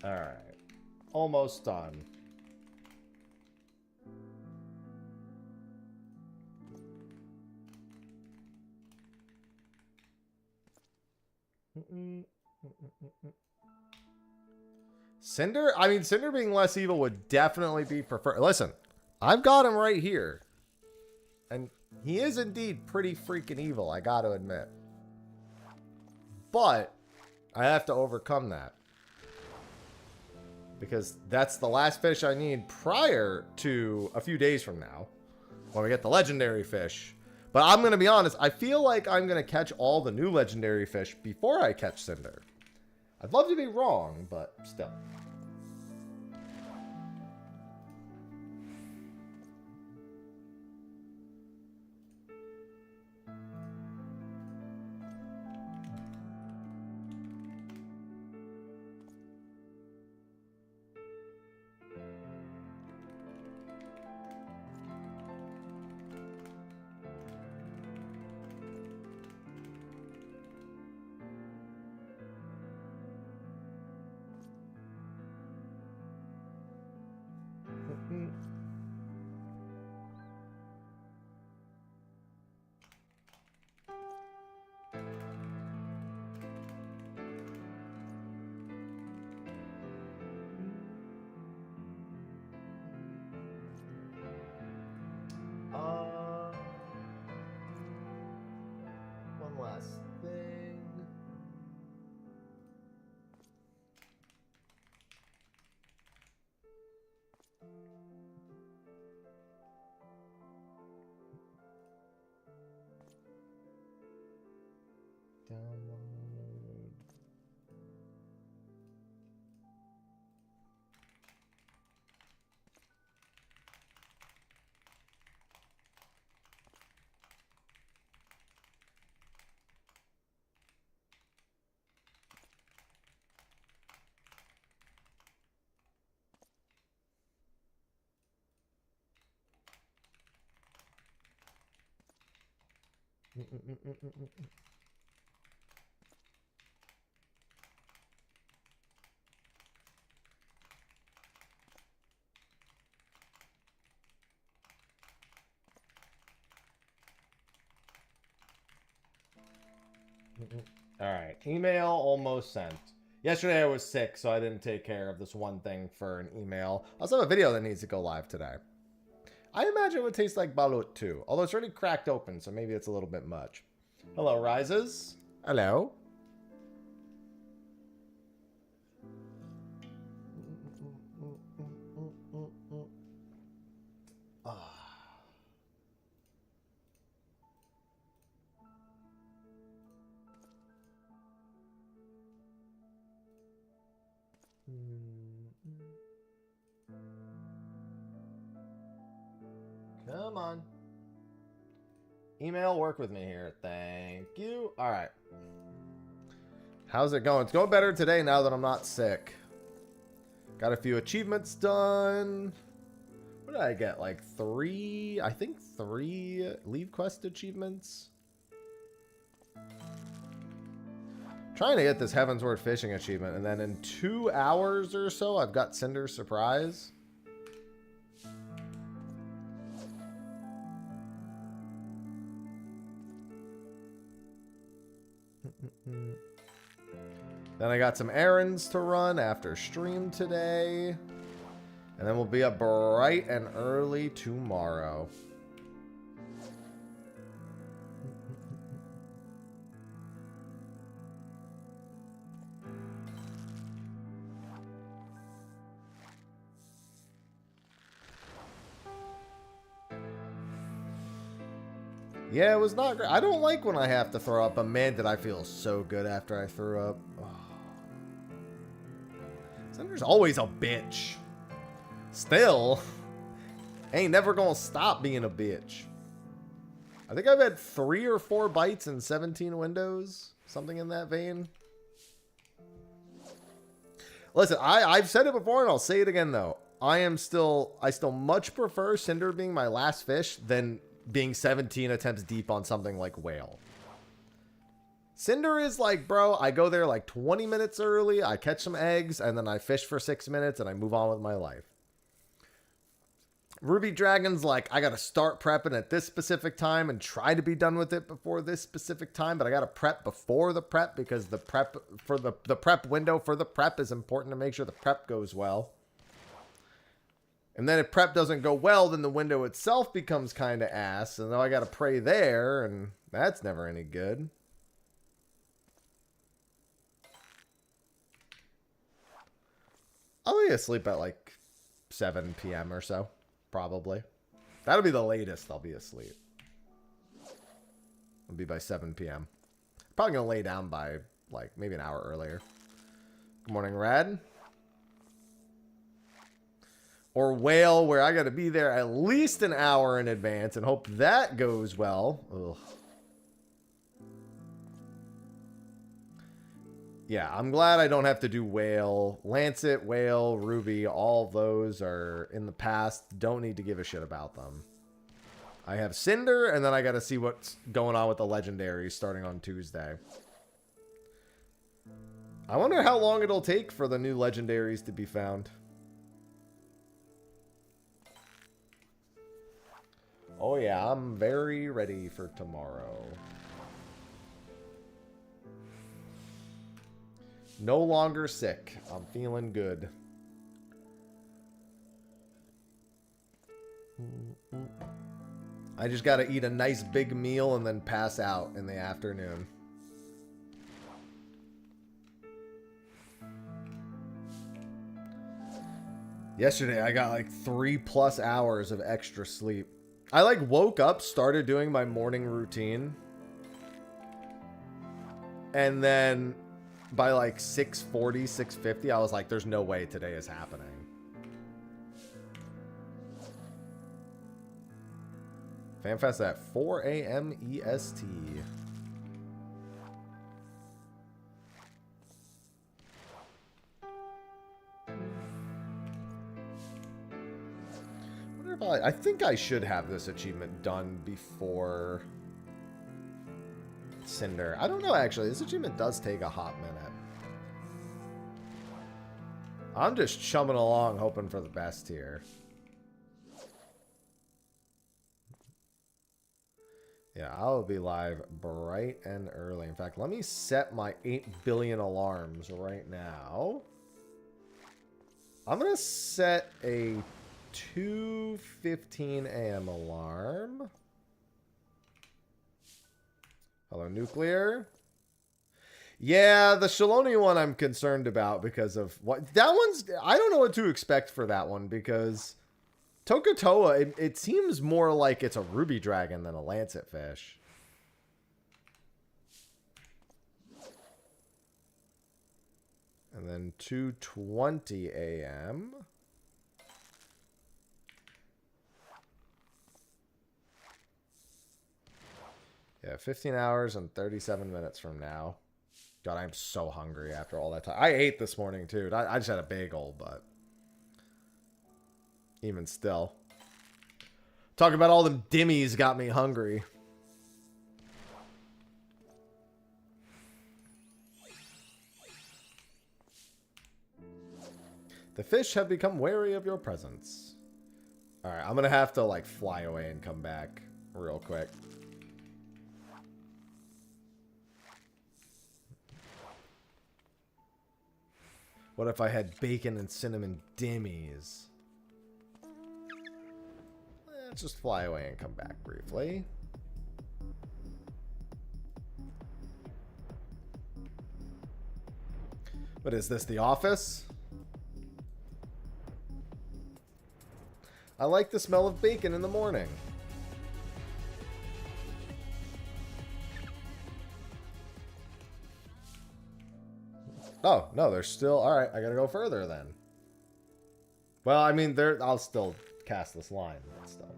Alright. Almost done. Cinder? I mean, Cinder being less evil would definitely be preferred. Listen, I've got him right here. And he is indeed pretty freaking evil, I gotta admit. But I have to overcome that. Because that's the last fish I need prior to a few days from now. When we get the legendary fish. But I'm going to be honest, I feel like I'm going to catch all the new legendary fish before I catch Cinder. I'd love to be wrong, but still. One last thing. Download. All right, email almost sent. Yesterday I was sick, so I didn't take care of this one thing for an email. I also have a video that needs to go live today. I imagine it would taste like balut too, although it's already cracked open, so maybe it's a little bit much. Hello, Rises. Hello. Come on. Email, work with me here. Thank you. All right. How's it going? It's going better today now that I'm not sick. Got a few achievements done. What did I get? Like 3? I think 3 leave quest achievements. Trying to get this Heavensward fishing achievement, and then in 2 hours or so, I've got Cinder's surprise. Then I got some errands to run after stream today. And then we'll be up bright and early tomorrow. Yeah, it was not great. I don't like when I have to throw up, but man, did I feel so good after I threw up. Oh. Cinder's always a bitch. Still, ain't never gonna stop being a bitch. I think I've had 3 or 4 bites in 17 windows. Something in that vein. Listen, I've said it before and I'll say it again though. I still much prefer Cinder being my last fish than being 17 attempts deep on something like whale. Cinder is like, bro, I go there like 20 minutes early, I catch some eggs, and then I fish for 6 minutes, and I move on with my life. Ruby Dragon's like, I gotta start prepping at this specific time and try to be done with it before this specific time, but I gotta prep before the prep because the prep for the prep window for the prep is important to make sure the prep goes well. And then if prep doesn't go well, then the window itself becomes kind of ass, and then I gotta pray there, and that's never any good. I'll be asleep at like 7 p.m. or so. Probably. That'll be the latest I'll be asleep. It'll be by 7 p.m. Probably going to lay down by, like, maybe an hour earlier. Good morning, Rad. Or Whale, where I got to be there at least an hour in advance and hope that goes well. Ugh. Yeah, I'm glad I don't have to do Whale. Lancet, Whale, Ruby, all those are in the past. Don't need to give a shit about them. I have Cinder, and then I got to see what's going on with the Legendaries starting on Tuesday. I wonder how long it'll take for the new Legendaries to be found. Oh yeah, I'm very ready for tomorrow. No longer sick. I'm feeling good. I just got to eat a nice big meal and then pass out in the afternoon. Yesterday, I got like 3+ hours of extra sleep. I like woke up, started doing my morning routine. And then by like 6:40, 6:50, I was like, there's no way today is happening. FanFest at 4 a.m. EST. Wonder if I think I should have this achievement done before Cinder. I don't know, actually. This achievement does take a hot minute. I'm just chumming along, hoping for the best here. Yeah, I'll be live bright and early. In fact, let me set my 8 billion alarms right now. I'm going to set a 2:15 a.m. alarm. Hello, Nuclear. Yeah, the Shaloni one I'm concerned about because of what that one's. I don't know what to expect for that one because Tokatoa, it seems more like it's a ruby dragon than a lancet fish. And then 2:20 a.m. Yeah, 15 hours and 37 minutes from now. God, I'm so hungry after all that time. I ate this morning, too. I just had a bagel, but even still. Talking about all them dimmies got me hungry. The fish have become wary of your presence. All right, I'm going to have to, like, fly away and come back real quick. What if I had bacon and cinnamon dimmies? Let's just fly away and come back briefly. What is this, The Office? I like the smell of bacon in the morning. Oh, no, there's still... Alright, I gotta go further then. Well, I mean, I'll still cast this line and stuff.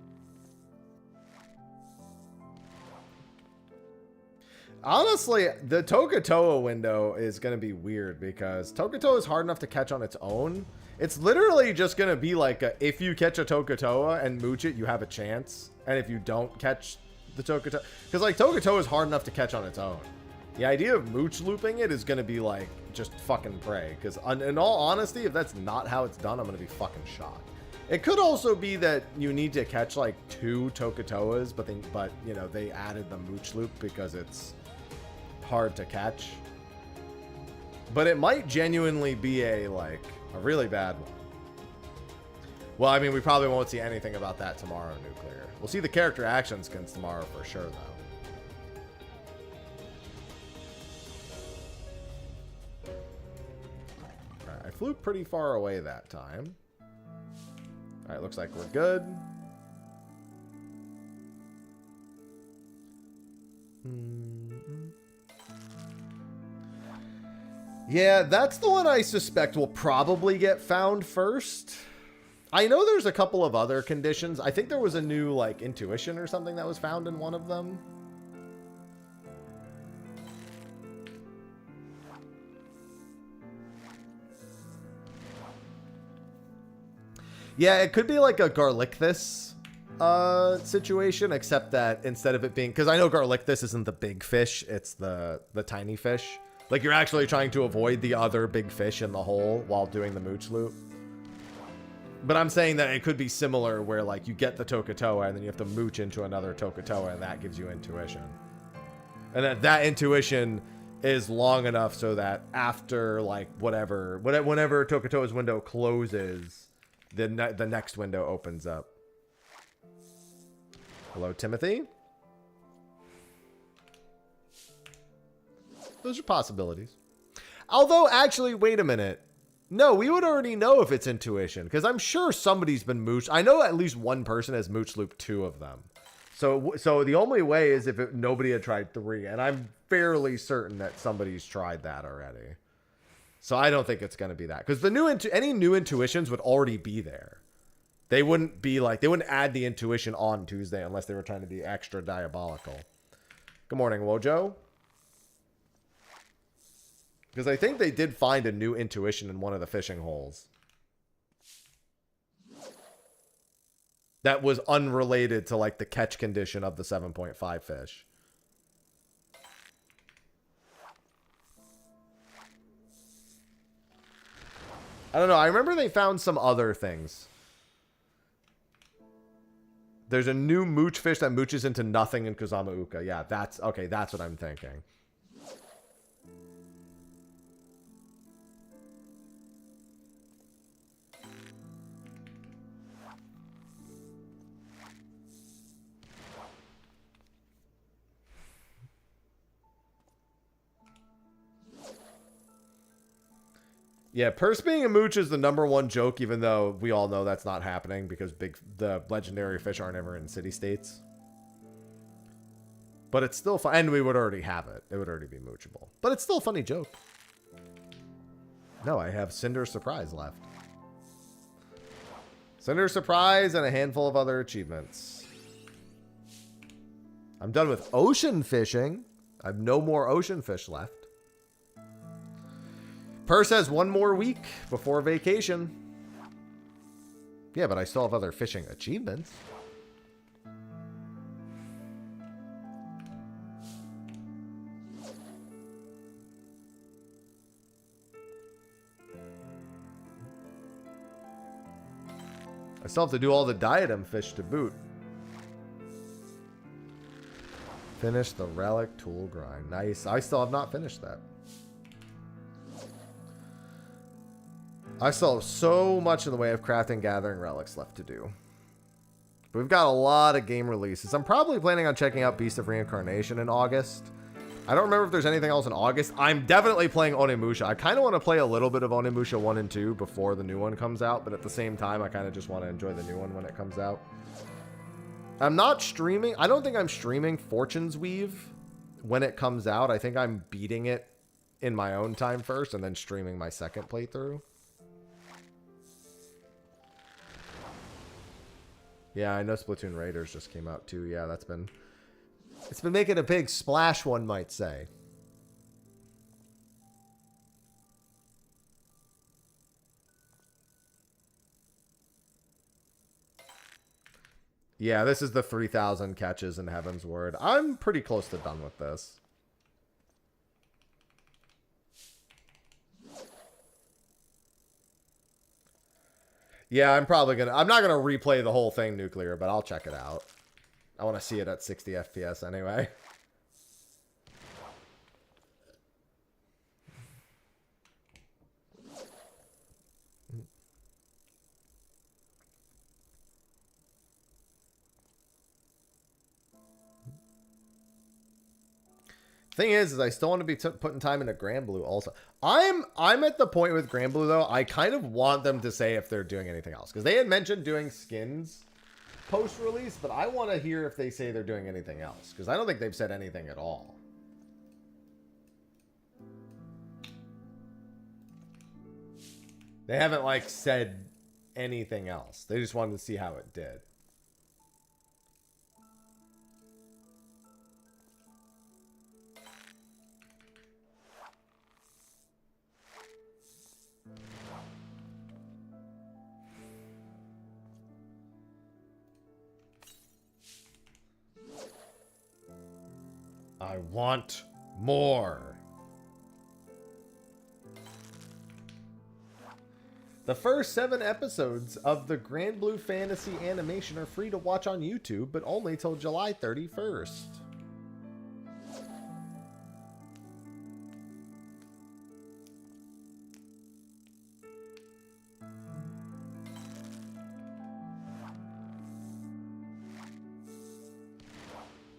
Honestly, the Tokatoa window is going to be weird because Tokatoa is hard enough to catch on its own. It's literally just going to be like if you catch a Tokatoa and mooch it, you have a chance. And if you don't catch the Tokatoa... Because, like, Tokatoa is hard enough to catch on its own. The idea of mooch looping it is going to be like just fucking pray. Because in all honesty, if that's not how it's done, I'm going to be fucking shocked. It could also be that you need to catch like 2 Tokatoas, but you know, they added the mooch loop because it's hard to catch. But it might genuinely be a really bad one. Well, I mean, we probably won't see anything about that tomorrow, Nuclear. We'll see the character action skins tomorrow for sure, though. Alright, I flew pretty far away that time. Alright, looks like we're good. Yeah, that's the one I suspect will probably get found first. I know there's a couple of other conditions. I think there was a new, like, intuition or something that was found in one of them. Yeah, it could be like a garlic this situation, except that instead of it being... Because I know garlic this isn't the big fish, it's the tiny fish. Like, you're actually trying to avoid the other big fish in the hole while doing the mooch loop. But I'm saying that it could be similar where, like, you get the Tokatoa and then you have to mooch into another Tokatoa and that gives you intuition. And that intuition is long enough so that after, like, whenever Tokatoa's window closes, the next window opens up. Hello, Timothy. Those are possibilities. Although, actually, wait a minute. No, we would already know if it's intuition, because I'm sure somebody's been mooched. I know at least one person has mooch looped 2 of them. So the only way is if nobody had tried 3, and I'm fairly certain that somebody's tried that already. So I don't think it's going to be that, because any new intuitions would already be there. They wouldn't add the intuition on Tuesday unless they were trying to be extra diabolical. Good morning, Wojo. Because I think they did find a new intuition in one of the fishing holes. That was unrelated to, like, the catch condition of the 7.5 fish. I don't know. I remember they found some other things. There's a new mooch fish that mooches into nothing in Kuzama-uka. Yeah, that's what I'm thinking. Yeah, purse being a mooch is the #1 joke, even though we all know that's not happening because the legendary fish aren't ever in city states. But it's still fun, and we would already have it. It would already be moochable. But it's still a funny joke. No, I have Cinder Surprise left. Cinder Surprise and a handful of other achievements. I'm done with ocean fishing. I have no more ocean fish left. Purse has 1 more week before vacation. Yeah, but I still have other fishing achievements. I still have to do all the diadem fish to boot. Finish the relic tool grind. Nice. I still have not finished that. I still have so much in the way of crafting, gathering relics left to do. But we've got a lot of game releases. I'm probably planning on checking out Beast of Reincarnation in August. I don't remember if there's anything else in August. I'm definitely playing Onimusha. I kind of want to play a little bit of Onimusha 1 and 2 before the new one comes out. But at the same time, I kind of just want to enjoy the new one when it comes out. I'm not streaming. I don't think I'm streaming Fortune's Weave when it comes out. I think I'm beating it in my own time first and then streaming my second playthrough. Yeah, I know Splatoon Raiders just came out too. Yeah, it's been making a big splash, one might say. Yeah, this is the 3,000 catches in Heaven's Word. I'm pretty close to done with this. Yeah, I'm not gonna replay the whole thing, Nuclear, but I'll check it out. I want to see it at 60 FPS anyway. Thing is I still want to be putting time into Granblue also. I'm at the point with Granblue though. I kind of want them to say if they're doing anything else, because they had mentioned doing skins post-release, but I want to hear if they say they're doing anything else, because I don't think they've said anything at all. They haven't like said anything else. They just wanted to see how it did. I want more. The first 7 episodes of the Granblue Fantasy animation are free to watch on YouTube, but only till July 31st.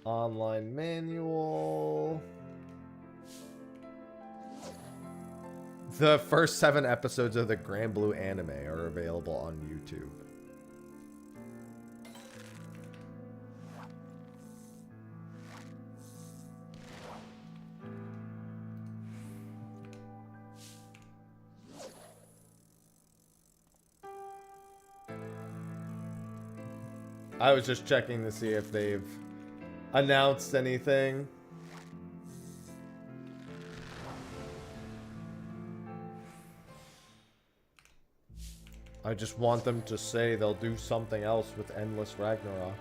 Online manual. The first 7 episodes of the Granblue anime are available on YouTube. I was just checking to see if they've announced anything. I just want them to say they'll do something else with Endless Ragnarok.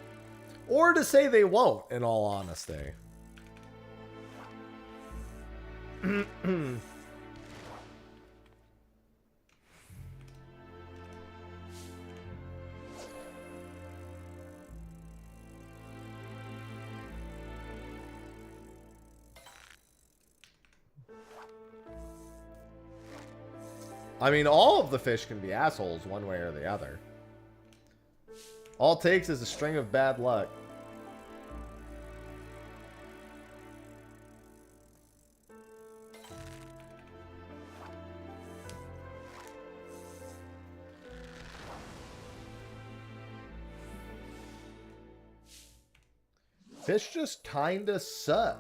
Or to say they won't, in all honesty. I mean, all of the fish can be assholes one way or the other. All it takes is a string of bad luck. Fish just kinda suck.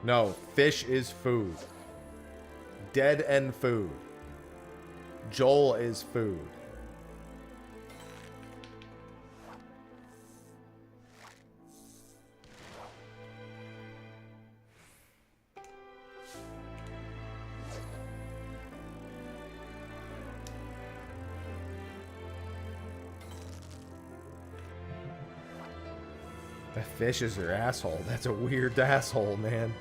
No, fish is food. Dead end food. Joel is food. The fish is your asshole. That's a weird asshole, man.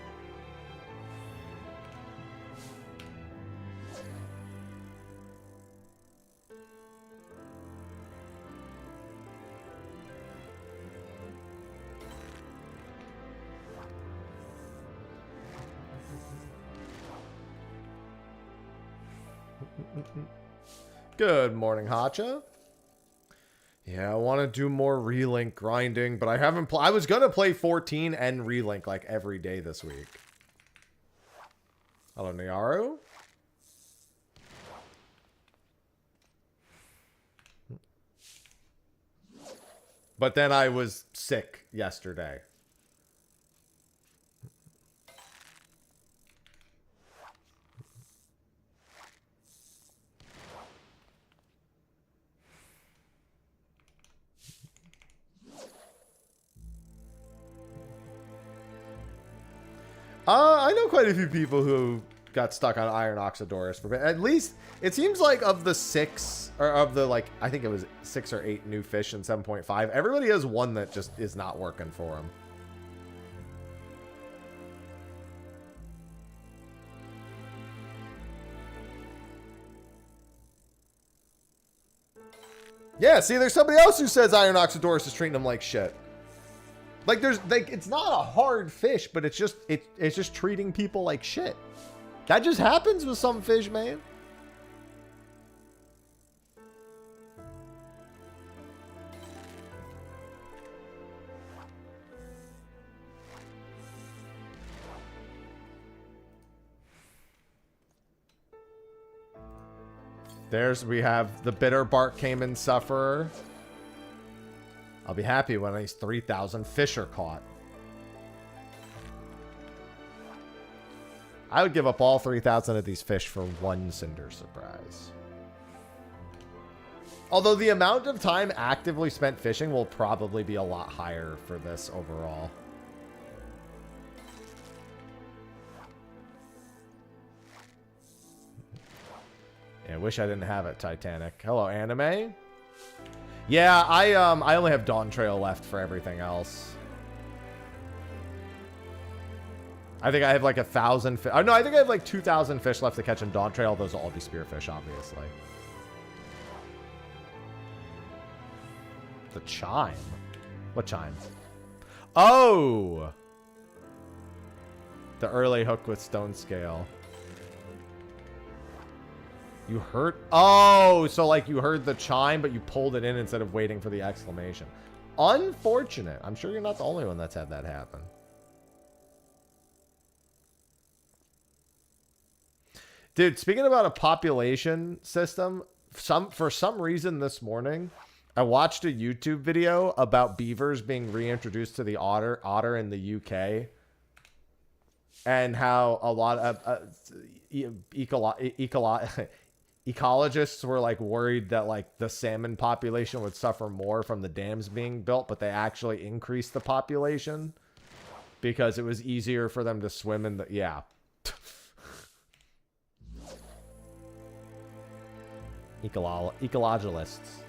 Good morning, Hacha. Yeah, I want to do more relink grinding, but I haven't I was gonna play 14 and relink like every day this week. Hello, Niaru. But then I was sick yesterday. I know quite a few people who got stuck on Iron Oxydorus for at least it seems like of the 6 or of the like I think it was 6 or 8 new fish in 7.5. Everybody has one that just is not working for them. Yeah, see, there's somebody else who says Iron Oxydorus is treating them like shit. Like there's like it's not a hard fish, but it's just it's just treating people like shit. That just happens with some fish, man. We have the bitter bark caiman sufferer. I'll be happy when these 3,000 fish are caught. I would give up all 3,000 of these fish for one Cinder Surprise. Although the amount of time actively spent fishing will probably be a lot higher for this overall. Yeah, I wish I didn't have it, Titanic. Hello, anime. Yeah, I only have Dawn Trail left for everything else. I think I have like 1,000 fish. Oh, no, I think I have like 2,000 fish left to catch in Dawn Trail. Those will all be spearfish, obviously. The chime. What chime? Oh! The early hook with stone scale. You heard? Oh, so like you heard the chime, but you pulled it in instead of waiting for the exclamation. Unfortunate. I'm sure you're not the only one that's had that happen. Dude, speaking about a population system, for some reason this morning, I watched a YouTube video about beavers being reintroduced to the otter in the UK. And how a lot of ecologists were like worried that like the salmon population would suffer more from the dams being built, but they actually increased the population because it was easier for them to swim in the ecologists.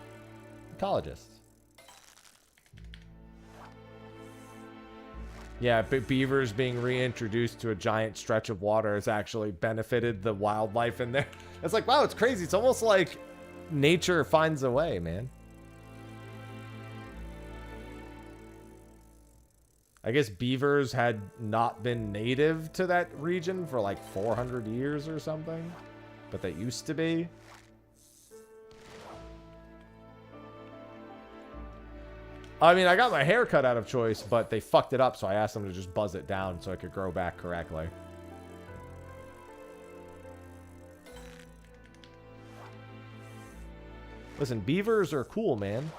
Yeah, beavers being reintroduced to a giant stretch of water has actually benefited the wildlife in there. It's like, wow, it's crazy. It's almost like nature finds a way, man. I guess beavers had not been native to that region for like 400 years or something, but they used to be. I mean, I got my hair cut out of choice, but they fucked it up, so I asked them to just buzz it down so it could grow back correctly. Listen, beavers are cool, man.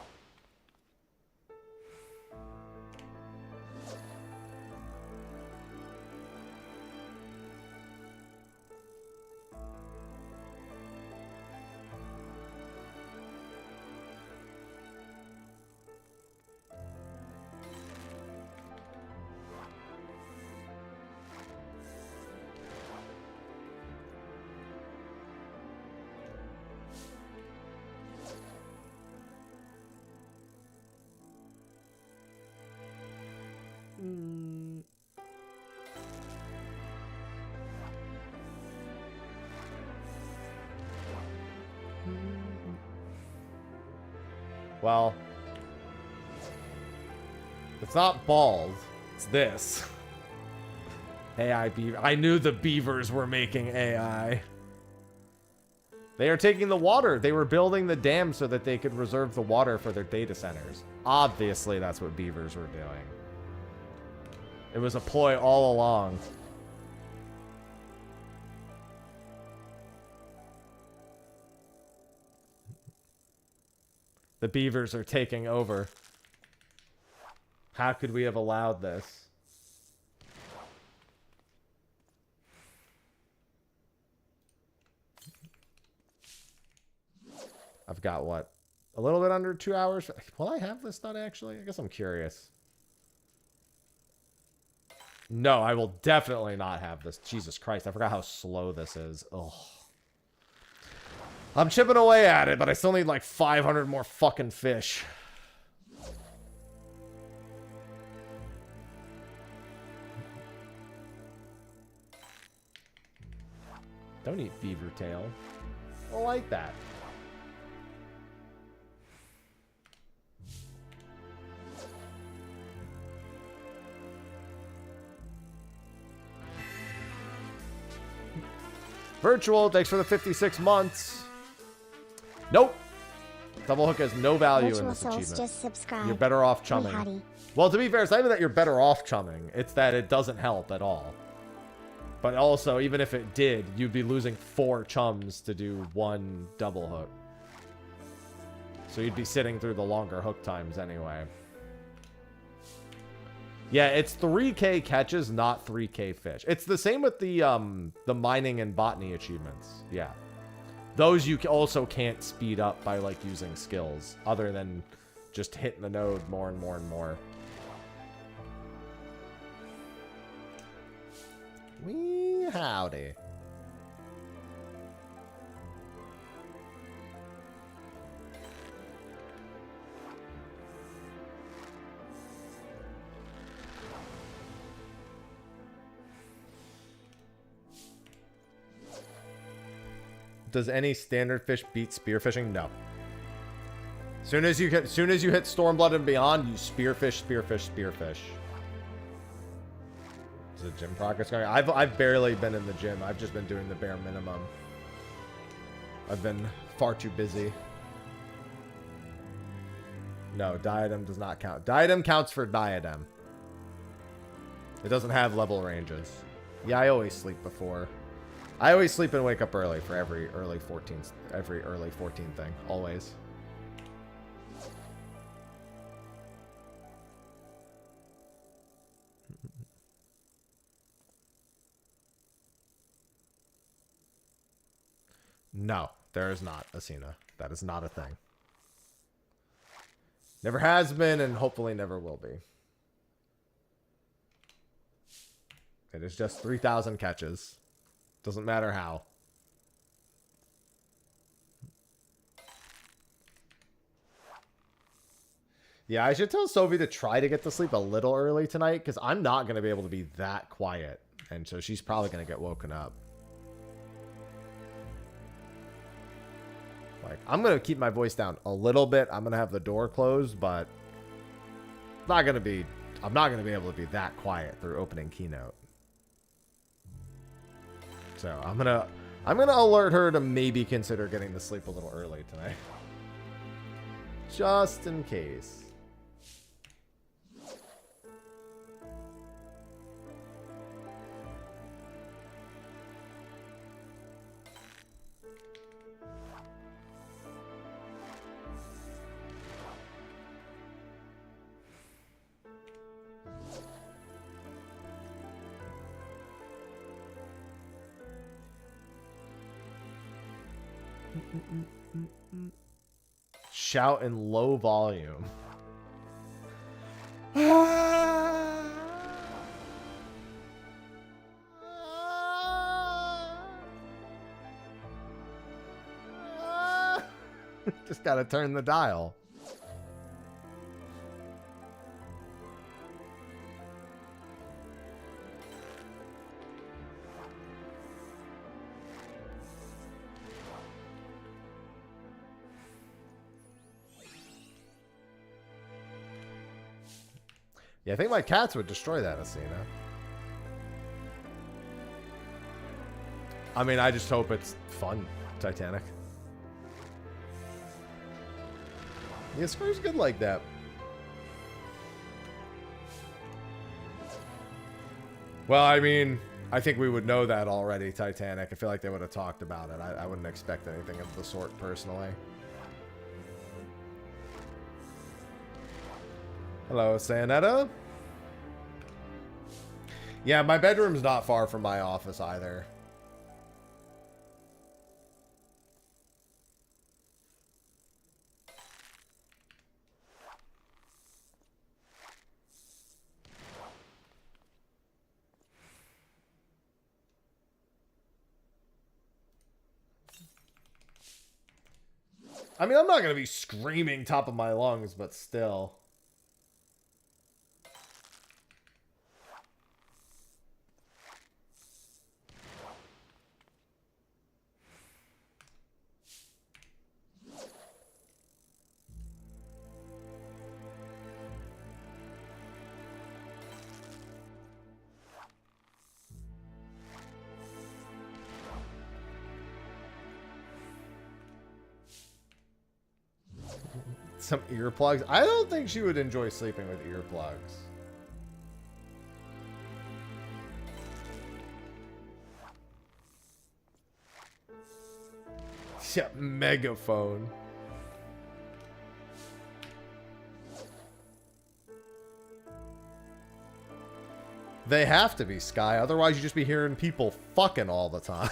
Well, it's not bald. It's this. AI beaver. I knew the beavers were making AI. They are taking the water. They were building the dam so that they could reserve the water for their data centers. Obviously, that's what beavers were doing. It was a ploy all along. The beavers are taking over. How could we have allowed this? I've got what? A little bit under 2 hours? Will I have this done actually? I guess I'm curious. No, I will definitely not have this. Jesus Christ, I forgot how slow this is. Ugh. I'm chipping away at it, but I still need like 500 more fucking fish. Don't eat beaver tail. I like that. Virtual, thanks for the 56 months. Nope. Double hook has no value Virtual in this souls achievement. just subscribe. You're better off chumming. Well, to be fair, it's not even that you're better off chumming. It's that it doesn't help at all. But also, even if it did, you'd be losing 4 chums to do 1 double hook. So you'd be sitting through the longer hook times anyway. Yeah, it's 3K catches, not 3K fish. It's the same with the mining and botany achievements. Yeah. Those you also can't speed up by, like, using skills, other than just hitting the node more and more and more. Wee howdy. Does any standard fish beat spearfishing? No. Soon as you hit Stormblood and beyond, you spearfish, spearfish, spearfish. Is the gym progress going? I've barely been in the gym. I've just been doing the bare minimum. I've been far too busy. No, diadem does not count. Diadem counts for diadem. It doesn't have level ranges. Yeah, I always sleep before. I always sleep and wake up early for every early 14 thing. Always. No, there is not, Asina. That is not a thing. Never has been and hopefully never will be. It is just 3,000 catches. Doesn't matter how. Yeah, I should tell Sophie to try to get to sleep a little early tonight, because I'm not going to be able to be that quiet. And so she's probably going to get woken up. Like, I'm going to keep my voice down a little bit. I'm going to have the door closed, but I'm not going to be able to be that quiet through opening keynote. So I'm gonna alert her to maybe consider getting to sleep a little early tonight. Just in case. Shout in low volume. Just gotta turn the dial. Yeah, I think my cats would destroy that, Asina. I mean, I just hope it's fun, Titanic. Yeah, Square's good like that. Well, I mean, I think we would know that already, Titanic. I feel like they would have talked about it. I wouldn't expect anything of the sort, personally. Hello, Sayonetta. Yeah, my bedroom's not far from my office either. I mean, I'm not going to be screaming top of my lungs, but still. Some earplugs. I don't think she would enjoy sleeping with earplugs. Yeah, megaphone. They have to be, Sky. Otherwise, you just be hearing people fucking all the time.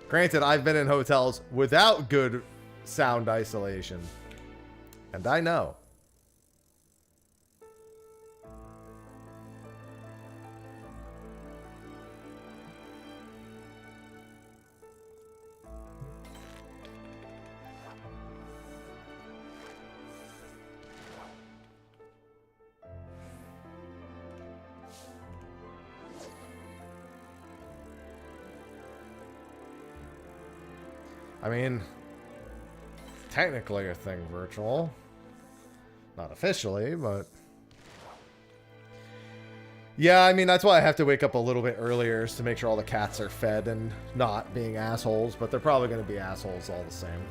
Granted, I've been in hotels without good sound isolation. And I know. I mean, technically a thing virtual. Not officially, but... Yeah, I mean, that's why I have to wake up a little bit earlier is to make sure all the cats are fed and not being assholes, but they're probably going to be assholes all the same.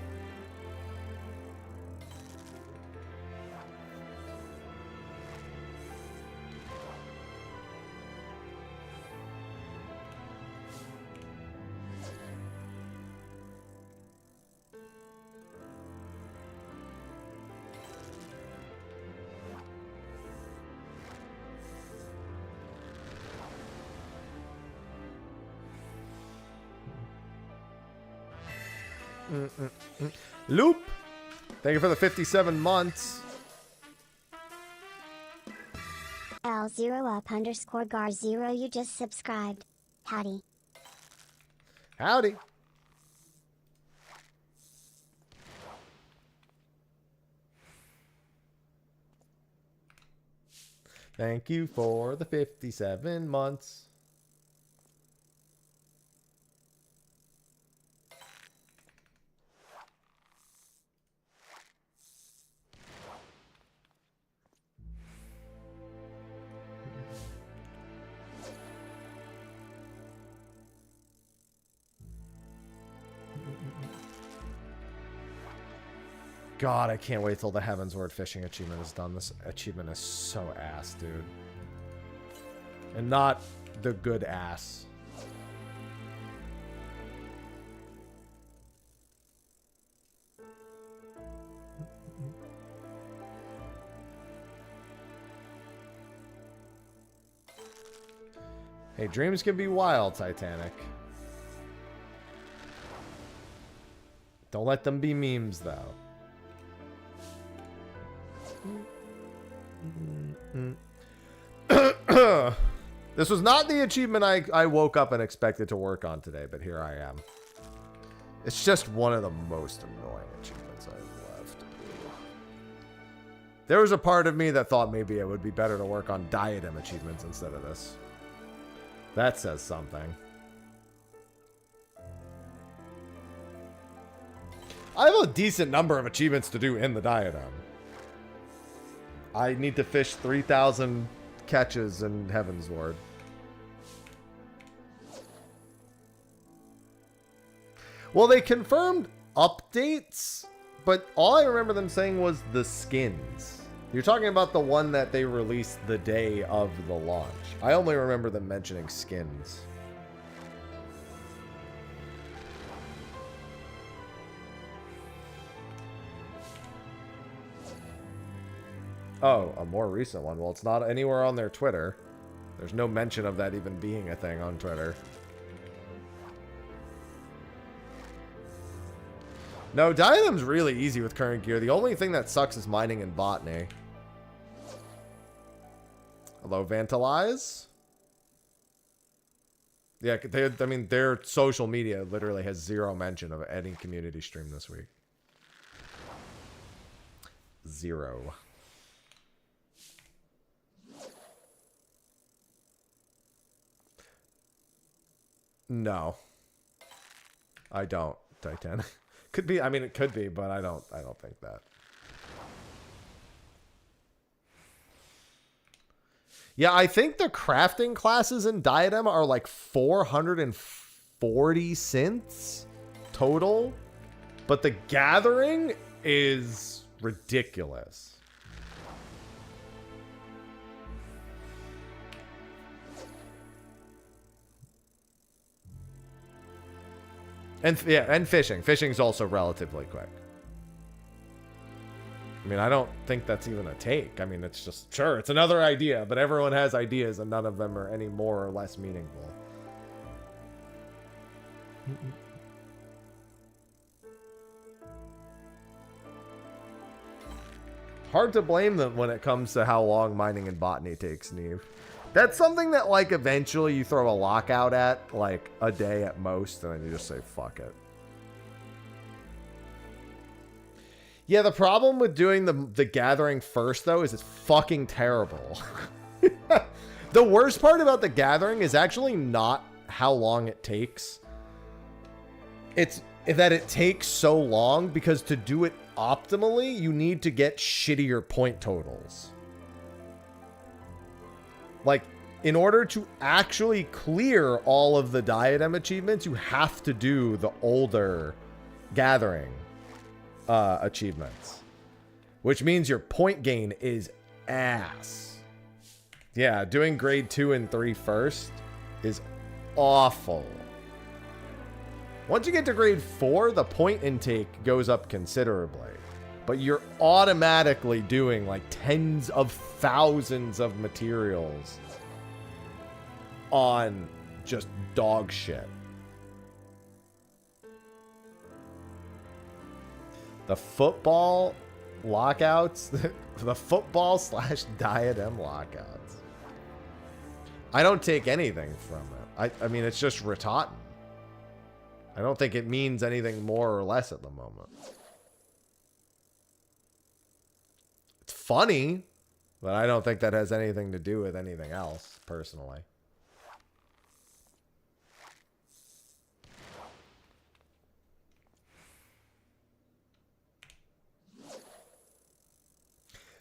Loop, thank you for the 57 months. L0up_gar0, you just subscribed. Howdy. Howdy. Thank you for the 57 months. God, I can't wait till the Heavensward fishing achievement is done. This achievement is so ass, dude. And not the good ass. Hey, dreams can be wild, Titanic. Don't let them be memes, though. This was not the achievement I woke up and expected to work on today, but here I am. It's just one of the most annoying achievements I've left. There was a part of me that thought maybe it would be better to work on diadem achievements instead of this. That says something. I have a decent number of achievements to do in the diadem. I need to fish 3,000 catches in Heavensward. Well, they confirmed updates, but all I remember them saying was the skins. You're talking about the one that they released the day of the launch. I only remember them mentioning skins. Oh, a more recent one. Well, it's not anywhere on their Twitter. There's no mention of that even being a thing on Twitter. No, Diadem's really easy with current gear. The only thing that sucks is mining and botany. Hello, Vantalize. Yeah, I mean, their social media literally has zero mention of any community stream this week. Zero. No. I don't, Titanic. Could be, I mean, it could be, but I don't think that. Yeah, I think the crafting classes in Diadem are like 440 cents total, but the gathering is ridiculous. And yeah, and fishing. Fishing's also relatively quick. I mean, I don't think that's even a take. I mean, it's just, sure, it's another idea, but everyone has ideas and none of them are any more or less meaningful. Hard to blame them when it comes to how long mining and botany takes, Neve. That's something that, like, eventually you throw a lockout at, like, a day at most, and then you just say, fuck it. Yeah, the problem with doing the gathering first, though, is it's fucking terrible. The worst part about the gathering is actually not how long it takes. It's that it takes so long because to do it optimally, you need to get shittier point totals. Like, in order to actually clear all of the diadem achievements, you have to do the older gathering achievements, which means your point gain is ass. Yeah, doing grade 2 and 3 first is awful. Once you get to grade 4, the point intake goes up considerably, but you're automatically doing like tens of thousands of materials on just dog shit. The football lockouts, the football / diadem lockouts. I don't take anything from it. I mean, it's just Ratatan. I don't think it means anything more or less at the moment. It's funny, but I don't think that has anything to do with anything else, personally.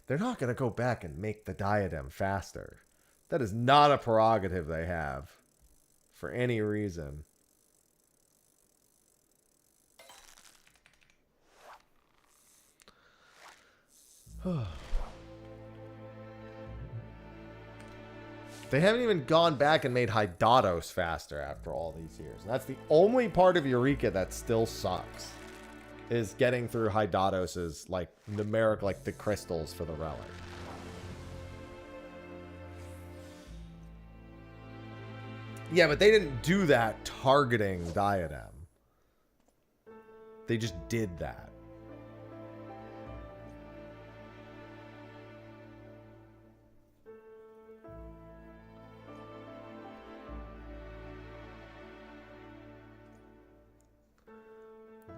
They're not going to go back and make the diadem faster. That is not a prerogative they have for any reason. They haven't even gone back and made Hydatos faster after all these years. And that's the only part of Eureka that still sucks. Is getting through Hydatos's, like, numeric, like, the crystals for the relic. Yeah, but they didn't do that targeting Diadem. They just did that.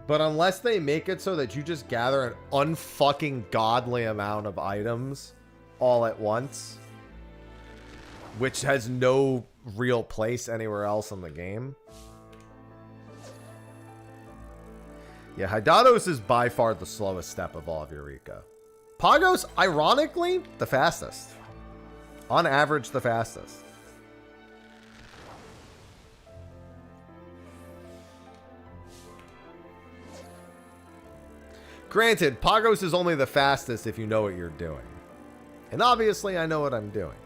But unless they make it so that you just gather an unfucking godly amount of items all at once, which has no real place anywhere else in the game. Yeah, Hydatos is by far the slowest step of all of Eureka. Pagos, ironically, the fastest. On average, the fastest. Granted, Pagos is only the fastest if you know what you're doing. And obviously, I know what I'm doing.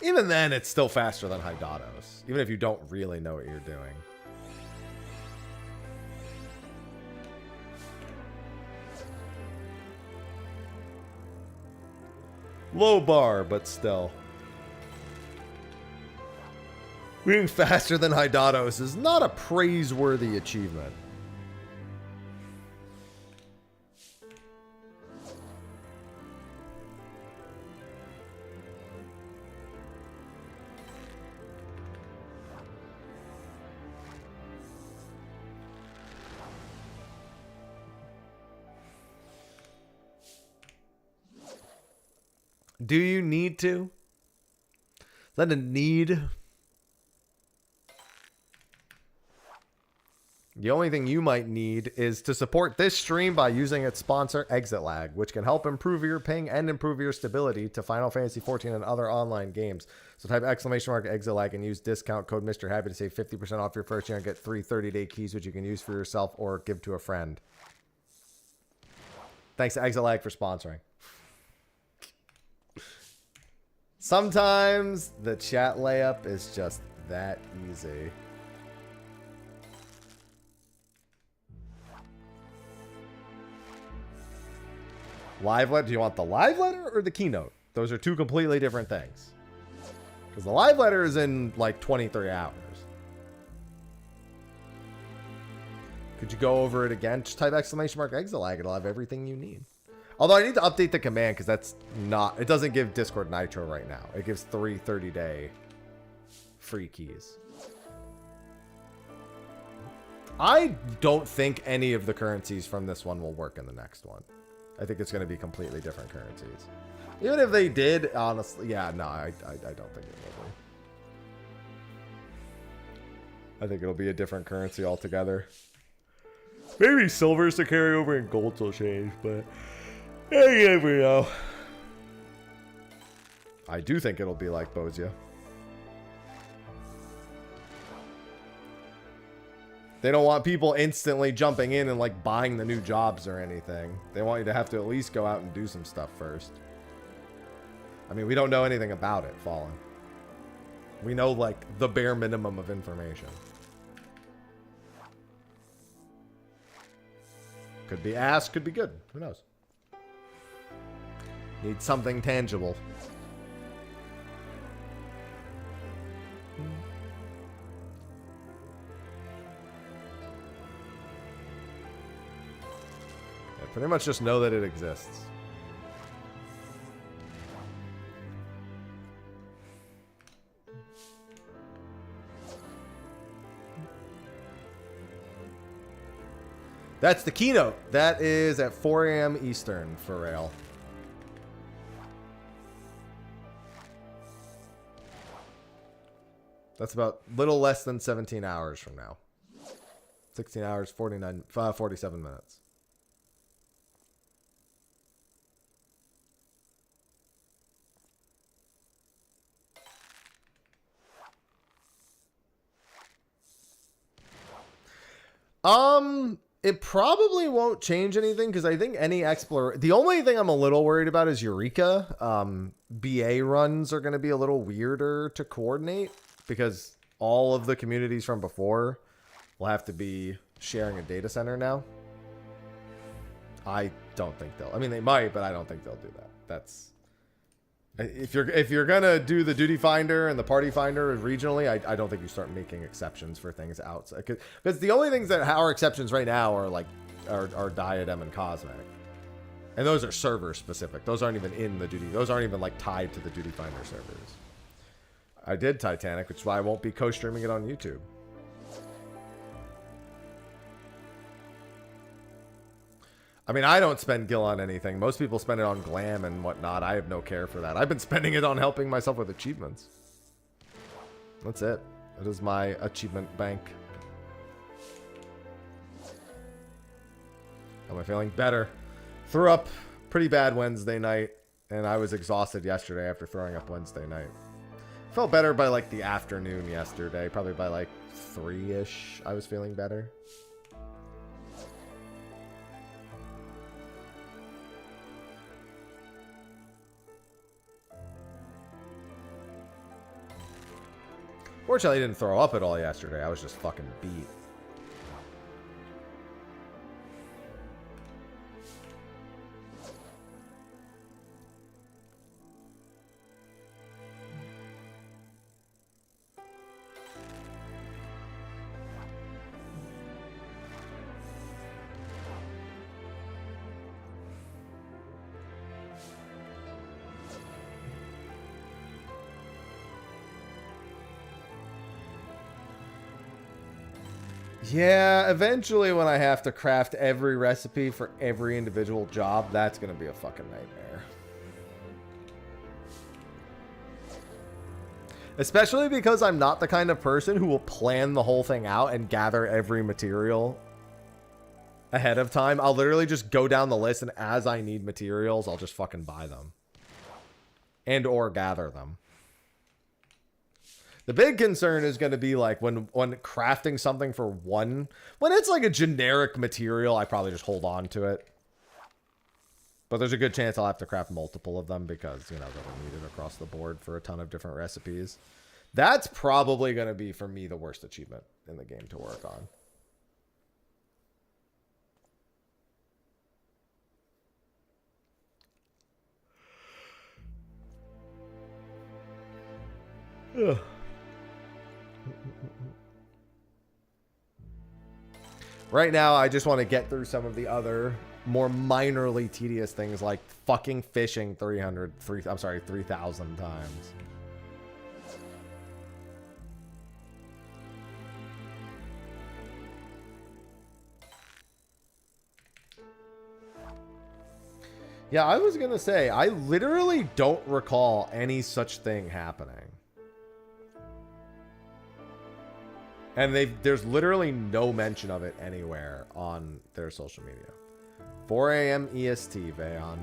Even then, it's still faster than Hydatos. Even if you don't really know what you're doing. Low bar, but still. Being faster than Hydatos is not a praiseworthy achievement. Do you need to? Is that a need? The only thing you might need is to support this stream by using its sponsor, exitlag, which can help improve your ping and improve your stability to Final Fantasy XIV and other online games. So type !exitlag and use discount code Mr. Happy to save 50% off your first year and get 3 30-day keys, which you can use for yourself or give to a friend. Thanks to exitlag for sponsoring. Sometimes the chat layup is just that easy. Live letter? Do you want the live letter or the keynote? Those are two completely different things. Because the live letter is in like 23 hours. Could you go over it again? Just type !exitlag. It'll have everything you need. Although I need to update the command because that's not... It doesn't give Discord Nitro right now. It gives 3 30-day free keys. I don't think any of the currencies from this one will work in the next one. I think it's going to be completely different currencies. Even if they did, honestly, yeah, no, I don't think it will be. I think it'll be a different currency altogether. Maybe silvers to carry over and golds will change, but you never know. I do think it'll be like Bozia. They don't want people instantly jumping in and like buying the new jobs or anything. They want you to have to at least go out and do some stuff first. I mean, we don't know anything about it, Fallen. We know like the bare minimum of information. Could be ass, could be good. Who knows? Need something tangible. Pretty much just know that it exists. That's the keynote. That is at 4 a.m. Eastern for rail. That's about little less than 17 hours from now. 16 hours, 47 minutes. It probably won't change anything because I think any explorer... The only thing I'm a little worried about is Eureka. BA runs are going to be a little weirder to coordinate because all of the communities from before will have to be sharing a data center now. I don't think they'll... I mean, they might, but I don't think they'll do that. That's... If you're gonna do the duty finder and the party finder regionally, I don't think you start making exceptions for things outside, because the only things that are exceptions right now are like are diadem and cosmic, and those are server specific. Those aren't even in the duty. Those aren't even like tied to the duty finder servers. I did Titanic, which is why I won't be co-streaming it on YouTube. I mean, I don't spend gil on anything. Most people spend it on glam and whatnot. I have no care for that. I've been spending it on helping myself with achievements. That's it. That is my achievement bank. Am I feeling better? Threw up pretty bad Wednesday night, and I was exhausted yesterday after throwing up Wednesday night. Felt better by like the afternoon yesterday. Probably by like 3-ish, I was feeling better. Fortunately, I didn't throw up at all yesterday. I was just fucking beat. Yeah, eventually when I have to craft every recipe for every individual job, that's going to be a fucking nightmare. Especially because I'm not the kind of person who will plan the whole thing out and gather every material ahead of time. I'll literally just go down the list, and as I need materials, I'll just fucking buy them. And or gather them. The big concern is going to be like when crafting something for one, when it's like a generic material, I probably just hold on to it. But there's a good chance I'll have to craft multiple of them because, you know, they'll need it across the board for a ton of different recipes. That's probably going to be, for me, the worst achievement in the game to work on. Ugh. Right now, I just want to get through some of the other more minorly tedious things like fucking fishing 3,000 times. Yeah, I was gonna say, I literally don't recall any such thing happening. And there's literally no mention of it anywhere on their social media. 4 a.m. EST, Vayon.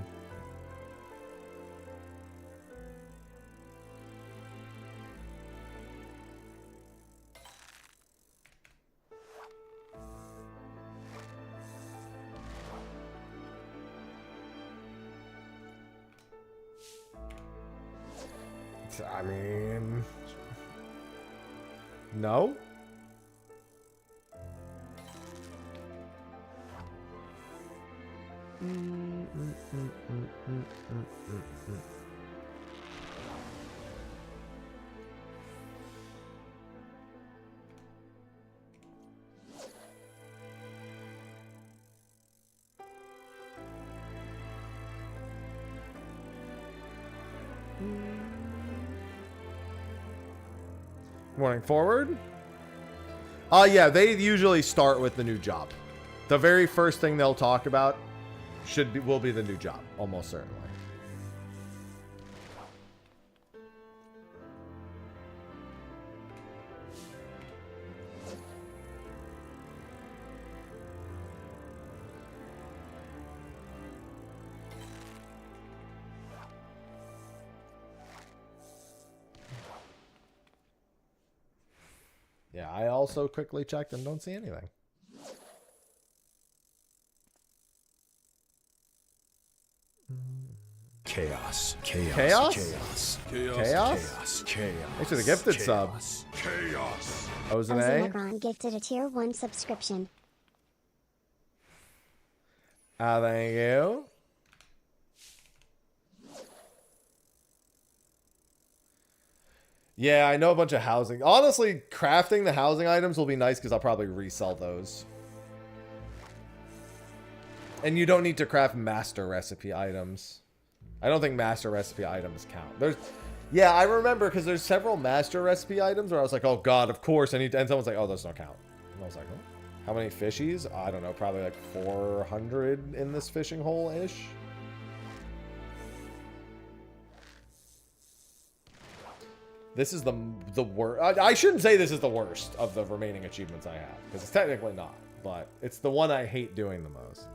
I mean... No? Morning forward. Yeah, they usually start with the new job. The very first thing they'll talk about will be the new job, almost certainly. Yeah, I also quickly checked and don't see anything. Chaos. Chaos? Chaos. Chaos? Thanks for the gifted sub. Chaos. Jose. Ozzy gifted a tier 1 subscription. Thank you. Yeah, I know a bunch of housing. Honestly, crafting the housing items will be nice because I'll probably resell those. And you don't need to craft master recipe items. I don't think master recipe items count. Yeah, I remember because there's several master recipe items where I was like, oh god, of course I need to, and someone's like, oh, those don't count. And I was like, huh? How many fishies? I don't know, probably like 400 in this fishing hole-ish. This is the worst. I shouldn't say this is the worst of the remaining achievements I have, because it's technically not, but it's the one I hate doing the most.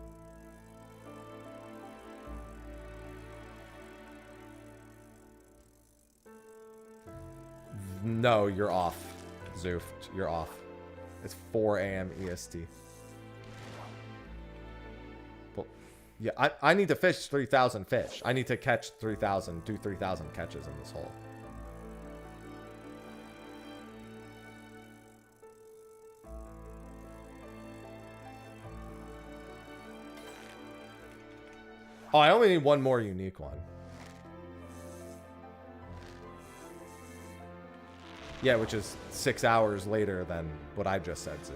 No, you're off, Zoof. You're off. It's 4 a.m. EST. Well, yeah, I need to fish 3,000 fish. I need to catch 3,000, do 3,000 catches in this hole. Oh, I only need one more unique one. Yeah, which is 6 hours later than what I just said, Zoo.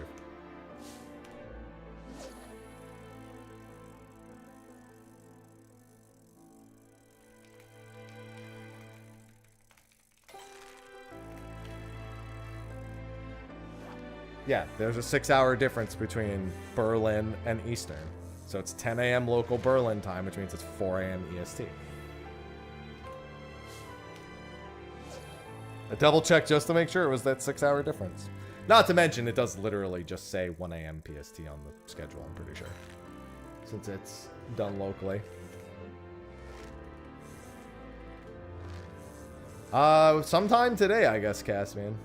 Yeah, there's a 6-hour difference between Berlin and Eastern. So it's 10 a.m. local Berlin time, which means it's 4 a.m. EST. I double checked just to make sure it was that 6-hour difference. Not to mention, it does literally just say 1 a.m. PST on the schedule, I'm pretty sure. Since it's done locally. Sometime today, I guess, Caspian.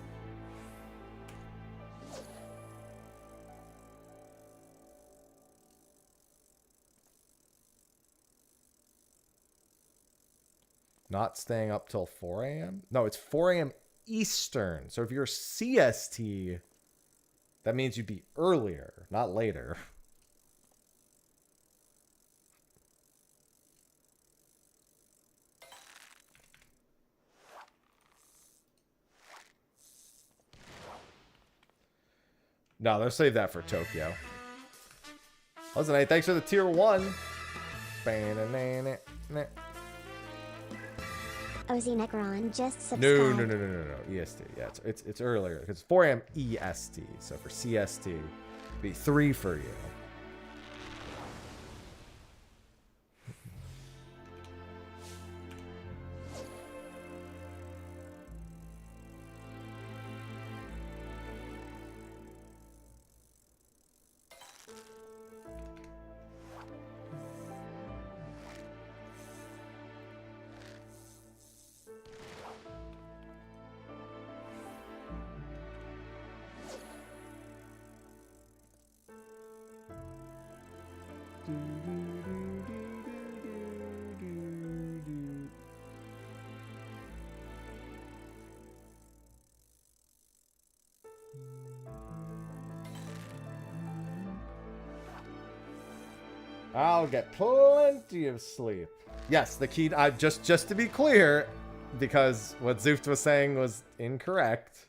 Not staying up till 4 a.m.? No, it's 4 a.m. Eastern. So if you're CST, that means you'd be earlier, not later. No, let's save that for Tokyo. Listen, hey, thanks for the tier 1. OZ Necron just subscribed. No. EST. Yeah, it's earlier. It's 4 a.m. EST. So for CST, it'd be 3 for you. I'll get plenty of sleep. Yes, the key. Just to be clear, because what Zooft was saying was incorrect.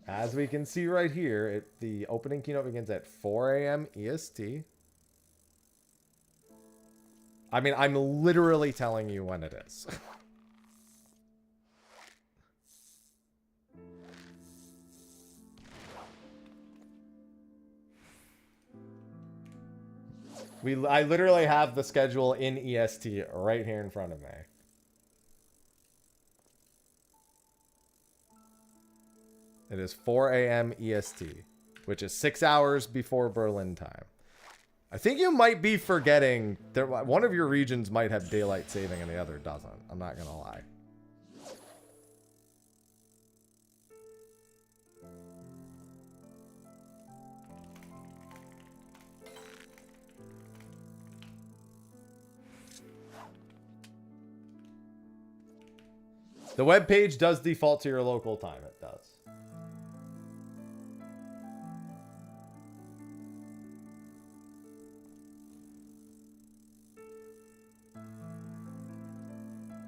As we can see right here, the opening keynote begins at 4 a.m. EST. I mean, I'm literally telling you when it is. I literally have the schedule in EST right here in front of me. It is 4 a.m. EST, which is 6 hours before Berlin time. I think you might be forgetting that one of your regions might have daylight saving and the other doesn't. I'm not gonna lie. The web page does default to your local time. It does.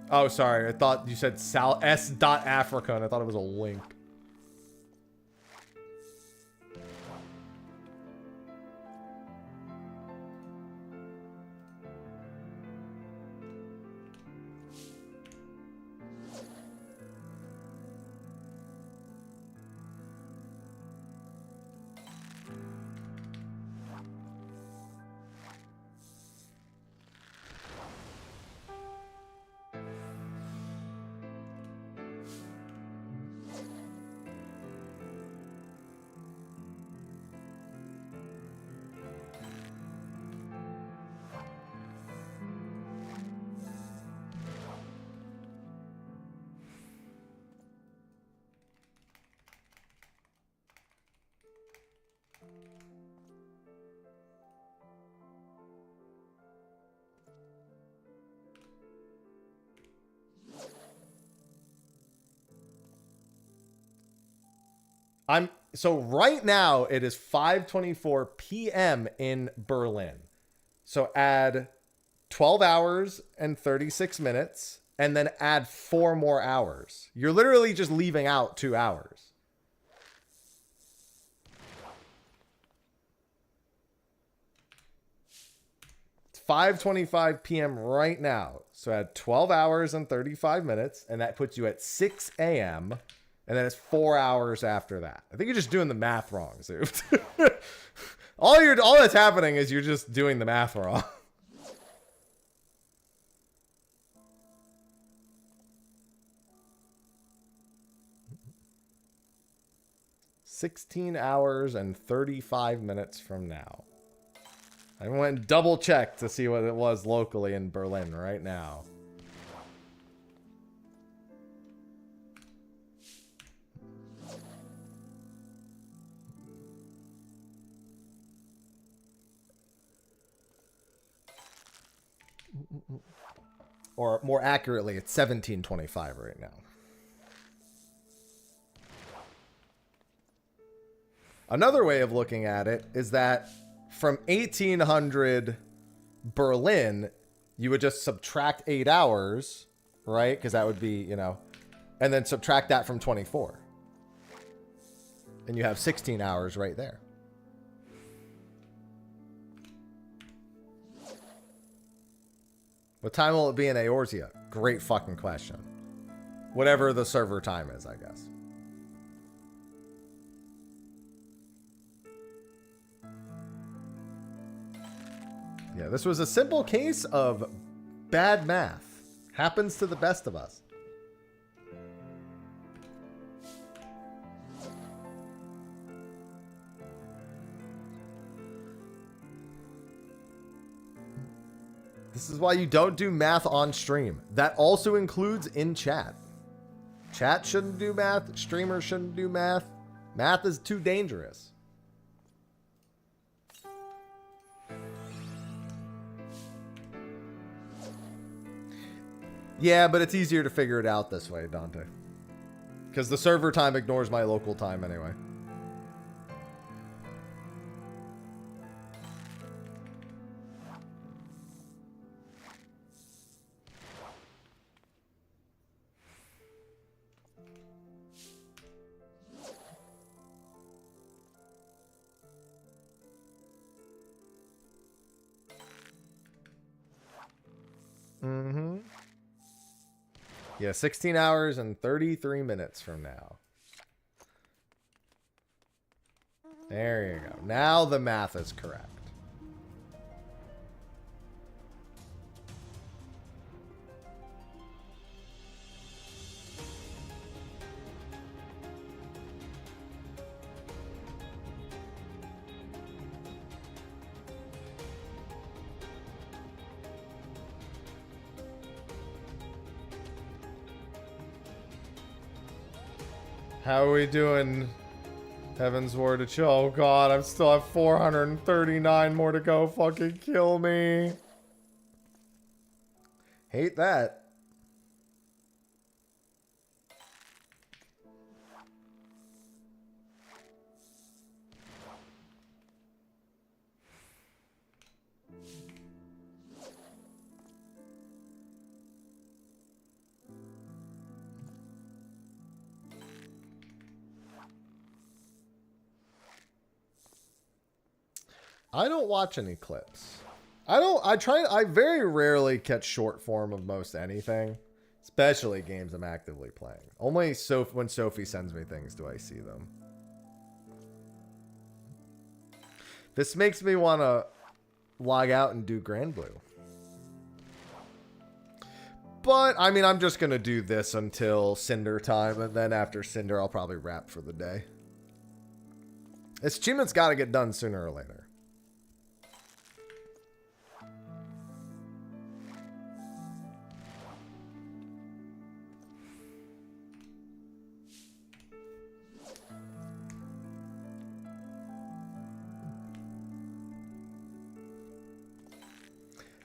Oh, sorry. I thought you said s.africa, and I thought it was a link. So right now it is 5:24 p.m. in Berlin. So add 12 hours and 36 minutes and then add 4 more hours. You're literally just leaving out 2 hours. It's 5:25 p.m. right now. So add 12 hours and 35 minutes and that puts you at 6 a.m. And then it's 4 hours after that. I think you're just doing the math wrong, Zoot. All that's happening is you're just doing the math wrong. 16 hours and 35 minutes from now. I went and double checked to see what it was locally in Berlin right now. Or more accurately, it's 1725 right now. Another way of looking at it is that from 1800 Berlin, you would just subtract 8 hours, right? Because that would be, you know, and then subtract that from 24. And you have 16 hours right there. What time will it be in Eorzea? Great fucking question. Whatever the server time is, I guess. Yeah, this was a simple case of bad math. Happens to the best of us. This is why you don't do math on stream. That also includes in chat. Chat shouldn't do math. Streamers shouldn't do math. Math is too dangerous. Yeah, but it's easier to figure it out this way, Dante. Because the server time ignores my local time anyway. Mm-hmm. Yeah, 16 hours and 33 minutes from now. There you go. Now the math is correct. How are we doing? Heaven's Word to chill. Oh god, I still have 439 more to go. Fucking kill me. Hate that. I don't watch any clips. I very rarely catch short form of most anything, especially games I'm actively playing. Only when Sophie sends me things do I see them. This makes me want to log out and do Grand Blue. But, I mean, I'm just going to do this until Cinder time, and then after Cinder, I'll probably wrap for the day. This achievement's got to get done sooner or later.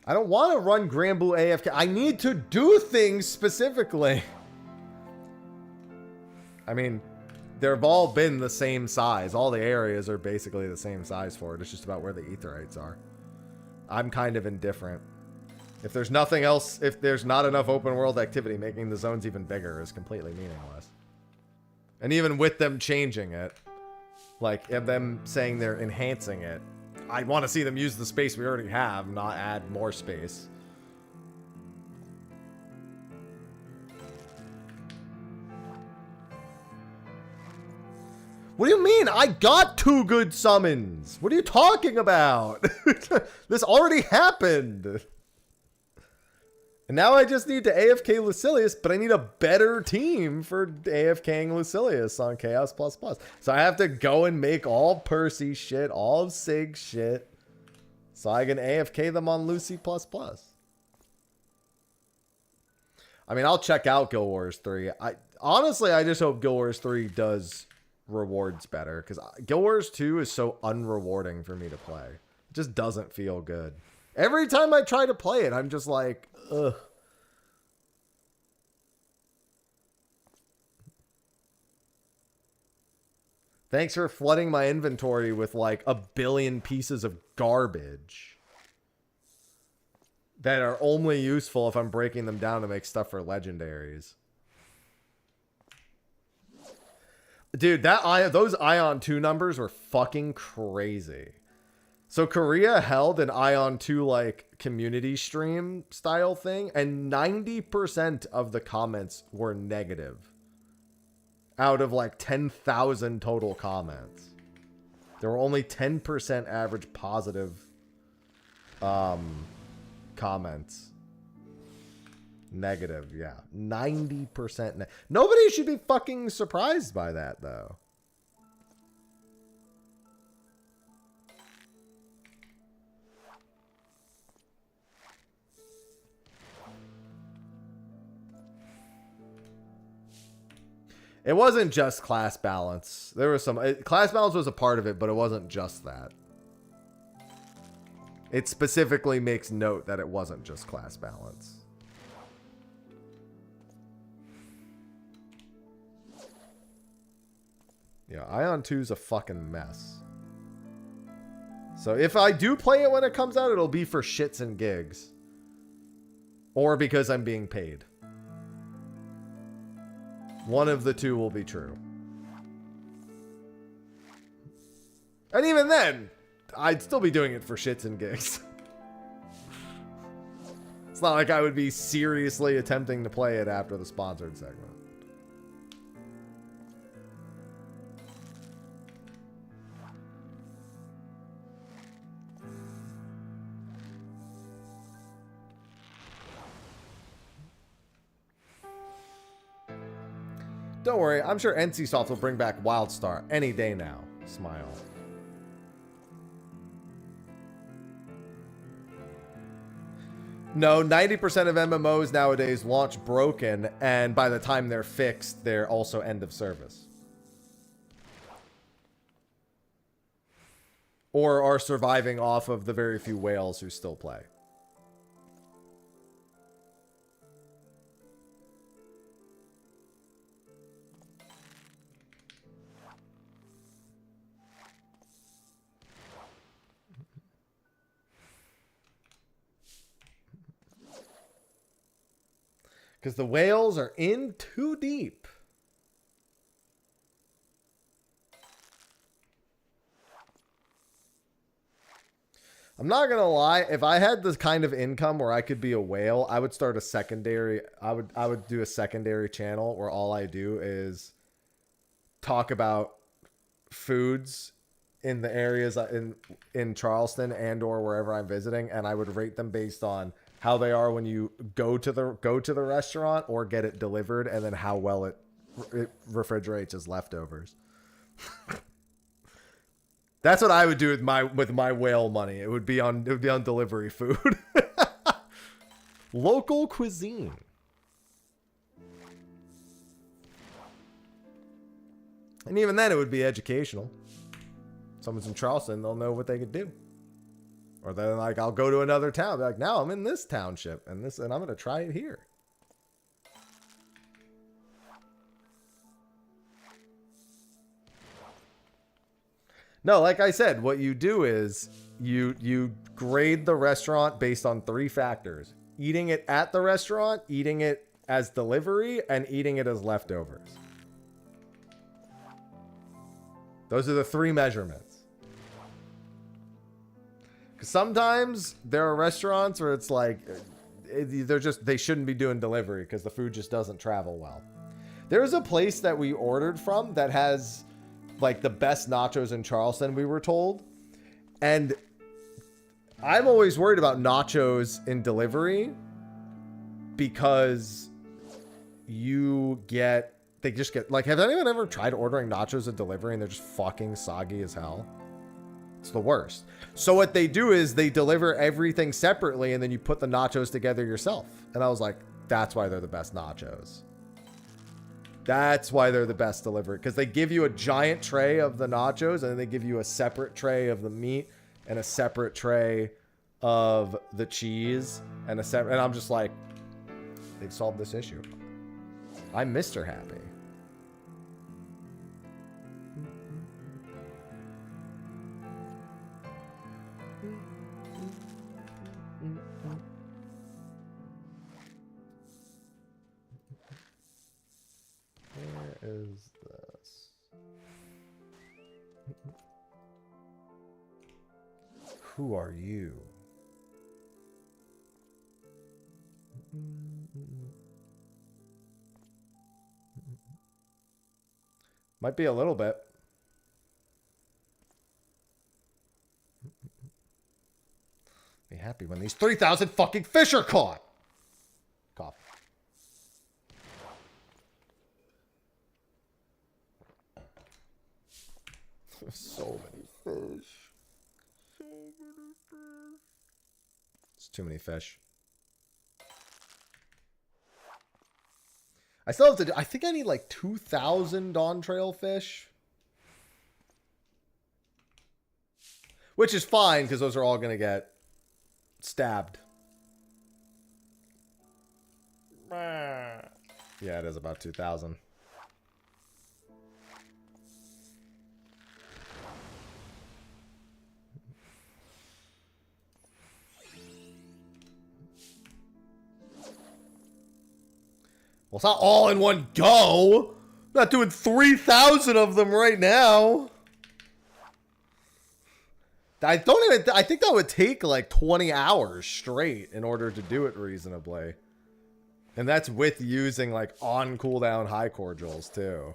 I don't want to run Granblue AFK. I need to do things specifically. I mean, they've all been the same size. All the areas are basically the same size for it. It's just about where the aetherites are. I'm kind of indifferent. If there's nothing else, if there's not enough open world activity, making the zones even bigger is completely meaningless. And even with them changing it, like them saying they're enhancing it, I want to see them use the space we already have, not add more space. What do you mean? I got 2 good summons. What are you talking about? This already happened. And now I just need to AFK Lucilius, but I need a better team for AFKing Lucilius on Chaos++. So I have to go and make all Percy shit, all of Sig shit, so I can AFK them on Lucy++. I mean, I'll check out Guild Wars 3. Honestly, I just hope Guild Wars 3 does rewards better, because Guild Wars 2 is so unrewarding for me to play. It just doesn't feel good. Every time I try to play it, I'm just like, ugh. Thanks for flooding my inventory with like 1 billion pieces of garbage that are only useful if I'm breaking them down to make stuff for legendaries. Dude, those Ion 2 numbers were fucking crazy. So Korea held an Ion 2 like community stream style thing, and 90% of the comments were negative out of like 10,000 total comments. There were only 10% average positive comments. Negative, yeah. 90%. Nobody should be fucking surprised by that, though. It wasn't just class balance. There was some... class balance was a part of it, but it wasn't just that. It specifically makes note that it wasn't just class balance. Yeah, Ion 2 is a fucking mess. So if I do play it when it comes out, it'll be for shits and gigs. Or because I'm being paid. One of the two will be true. And even then, I'd still be doing it for shits and gigs. It's not like I would be seriously attempting to play it after the sponsored segment. Don't worry, I'm sure NCSoft will bring back WildStar any day now. Smile. No, 90% of MMOs nowadays launch broken, and by the time they're fixed, they're also end of service. Or are surviving off of the very few whales who still play. Because the whales are in too deep. I'm not going to lie. If I had this kind of income where I could be a whale, I would start a secondary. I would do a secondary channel where all I do is talk about foods in the areas in Charleston and or wherever I'm visiting. And I would rate them based on how they are when you go to the restaurant or get it delivered, and then how well it refrigerates as leftovers. That's what I would do with my whale money. It would be on delivery food. Local cuisine. And even then it would be educational. Someone's in Charleston, they'll know what they could do. Or then, like, I'll go to another town. Be like, now I'm in this township, and I'm going to try it here. No, like I said, what you do is you grade the restaurant based on 3 factors: eating it at the restaurant, eating it as delivery, and eating it as leftovers. Those are the 3 measurements. Because sometimes there are restaurants where it's like they shouldn't be doing delivery because the food just doesn't travel well. There's a place that we ordered from that has like the best nachos in Charleston, we were told. And I'm always worried about nachos in delivery because they just get, like, have anyone ever tried ordering nachos at delivery and they're just fucking soggy as hell? It's the worst. So what they do is they deliver everything separately and then you put the nachos together yourself. And I was like, that's why they're the best nachos. That's why they're the best delivery, because they give you a giant tray of the nachos and then they give you a separate tray of the meat and a separate tray of the cheese and and I'm just like, they've solved this issue. I'm Mr. Happy. Where is this? Who are you? Might be a little bit. Be happy when these 3,000 fucking fish are caught. Cough. So many fish. So many fish. It's too many fish. I still have to do, I think I need like 2,000 Dawn Trail fish. Which is fine, because those are all going to get stabbed. Yeah, it is about 2,000. Well, it's not all in one go. I'm not doing 3,000 of them right now. I think that would take like 20 hours straight in order to do it reasonably. And that's with using like on cooldown high cordials too.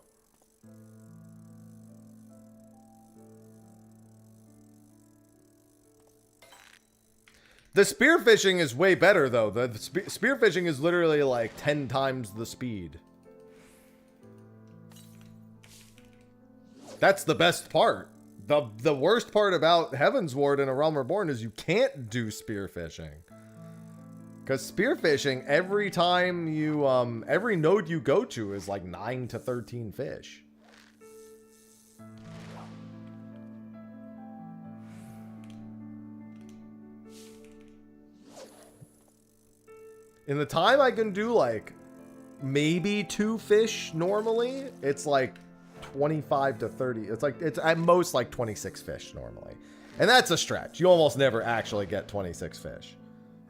The spearfishing is way better, though. The spearfishing is literally like 10 times the speed. That's the best part. The worst part about Heaven's Ward in A Realm Reborn is you can't do spearfishing. Because spearfishing, every time you, every node you go to is like 9 to 13 fish. In the time I can do like maybe 2 fish normally, it's like 25 to 30. It's at most like 26 fish normally. And that's a stretch. You almost never actually get 26 fish.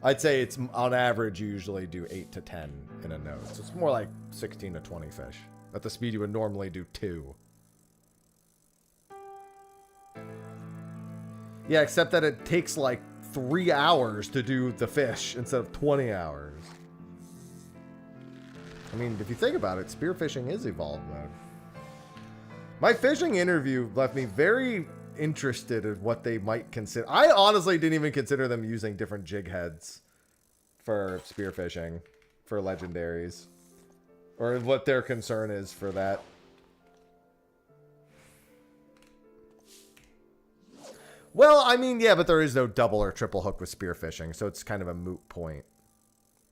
I'd say it's on average you usually do 8 to 10 in a node. So it's more like 16 to 20 fish. At the speed you would normally do 2. Yeah, except that it takes like 3 hours to do the fish instead of 20 hours. I mean, if you think about it, spearfishing is evolved mode. My fishing interview left me very interested in what they might consider. I honestly didn't even consider them using different jig heads for spearfishing, for legendaries, or what their concern is for that. Well, I mean, yeah, but there is no double or triple hook with spearfishing, so it's kind of a moot point.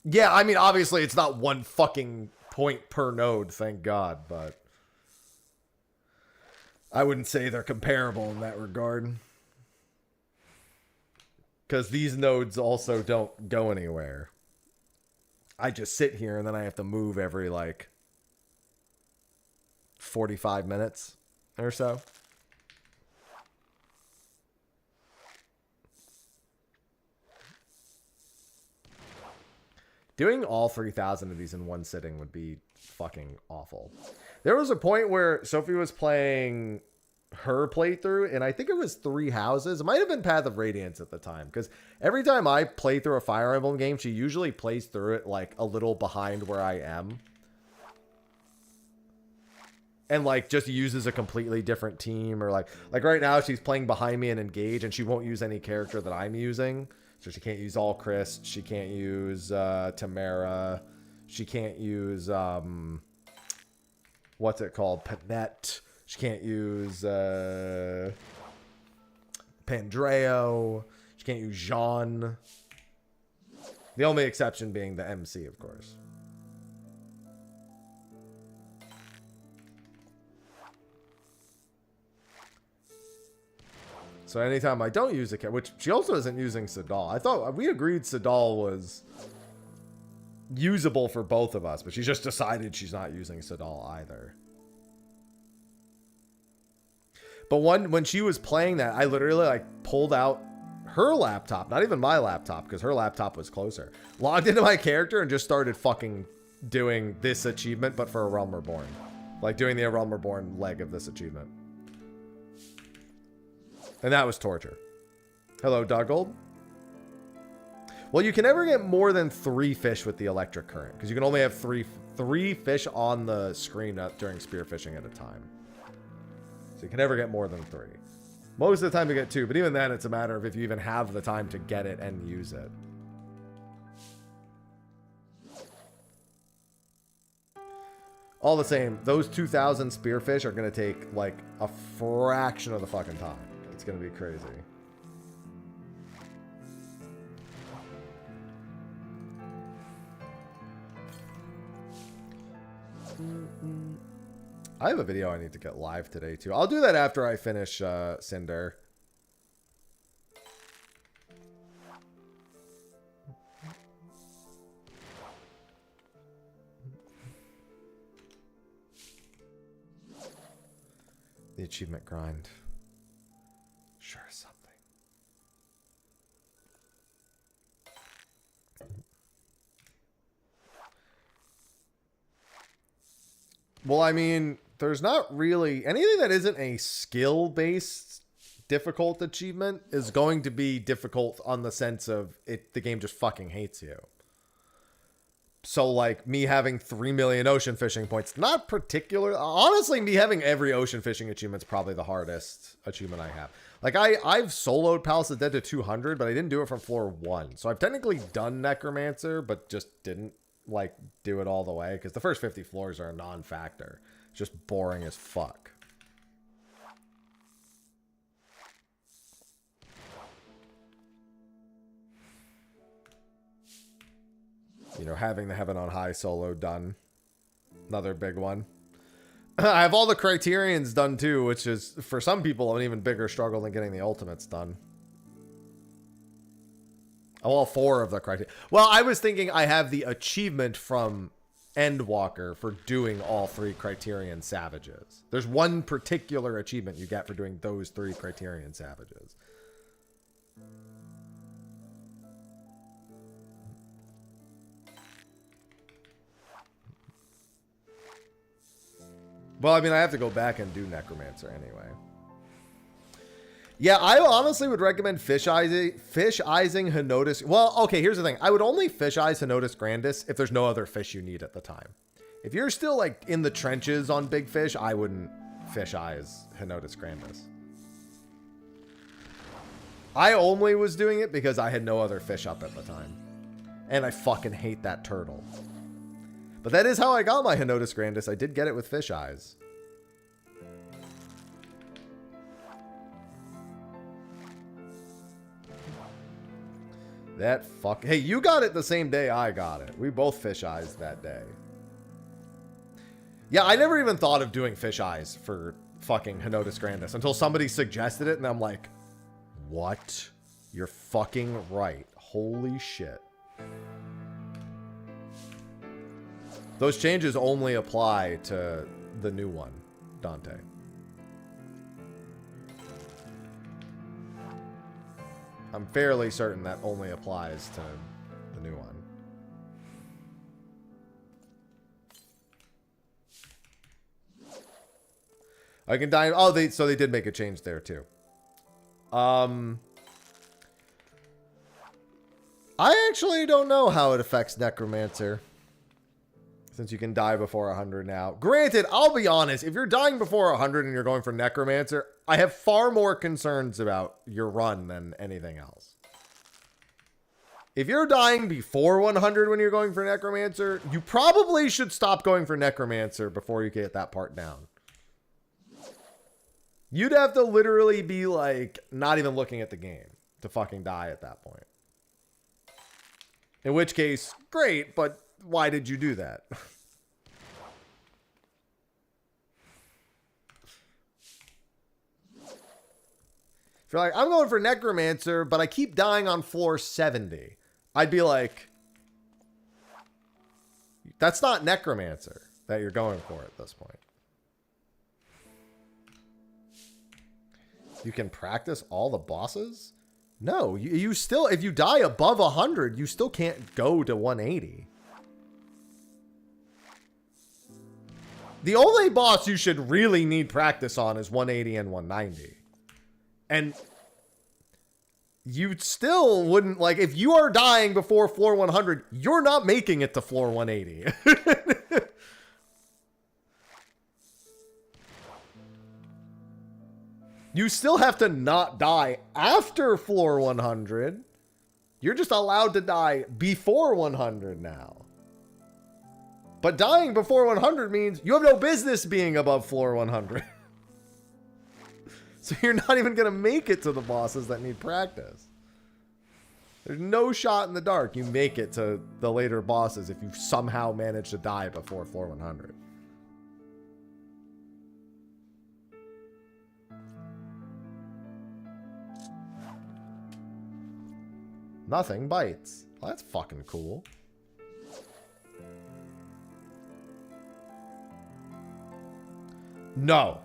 Yeah, I mean, obviously it's not one fucking point per node, thank God, but I wouldn't say they're comparable in that regard. Because these nodes also don't go anywhere. I just sit here and then I have to move every, like, 45 minutes or so. Doing all 3,000 of these in one sitting would be fucking awful. There was a point where Sophie was playing her playthrough, and I think it was 3 houses. It might have been Path of Radiance at the time, because every time I play through a Fire Emblem game, she usually plays through it like a little behind where I am. And like just uses a completely different team, or like right now she's playing behind me in Engage, and she won't use any character that I'm using. So she can't use All Christ. She can't use Tamara. She can't use what's it called? Panette. She can't use Pandreo. She can't use Jean. The only exception being the MC, of course. So anytime I don't use a cat, which she also isn't using Sadal. I thought we agreed Sadal was usable for both of us, but she's just decided she's not using Sadal either. But when she was playing that, I literally like pulled out her laptop, not even my laptop, because her laptop was closer. Logged into my character and just started fucking doing this achievement, but for A Realm Reborn. Like doing the A Realm Reborn leg of this achievement. And that was torture. Hello, Duggold. Well, you can never get more than 3 fish with the electric current, because you can only have three fish on the screen during spearfishing at a time. So you can never get more than 3. Most of the time you get 2, but even then it's a matter of if you even have the time to get it and use it. All the same, those 2,000 spearfish are going to take like a fraction of the fucking time. It's going to be crazy. I have a video I need to get live today too. I'll do that after I finish Cinder. The achievement grind. Sure is something. Well, I mean, there's not really anything that isn't a skill-based difficult achievement is going to be difficult on the sense of it. The game just fucking hates you. So, like, me having 3 million ocean fishing points, not particular. Honestly, me having every ocean fishing achievement is probably the hardest achievement I have. Like, I've soloed Palace of the Dead to 200, but I didn't do it from floor 1. So I've technically done Necromancer, but just didn't, like, do it all the way. Because the first 50 floors are a non-factor. It's just boring as fuck. You know, having the Heaven on High solo done. Another big one. I have all the Criterions done too, which is, for some people, an even bigger struggle than getting the Ultimates done. All 4 of the Criterion. Well, I was thinking I have the achievement from Endwalker for doing all 3 Criterion Savages. There's one particular achievement you get for doing those 3 Criterion Savages. Well, I mean, I have to go back and do Necromancer anyway. Yeah, I honestly would recommend fish eyesing Henotis. Well, okay, here's the thing. I would only fish eyes Henotis Grandis if there's no other fish you need at the time. If you're still, like, in the trenches on big fish, I wouldn't fish eyes Henotis Grandis. I only was doing it because I had no other fish up at the time. And I fucking hate that turtle. But that is how I got my Henotis Grandis. I did get it with fish eyes. That fuck. Hey, you got it the same day I got it. We both fish eyes that day. Yeah, I never even thought of doing fish eyes for fucking Henotis Grandis until somebody suggested it, and I'm like, what? You're fucking right. Holy shit. Those changes only apply to the new one, Dante. I'm fairly certain that only applies to the new one. I can die. Oh, so they did make a change there too. I actually don't know how it affects Necromancer. Since you can die before 100 now. Granted, I'll be honest. If you're dying before 100 and you're going for Necromancer, I have far more concerns about your run than anything else. If you're dying before 100 when you're going for Necromancer, you probably should stop going for Necromancer before you get that part down. You'd have to literally be like not even looking at the game to fucking die at that point. In which case, great, but why did you do that? If you're like, I'm going for Necromancer, but I keep dying on floor 70, I'd be like, that's not Necromancer that you're going for at this point. You can practice all the bosses? No, you still, if you die above 100, you still can't go to 180. The only boss you should really need practice on is 180 and 190. And you still wouldn't, like, if you are dying before floor 100, you're not making it to floor 180. You still have to not die after floor 100. You're just allowed to die before 100 now. But dying before 100 means you have no business being above floor 100. So you're not even going to make it to the bosses that need practice. There's no shot in the dark you make it to the later bosses if you somehow manage to die before floor 100. Nothing bites. Well, that's fucking cool. No.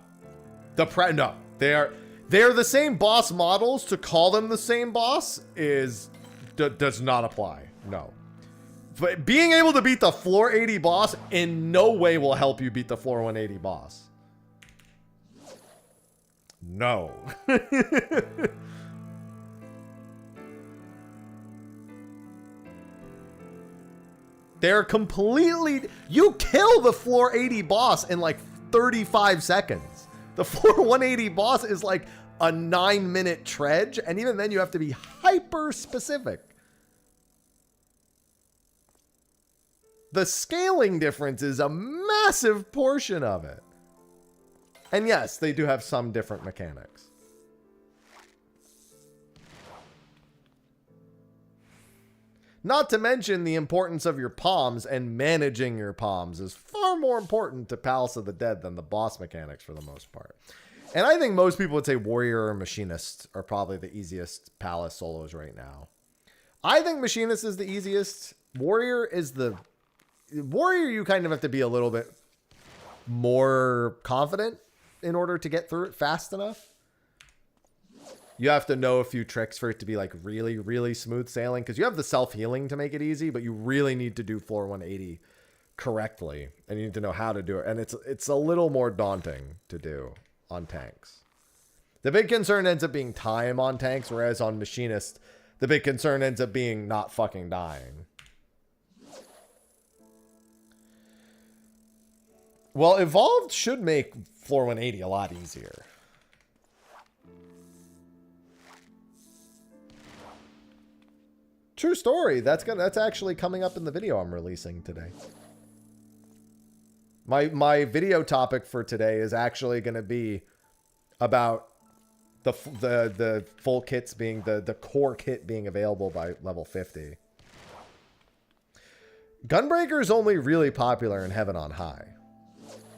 No. They're the same boss models. To call them the same boss does not apply. No. But being able to beat the floor 80 boss in no way will help you beat the floor 180 boss. No. They're completely... You kill the floor 80 boss in like 35 seconds. The floor 180 boss is like a 9-minute trudge, and even then you have to be hyper specific. The scaling difference is a massive portion of it. And yes, they do have some different mechanics. Not to mention the importance of your palms, and managing your palms is far more important to Palace of the Dead than the boss mechanics for the most part. And I think most people would say Warrior or Machinist are probably the easiest Palace solos right now. I think Machinist is the easiest. Warrior, you kind of have to be a little bit more confident in order to get through it fast enough. You have to know a few tricks for it to be like really, really smooth sailing, because you have the self-healing to make it easy, but you really need to do floor 180 correctly, and you need to know how to do it. And it's a little more daunting to do on tanks. The big concern ends up being time on tanks, whereas on Machinist, the big concern ends up being not fucking dying. Well, Evolved should make floor 180 a lot easier. True story. That's actually coming up in the video I'm releasing today. My video topic for today is actually going to be about the full kits being the core kit being available by level 50. Gunbreaker is only really popular in Heaven on High.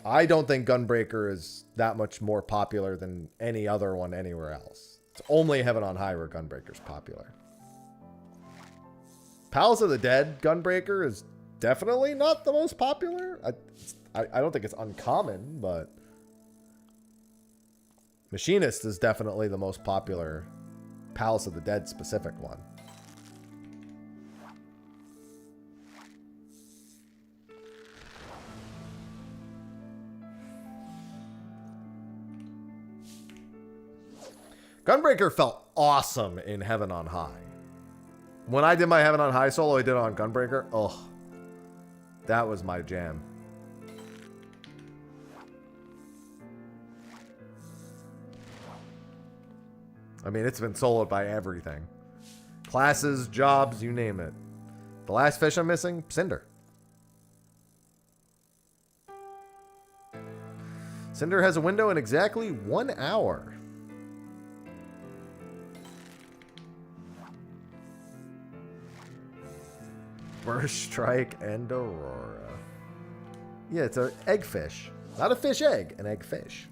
I don't think Gunbreaker is that much more popular than any other one anywhere else. It's only Heaven on High where Gunbreaker's popular. Palace of the Dead Gunbreaker is definitely not the most popular. I don't think it's uncommon, but Machinist is definitely the most popular Palace of the Dead specific one. Gunbreaker felt awesome in Heaven on High. When I did my Heaven on High solo, I did it on Gunbreaker. Oh, that was my jam. I mean, it's been soloed by everything. Classes, jobs, you name it. The last fish I'm missing, Cinder. Cinder has a window in exactly 1 hour. Burst, Strike, and Aurora. Yeah, it's an eggfish. Not a fish egg, an eggfish.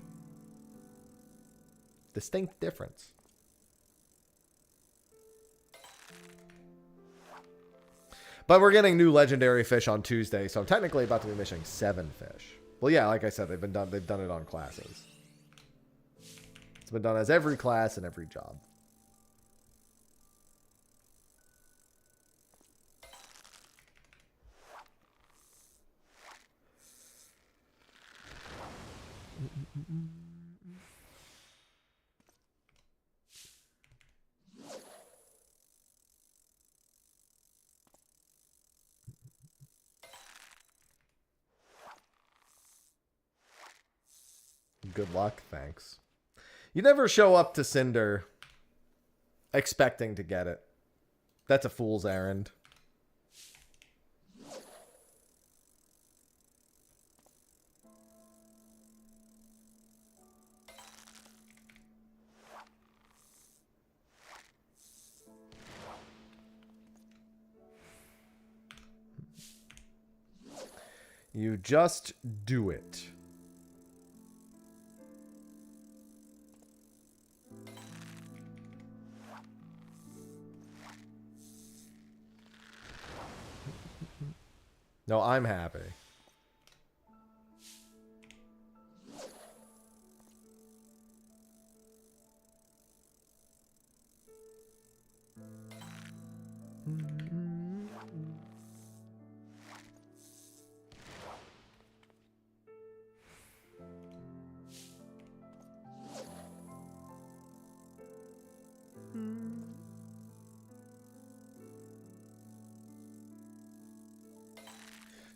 Distinct difference. But we're getting new legendary fish on Tuesday, so I'm technically about to be missing 7 fish. Well, yeah, like I said, they've done it on classes. It's been done as every class and every job. Good luck, thanks. You never show up to Cinder expecting to get it. That's a fool's errand. You just do it. No, I'm happy.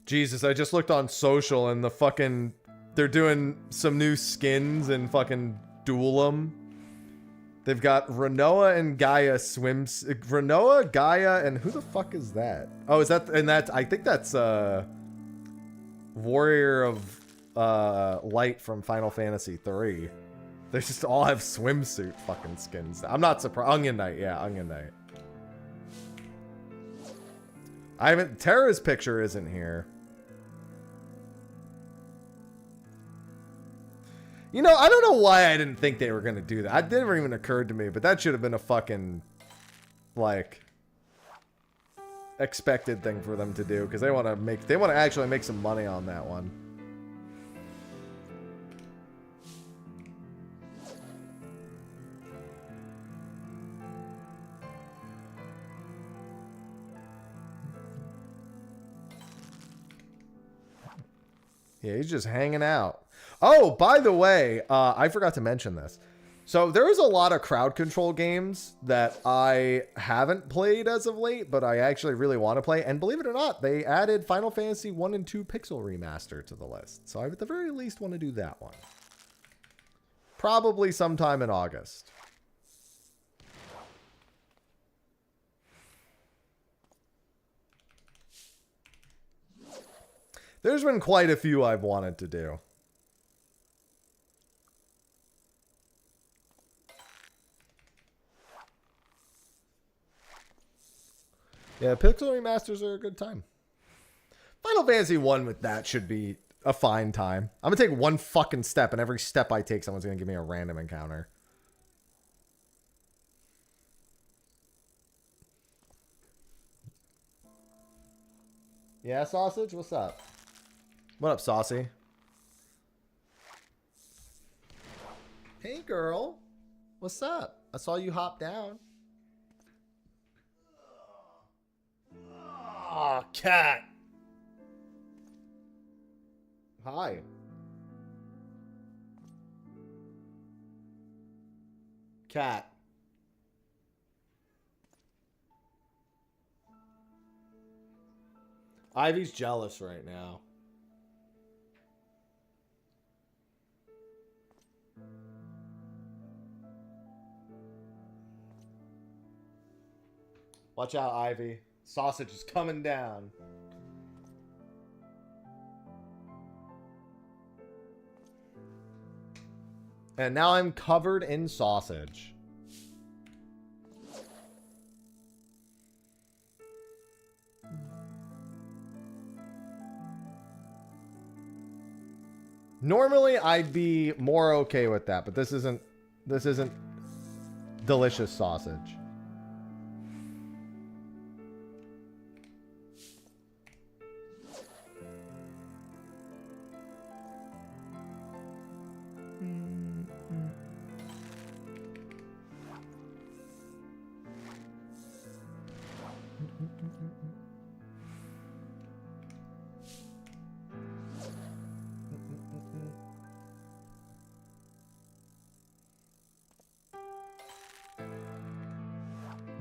Jesus, I just looked on social and the fucking... They're doing some new skins and fucking Duelim. They've got Renoa and Gaia swims... Renoa, Gaia, and who the fuck is that? Oh, is that... And that's... I think that's, Warrior of, Light from Final Fantasy 3. They just all have swimsuit fucking skins. I'm not surprised. Onion Knight, yeah, Onion Knight. I haven't... Terra's picture isn't here. You know, I don't know why I didn't think they were going to do that. It never even occurred to me, but that should have been a fucking, like, expected thing for them to do, because they want to actually make some money on that one. Yeah, he's just hanging out. Oh, by the way, I forgot to mention this. So there's a lot of crowd control games that I haven't played as of late, but I actually really want to play. And believe it or not, they added Final Fantasy 1 and 2 Pixel Remaster to the list. So I at the very least want to do that one. Probably sometime in August. There's been quite a few I've wanted to do. Yeah, Pixel remasters are a good time. Final Fantasy 1 with that should be a fine time. I'm gonna take one fucking step, and every step I take, someone's gonna give me a random encounter. Yeah, Sausage? What's up? What up, Saucy? Hey, girl. What's up? I saw you hop down. Ah, cat. Hi. Cat. Ivy's jealous right now. Watch out, Ivy. Sausage is coming down. And now I'm covered in sausage. Normally I'd be more okay with that, but this isn't delicious sausage.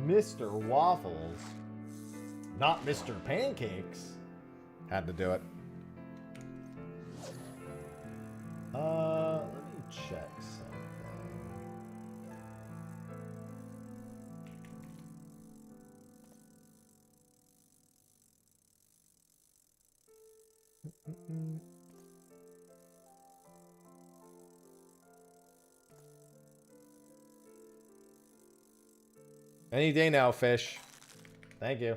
Mr. Waffles, not Mr. Pancakes. Had to do it. Let me check something. Any day now, fish. Thank you.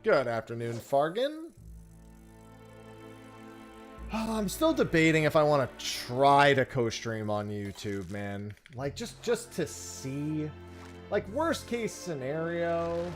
Good afternoon, Fargan. Oh, I'm still debating if I want to try to co-stream on YouTube, man. Like, just to see. Like, worst case scenario.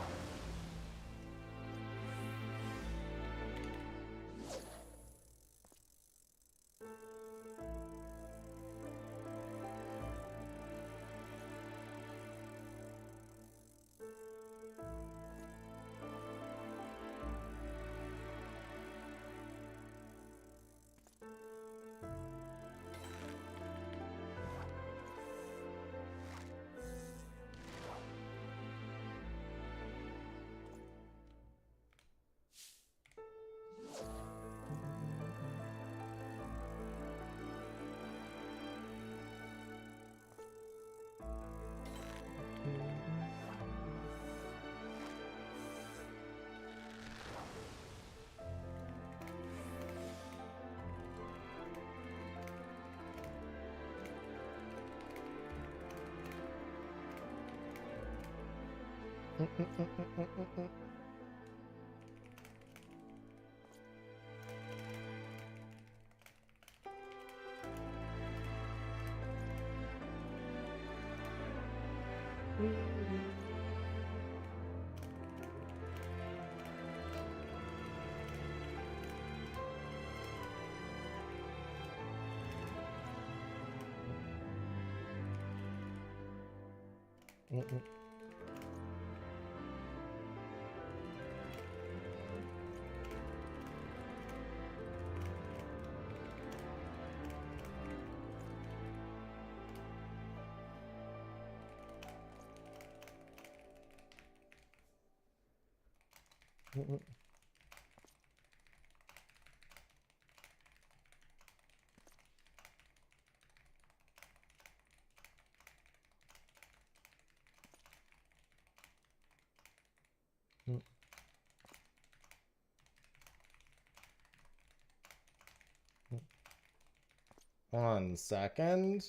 One second.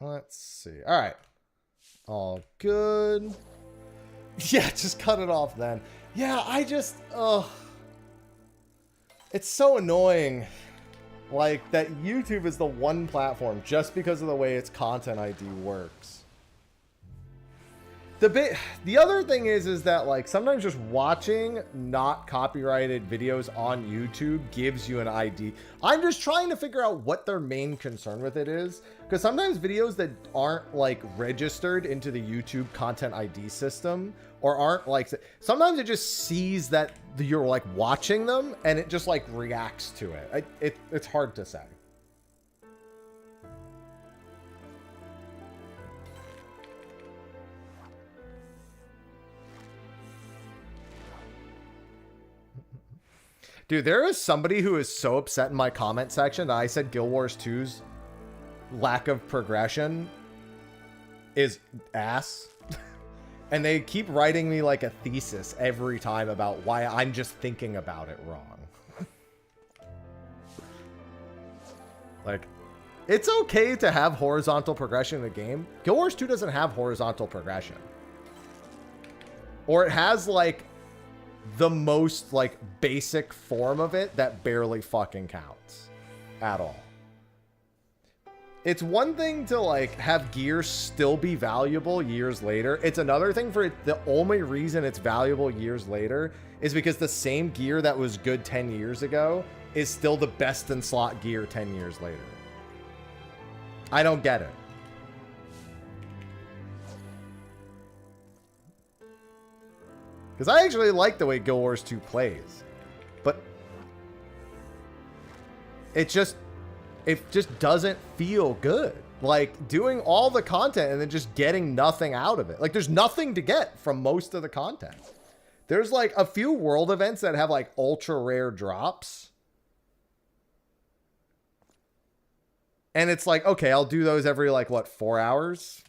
Let's see. All right. All good. Yeah, just cut it off then. Yeah, I just, it's so annoying. Like, that YouTube is the one platform just because of the way its content ID works. The other thing is that like sometimes just watching not copyrighted videos on YouTube gives you an ID. I'm just trying to figure out what their main concern with it is, because sometimes videos that aren't like registered into the YouTube content ID system or aren't like, sometimes it just sees that you're like watching them and it just like reacts to it. It's hard to say. Dude, there is somebody who is so upset in my comment section that I said Guild Wars 2's lack of progression is ass. And they keep writing me like a thesis every time about why I'm just thinking about it wrong. Like, it's okay to have horizontal progression in a game. Guild Wars 2 doesn't have horizontal progression. Or it has like the most like basic form of it that barely fucking counts at all. It's one thing to like have gear still be valuable years later. It's another thing for it. The only reason it's valuable years later is because the same gear that was good 10 years ago is still the best in slot gear 10 years later. I don't get it. Because I actually like the way Guild Wars 2 plays. But it just doesn't feel good. Like, doing all the content and then just getting nothing out of it. Like, there's nothing to get from most of the content. There's, like, a few world events that have, like, ultra rare drops. And it's like, okay, I'll do those every, like, what, 4 hours?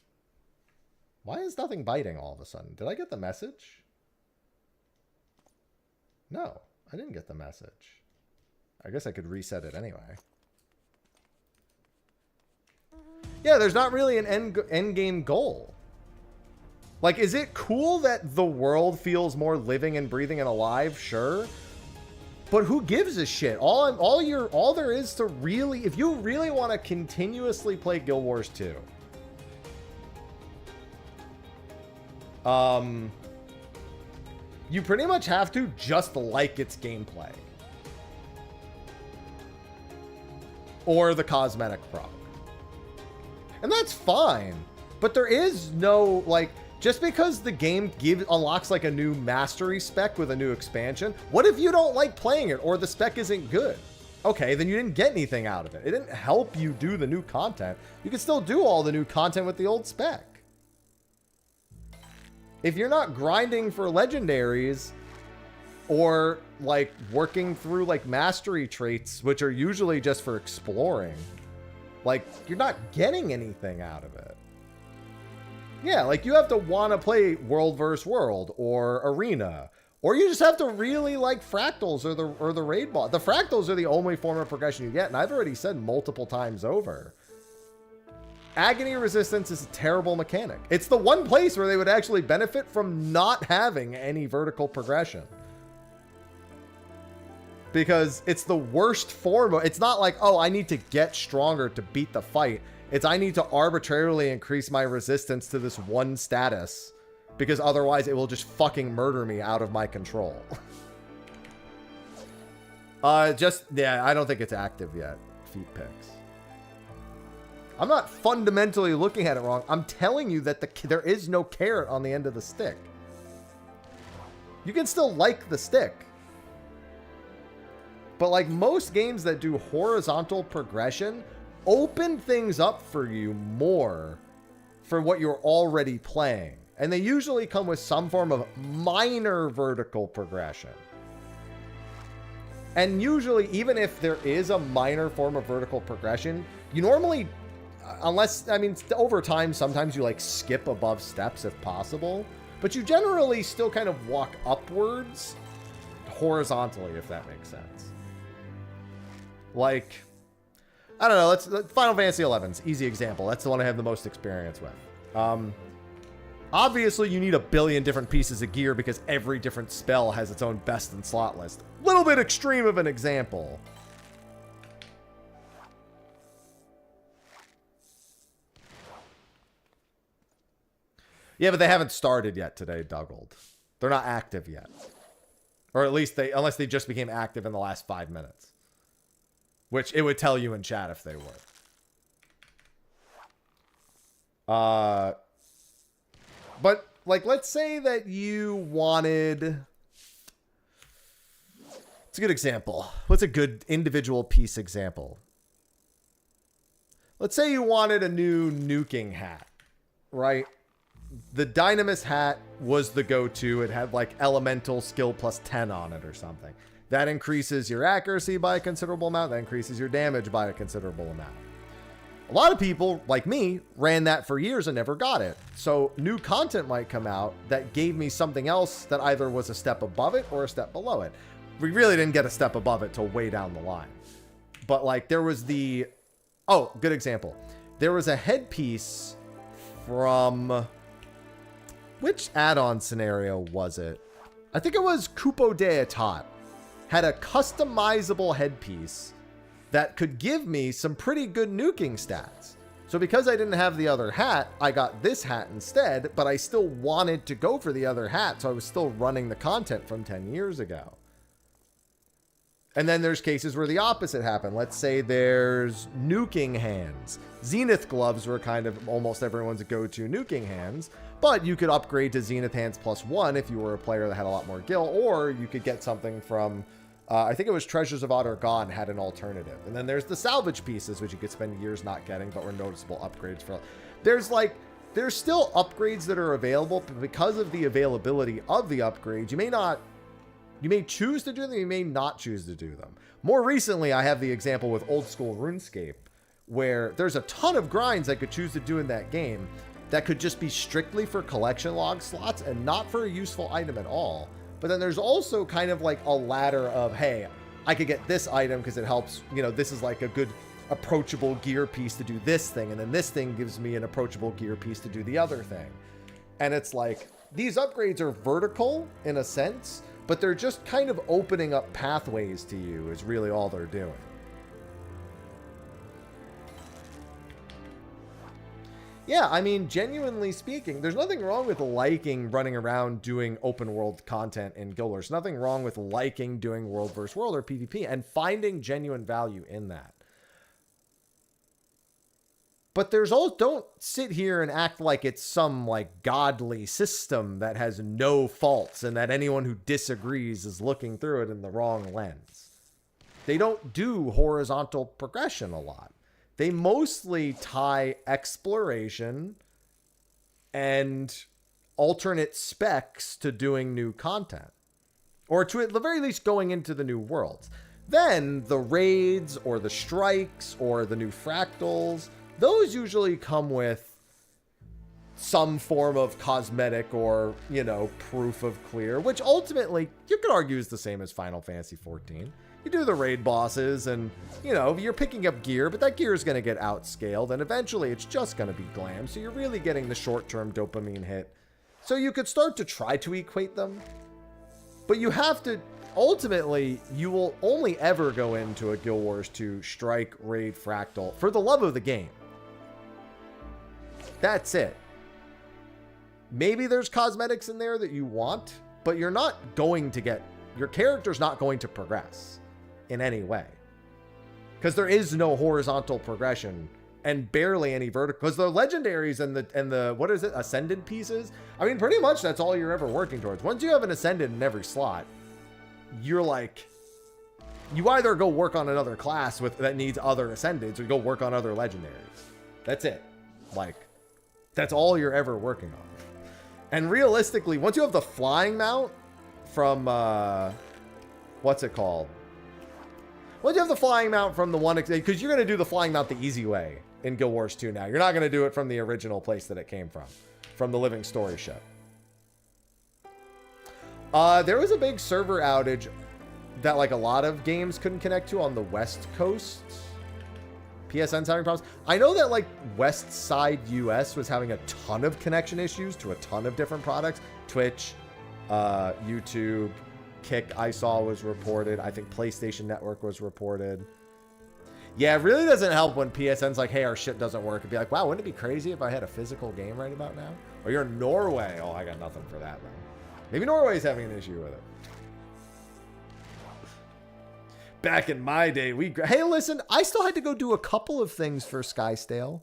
Why is nothing biting all of a sudden? Did I get the message? No, I didn't get the message. I guess I could reset it anyway. Yeah, there's not really an end game goal. Like, is it cool that the world feels more living and breathing and alive? Sure. But who gives a shit? All there is to really, if you really want to continuously play Guild Wars 2, you pretty much have to just like its gameplay. Or the cosmetic prog. And that's fine. But there is no, like, just because the game unlocks like a new mastery spec with a new expansion, what if you don't like playing it or the spec isn't good? Okay, then you didn't get anything out of it. It didn't help you do the new content. You can still do all the new content with the old spec. If you're not grinding for legendaries or like working through like mastery traits, which are usually just for exploring, like you're not getting anything out of it. Yeah, like you have to want to play world versus world or arena, or you just have to really like fractals or the raid boss. The fractals are the only form of progression you get, and I've already said multiple times over. Agony resistance is a terrible mechanic. It's the one place where they would actually benefit from not having any vertical progression. Because it's the worst form of, it's not like, oh, I need to get stronger to beat the fight. It's I need to arbitrarily increase my resistance to this one status because otherwise it will just fucking murder me out of my control. Yeah, I don't think it's active yet. Feet picks. I'm not fundamentally looking at it wrong. I'm telling you that there is no carrot on the end of the stick. You can still like the stick. But like most games that do horizontal progression, open things up for you more for what you're already playing. And they usually come with some form of minor vertical progression. And usually, even if there is a minor form of vertical progression, you normally, unless, I mean, over time, sometimes you like skip above steps if possible, but you generally still kind of walk upwards horizontally, if that makes sense. Like, I don't know, let's Final Fantasy XI's easy example. That's the one I have the most experience with. Obviously, you need a billion different pieces of gear because every different spell has its own best in slot list. Little bit extreme of an example. Yeah, but they haven't started yet today, Duggold. They're not active yet. Or at least unless they just became active in the last 5 minutes. Which it would tell you in chat if they were. But, like, let's say that you wanted... It's a good example. What's a good individual piece example? Let's say you wanted a new nuking hat, right? The Dynamis hat was the go-to. It had, like, elemental skill plus 10 on it or something. That increases your accuracy by a considerable amount. That increases your damage by a considerable amount. A lot of people, like me, ran that for years and never got it. So new content might come out that gave me something else that either was a step above it or a step below it. We really didn't get a step above it till way down the line. But like there was the... Oh, good example. There was a headpiece from... Which add-on scenario was it? I think it was Coupo de Etat. Had a customizable headpiece that could give me some pretty good nuking stats. So because I didn't have the other hat, I got this hat instead, but I still wanted to go for the other hat, so I was still running the content from 10 years ago. And then there's cases where the opposite happened. Let's say there's nuking hands. Zenith gloves were kind of almost everyone's go-to nuking hands, but you could upgrade to Zenith hands +1 if you were a player that had a lot more gil, or you could get something from... I think it was Treasures of Otter Gone had an alternative. And then there's the salvage pieces, which you could spend years not getting, but were noticeable upgrades for. There's still upgrades that are available, but because of the availability of the upgrades, you may choose to do them, you may not choose to do them. More recently, I have the example with old school RuneScape, where there's a ton of grinds I could choose to do in that game that could just be strictly for collection log slots and not for a useful item at all. But then there's also kind of like a ladder of, hey, I could get this item because it helps, you know, this is like a good approachable gear piece to do this thing. And then this thing gives me an approachable gear piece to do the other thing. And it's like, these upgrades are vertical in a sense, but they're just kind of opening up pathways to you is really all they're doing. Yeah, I mean, genuinely speaking, there's nothing wrong with liking running around doing open world content in Guild Wars. There's nothing wrong with liking doing world versus world or PvP and finding genuine value in that. But there's all, don't sit here and act like it's some like godly system that has no faults and that anyone who disagrees is looking through it in the wrong lens. They don't do horizontal progression a lot. They mostly tie exploration and alternate specs to doing new content. Or to at the very least going into the new worlds. Then the raids or the strikes or the new fractals, those usually come with some form of cosmetic or, you know, proof of clear, which ultimately you could argue is the same as Final Fantasy XIV. You do the raid bosses and, you know, you're picking up gear, but that gear is going to get outscaled and eventually it's just going to be glam. So you're really getting the short-term dopamine hit. So you could start to try to equate them, but you have to, ultimately, you will only ever go into a Guild Wars 2 strike, raid, fractal for the love of the game. That's it. Maybe there's cosmetics in there that you want, but you're not going to get, your character's not going to progress in any way. Because there is no horizontal progression and barely any vertical. Because the legendaries and the what is it, ascended pieces? I mean, pretty much that's all you're ever working towards. Once you have an ascended in every slot, you're like, you either go work on another class with that needs other ascendeds or you go work on other legendaries. That's it. Like, that's all you're ever working on. And realistically, once you have the flying mount from, what's it called? Once you have the flying mount from the one, because you're going to do the flying mount the easy way in Guild Wars 2 now. You're not going to do it from the original place that it came from the Living Story ship. There was a big server outage that like a lot of games couldn't connect to on the West Coast. PSN's having problems. I know that like West Side US was having a ton of connection issues to a ton of different products. Twitch, YouTube, Kick I saw was reported. I think PlayStation Network was reported. Yeah, it really doesn't help when PSN's like, hey, our shit doesn't work. It'd be like, wow, wouldn't it be crazy if I had a physical game right about now? Oh, you're in Norway. Oh, I got nothing for that, then. Maybe Norway's having an issue with it. Back in my day, hey, listen, I still had to go do a couple of things for Skyscale.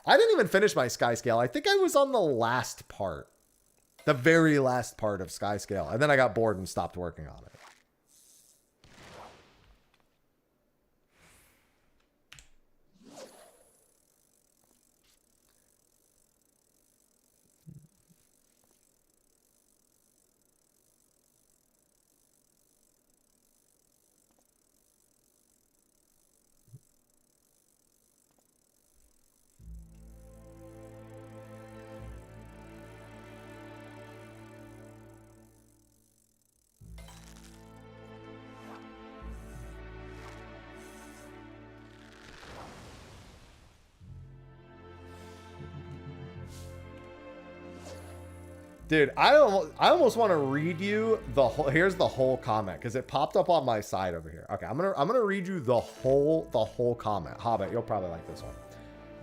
I didn't even finish my Skyscale. I think I was on the last part. The very last part of Skyscale. And then I got bored and stopped working on it. Dude, I almost want to read you the whole. Here's the whole comment because it popped up on my side over here. Okay, I'm gonna read you the whole comment. Hobbit, you'll probably like this one.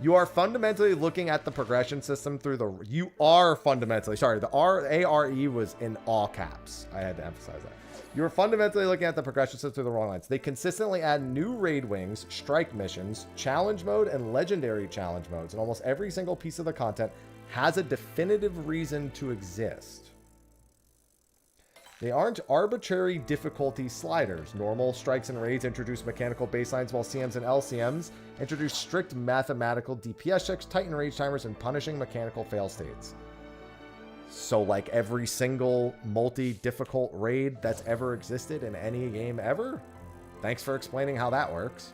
You are fundamentally looking at the progression system through the. You are fundamentally sorry. The ARE was in all caps. I had to emphasize that. You are fundamentally looking at the progression system through the wrong lines. They consistently add new raid wings, strike missions, challenge mode, and legendary challenge modes, and almost every single piece of the content has a definitive reason to exist. They aren't arbitrary difficulty sliders. Normal, strikes, and raids introduce mechanical baselines, while CMs and LCMs introduce strict mathematical DPS checks, tighten rage timers, and punishing mechanical fail states. So like every single multi-difficult raid that's ever existed in any game ever? Thanks for explaining how that works.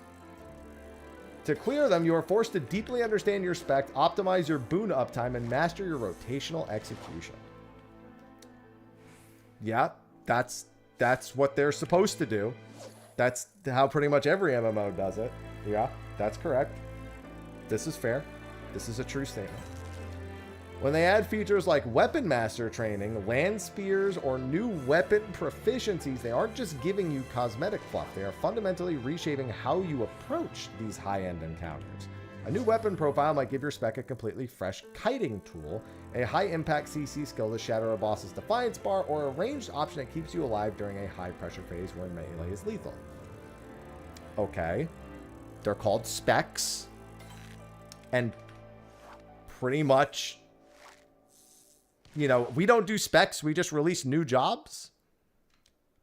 To clear them, you are forced to deeply understand your spec, optimize your boon uptime, and master your rotational execution. Yeah, that's what they're supposed to do. That's how pretty much every MMO does it. Yeah, that's correct. This is fair. This is a true statement. When they add features like Weapon Master training, land spears, or new weapon proficiencies, they aren't just giving you cosmetic fluff. They are fundamentally reshaping how you approach these high-end encounters. A new weapon profile might give your spec a completely fresh kiting tool, a high-impact CC skill to shatter a boss's defiance bar, or a ranged option that keeps you alive during a high-pressure phase where melee is lethal. Okay. They're called specs. And pretty much, you know, we don't do specs. We just release new jobs.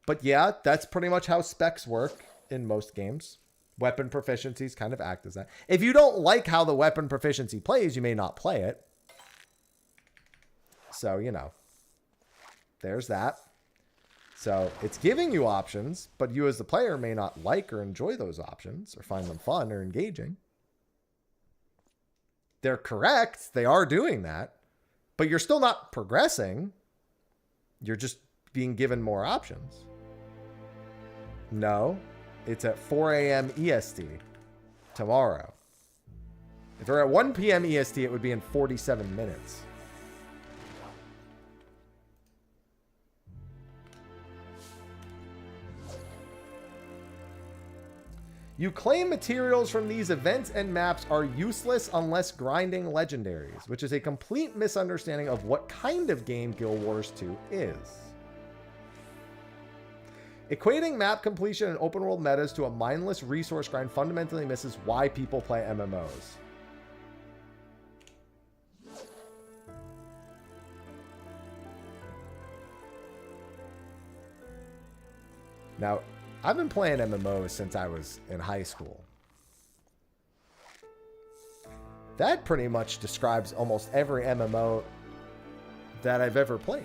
But yeah, that's pretty much how specs work in most games. Weapon proficiencies kind of act as that. If you don't like how the weapon proficiency plays, you may not play it. So, you know, there's that. So it's giving you options, but you as the player may not like or enjoy those options or find them fun or engaging. They're correct. They are doing that. But you're still not progressing. You're just being given more options. No, it's at 4 a.m. EST tomorrow. If we're at 1 p.m. EST, it would be in 47 minutes. You claim materials from these events and maps are useless unless grinding legendaries, which is a complete misunderstanding of what kind of game Guild Wars 2 is. Equating map completion and open world metas to a mindless resource grind fundamentally misses why people play MMOs. Now, I've been playing MMOs since I was in high school. That pretty much describes almost every MMO that I've ever played.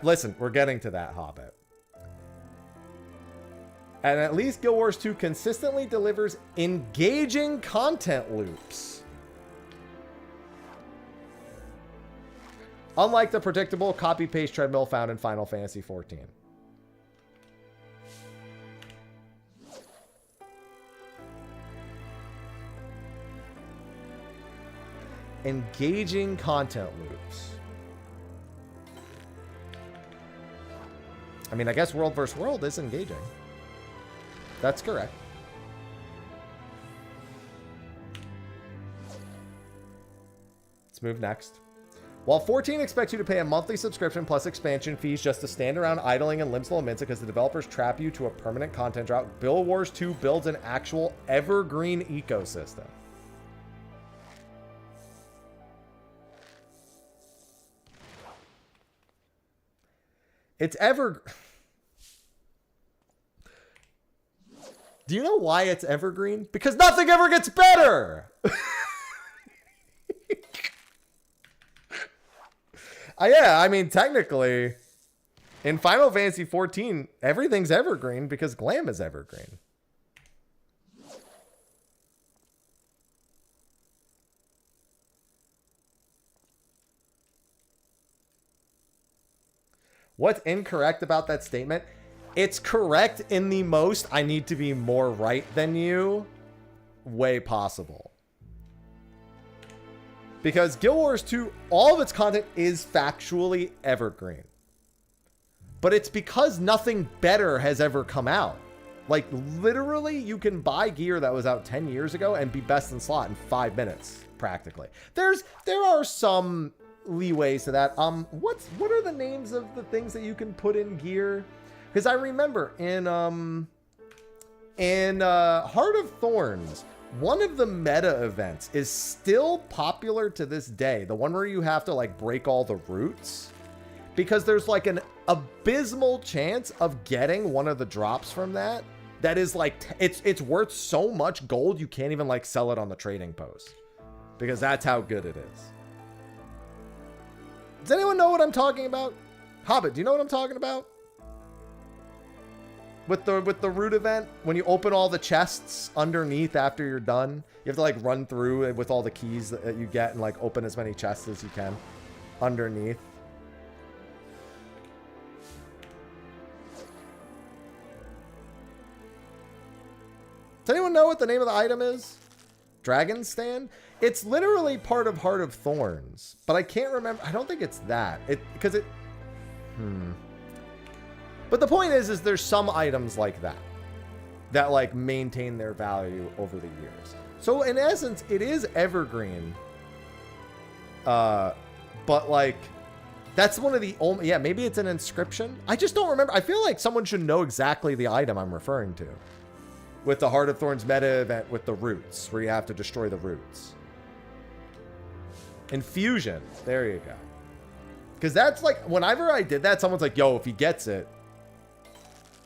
Listen, we're getting to that, Hobbit. And at least Guild Wars 2 consistently delivers engaging content loops. Unlike the predictable copy-paste treadmill found in Final Fantasy XIV. Engaging content loops. I mean, I guess World vs. World is engaging. That's correct. Let's move next. While 14 expects you to pay a monthly subscription plus expansion fees just to stand around idling in Limslow and Minza because the developers trap you to a permanent content drought, Bill Wars 2 builds an actual evergreen ecosystem. It's Do you know why it's evergreen? Because nothing ever gets better! Yeah, I mean, technically, in Final Fantasy 14, everything's evergreen because Glam is evergreen. What's incorrect about that statement? It's correct in the most I need to be more right than you way possible. Because Guild Wars 2, all of its content is factually evergreen. But it's because nothing better has ever come out. Like, literally, you can buy gear that was out 10 years ago and be best in slot in 5 minutes, practically. There are some leeways to that. What are the names of the things that you can put in gear? Because I remember in Heart of Thorns, one of the meta events is still popular to this day. The one where you have to like break all the roots, because there's like an abysmal chance of getting one of the drops from that. That is like, it's worth so much gold you can't even like sell it on the trading post, because that's how good it is. Does anyone know what I'm talking about? Hobbit, do you know what I'm talking about? With the root event, when you open all the chests underneath after you're done, you have to like run through with all the keys that you get and like open as many chests as you can underneath. Does anyone know what the name of the item is? Dragon Stand? It's literally part of Heart of Thorns, but I can't remember. I don't think it's that. But the point is there's some items like that like maintain their value over the years. So in essence, it is evergreen. But like, that's one of the only, yeah, maybe it's an inscription. I just don't remember. I feel like someone should know exactly the item I'm referring to. With the Heart of Thorns meta event with the roots, where you have to destroy the roots. Infusion. There you go. Because that's like, whenever I did that, someone's like, yo, if he gets it,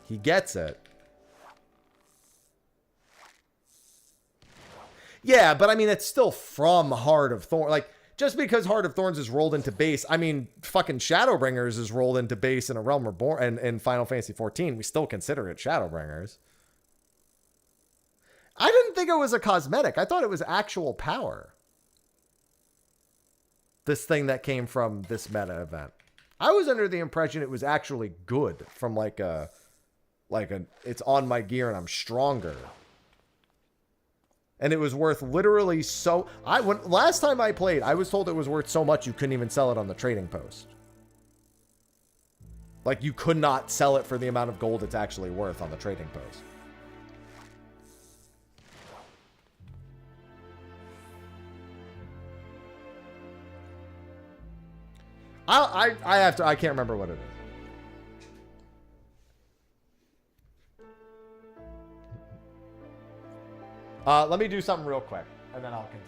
he gets it. Yeah, but I mean, it's still from Heart of Thorns. Like, just because Heart of Thorns is rolled into base, I mean, fucking Shadowbringers is rolled into base in A Realm Reborn and in Final Fantasy 14. We still consider it Shadowbringers. I didn't think it was a cosmetic. I thought it was actual power. This thing that came from this meta event. I was under the impression it was actually good from like a it's on my gear and I'm stronger. And it was worth literally so last time I played, I was told it was worth so much you couldn't even sell it on the trading post. Like, you could not sell it for the amount of gold it's actually worth on the trading post. I can't remember what it is. Let me do something real quick, and then I'll continue.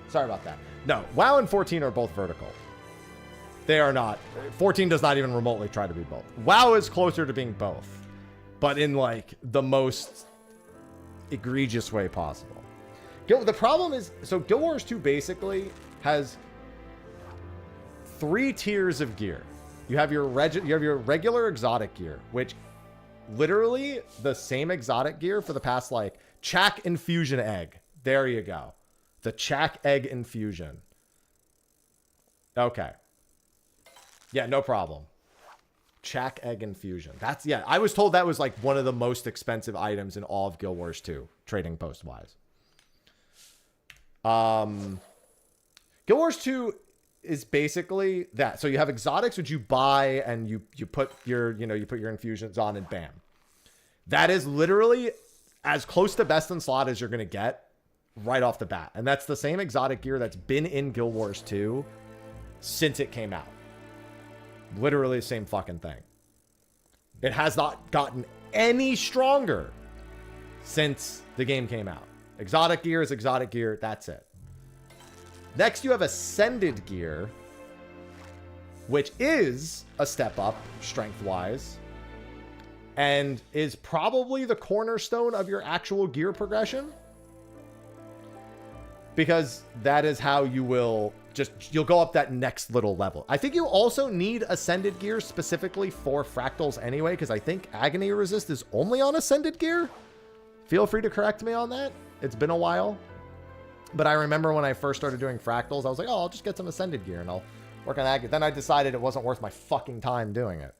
Sorry about that. No, WoW and 14 are both vertical. They are not. 14 does not even remotely try to be both. WoW is closer to being both, but in like the most egregious way possible. The problem is, so Guild Wars 2 basically has 3 tiers of gear. You have your regular exotic gear, which literally the same exotic gear for the past, like, Chak Infusion Egg. There you go. The Chak Egg Infusion. Okay. Yeah, no problem. Chak Egg Infusion. That's, yeah, I was told that was like one of the most expensive items in all of Guild Wars 2, trading post-wise. Guild Wars 2 is basically that. So you have exotics, which you buy and you put your, you put your infusions on and bam. That is literally as close to best in slot as you're going to get right off the bat. And that's the same exotic gear that's been in Guild Wars 2 since it came out. Literally the same fucking thing. It has not gotten any stronger since the game came out. Exotic gear is exotic gear. That's it. Next, you have Ascended gear, which is a step up strength-wise and is probably the cornerstone of your actual gear progression, because that is how you will you'll go up that next little level. I think you also need Ascended gear specifically for fractals anyway, because I think Agony Resist is only on Ascended gear. Feel free to correct me on that. It's been a while. But I remember when I first started doing fractals, I was like, oh, I'll just get some Ascended gear and I'll work on that. Then I decided it wasn't worth my fucking time doing it.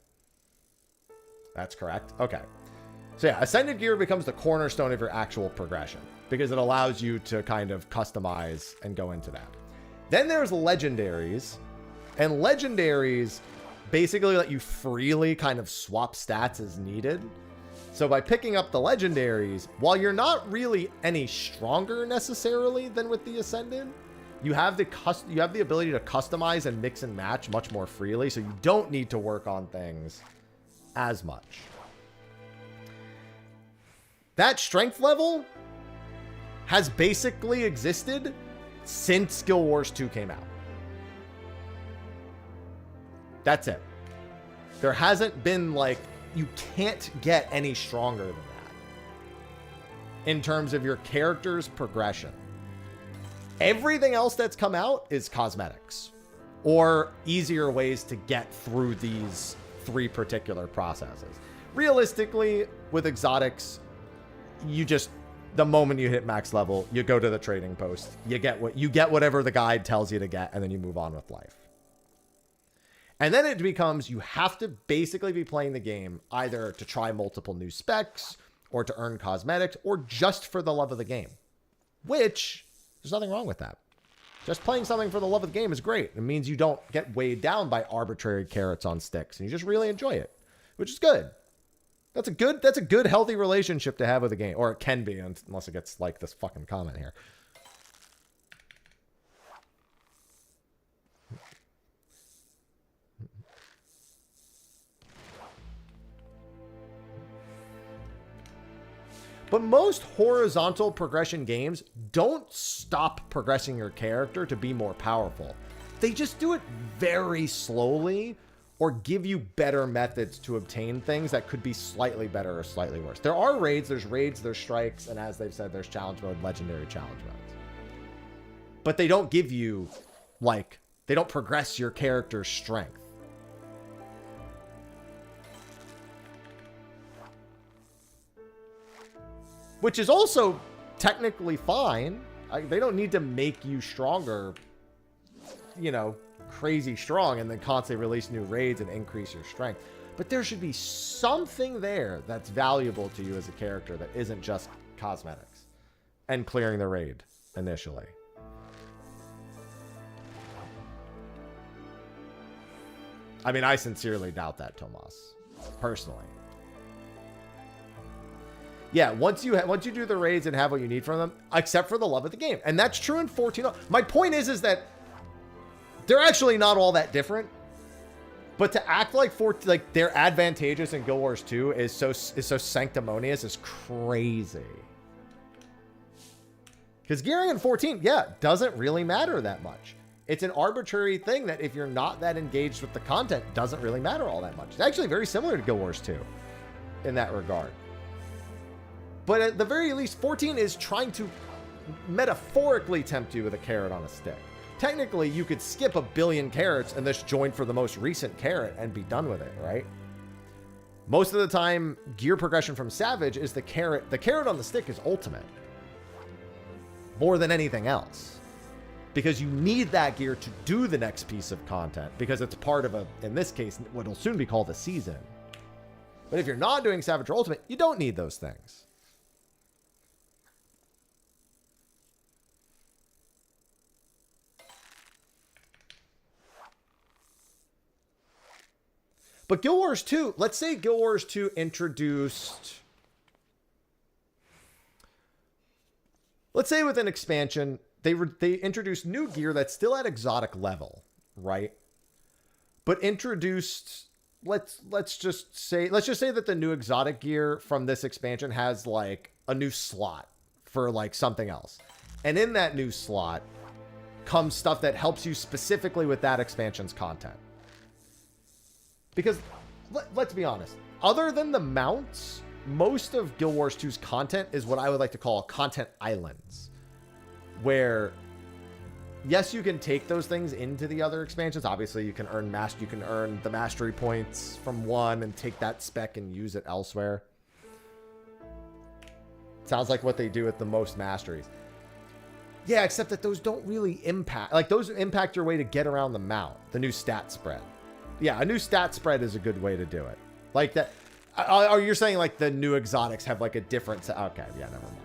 That's correct. Okay. So yeah, Ascended gear becomes the cornerstone of your actual progression because it allows you to kind of customize and go into that. Then there's legendaries, and legendaries basically let you freely kind of swap stats as needed. So by picking up the legendaries, while you're not really any stronger necessarily than with the Ascended, you have the ability to customize and mix and match much more freely, so you don't need to work on things as much. That strength level has basically existed since Guild Wars 2 came out. That's it. There hasn't been like, you can't get any stronger than that in terms of your character's progression. Everything else that's come out is cosmetics or easier ways to get through these 3 particular processes. Realistically, with exotics, you just, the moment you hit max level, you go to the trading post, you get whatever the guide tells you to get, and then you move on with life. And then it becomes, you have to basically be playing the game either to try multiple new specs or to earn cosmetics or just for the love of the game, which there's nothing wrong with that. Just playing something for the love of the game is great. It means you don't get weighed down by arbitrary carrots on sticks and you just really enjoy it, which is good. That's a good, healthy relationship to have with a game, or it can be, unless it gets like this fucking comment here. But most horizontal progression games don't stop progressing your character to be more powerful. They just do it very slowly or give you better methods to obtain things that could be slightly better or slightly worse. There are raids, there's strikes, and as they've said, there's challenge mode, legendary challenge modes. But they don't give you, like, they don't progress your character's strength. Which is also technically fine. They don't need to make you stronger, crazy strong and then constantly release new raids and increase your strength. But there should be something there that's valuable to you as a character that isn't just cosmetics and clearing the raid initially. I mean, I sincerely doubt that, Tomas, personally. Yeah, once you do the raids and have what you need from them, except for the love of the game. And that's true in 14. My point is that they're actually not all that different. But to act like they're advantageous in Guild Wars 2 is so sanctimonious is crazy. Because gearing in 14, yeah, doesn't really matter that much. It's an arbitrary thing that if you're not that engaged with the content, doesn't really matter all that much. It's actually very similar to Guild Wars 2 in that regard. But at the very least, 14 is trying to metaphorically tempt you with a carrot on a stick. Technically, you could skip a billion carrots and just join for the most recent carrot and be done with it, right? Most of the time, gear progression from Savage is the carrot. The carrot on the stick is ultimate. More than anything else. Because you need that gear to do the next piece of content. Because it's part of a, in this case, what will soon be called a season. But if you're not doing Savage or Ultimate, you don't need those things. But Guild Wars 2, let's say Guild Wars 2 introduced... Let's say with an expansion, they introduced new gear that's still at exotic level, right? But introduced... Let's just say that the new exotic gear from this expansion has like a new slot for like something else. And in that new slot comes stuff that helps you specifically with that expansion's content. Because, let's be honest, other than the mounts, most of Guild Wars 2's content is what I would like to call content islands. Where, yes, you can take those things into the other expansions. Obviously, you can earn the mastery points from one and take that spec and use it elsewhere. Sounds like what they do with the most masteries. Yeah, except that those don't really impact. Like, those impact your way to get around the mount, the new stat spread. Yeah, a new stat spread is a good way to do it. Like that. Oh, you're saying like the new exotics have like a different... Okay, yeah, never mind.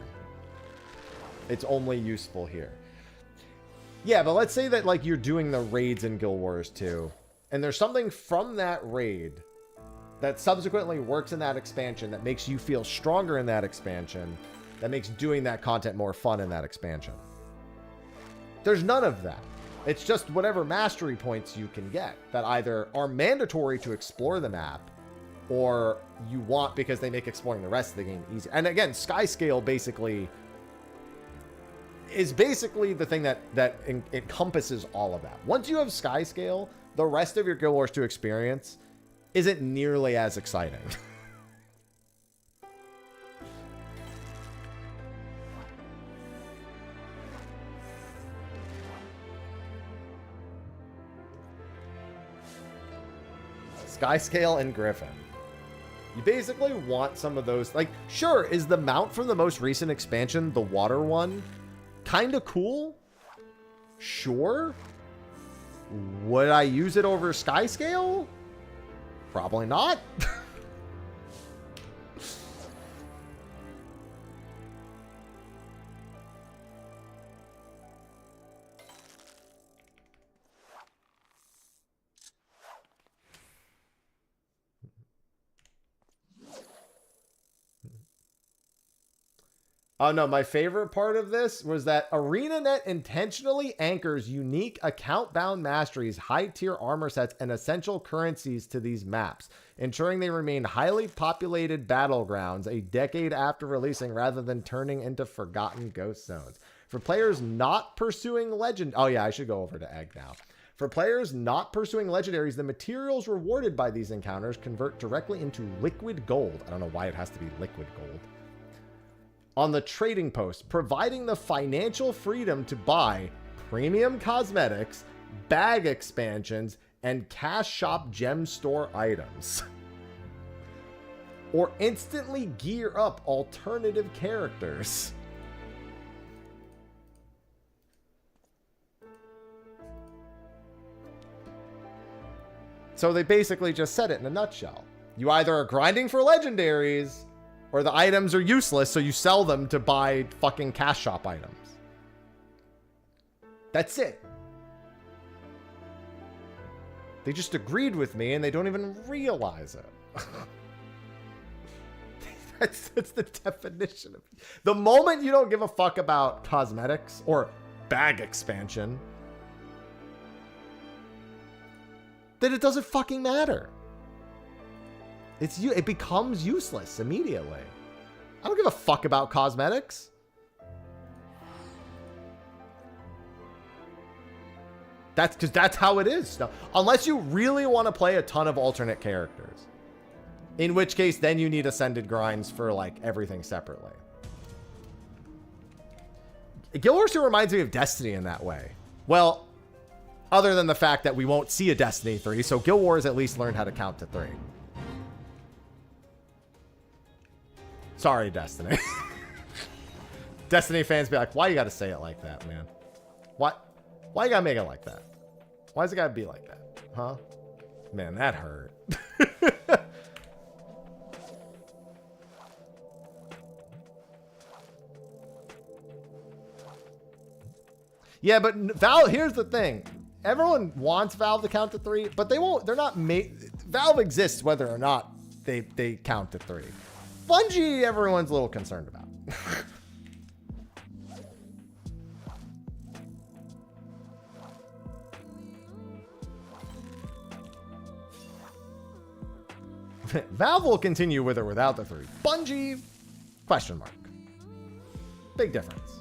It's only useful here. Yeah, but let's say that like you're doing the raids in Guild Wars 2, and there's something from that raid that subsequently works in that expansion that makes you feel stronger in that expansion, that makes doing that content more fun in that expansion. There's none of that. It's just whatever mastery points you can get that either are mandatory to explore the map or you want because they make exploring the rest of the game easier. And again, Skyscale basically is the thing that encompasses all of that. Once you have Skyscale, the rest of your Guild Wars 2 experience isn't nearly as exciting. Skyscale and Griffin. You basically want some of those. Like, sure, is the mount from the most recent expansion, the water one, kind of cool? Sure. Would I use it over Skyscale? Probably not. Oh no, my favorite part of this was that ArenaNet intentionally anchors unique account-bound masteries, high-tier armor sets, and essential currencies to these maps, ensuring they remain highly populated battlegrounds a decade after releasing rather than turning into forgotten ghost zones. For players not pursuing legend... Oh yeah, I should go over to Egg now. For players not pursuing legendaries, the materials rewarded by these encounters convert directly into liquid gold. I don't know why it has to be liquid gold. On the trading post, providing the financial freedom to buy premium cosmetics, bag expansions, and cash shop gem store items. Or instantly gear up alternative characters. So they basically just said it in a nutshell. You either are grinding for legendaries, or the items are useless, so you sell them to buy fucking cash shop items. That's it. They just agreed with me, and they don't even realize it. That's the definition of it. The moment you don't give a fuck about cosmetics or bag expansion, then it doesn't fucking matter. It becomes useless immediately. I don't give a fuck about cosmetics. That's because that's how it is. Now, unless you really want to play a ton of alternate characters. In which case, then you need ascended grinds for, like, everything separately. Guild Wars 2 reminds me of Destiny in that way. Well, other than the fact that we won't see a Destiny 3, so Guild Wars at least learned how to count to 3. Sorry, Destiny. Destiny fans be like, why you gotta say it like that, man? Why you gotta make it like that? Why's it gotta be like that? Huh? Man, that hurt. Yeah, but Valve, here's the thing. Everyone wants Valve to count to 3, but they won't. They're not made. Valve exists whether or not they count to 3. Bungie, everyone's a little concerned about. Valve will continue with or without the 3. Bungie, question mark. Big difference.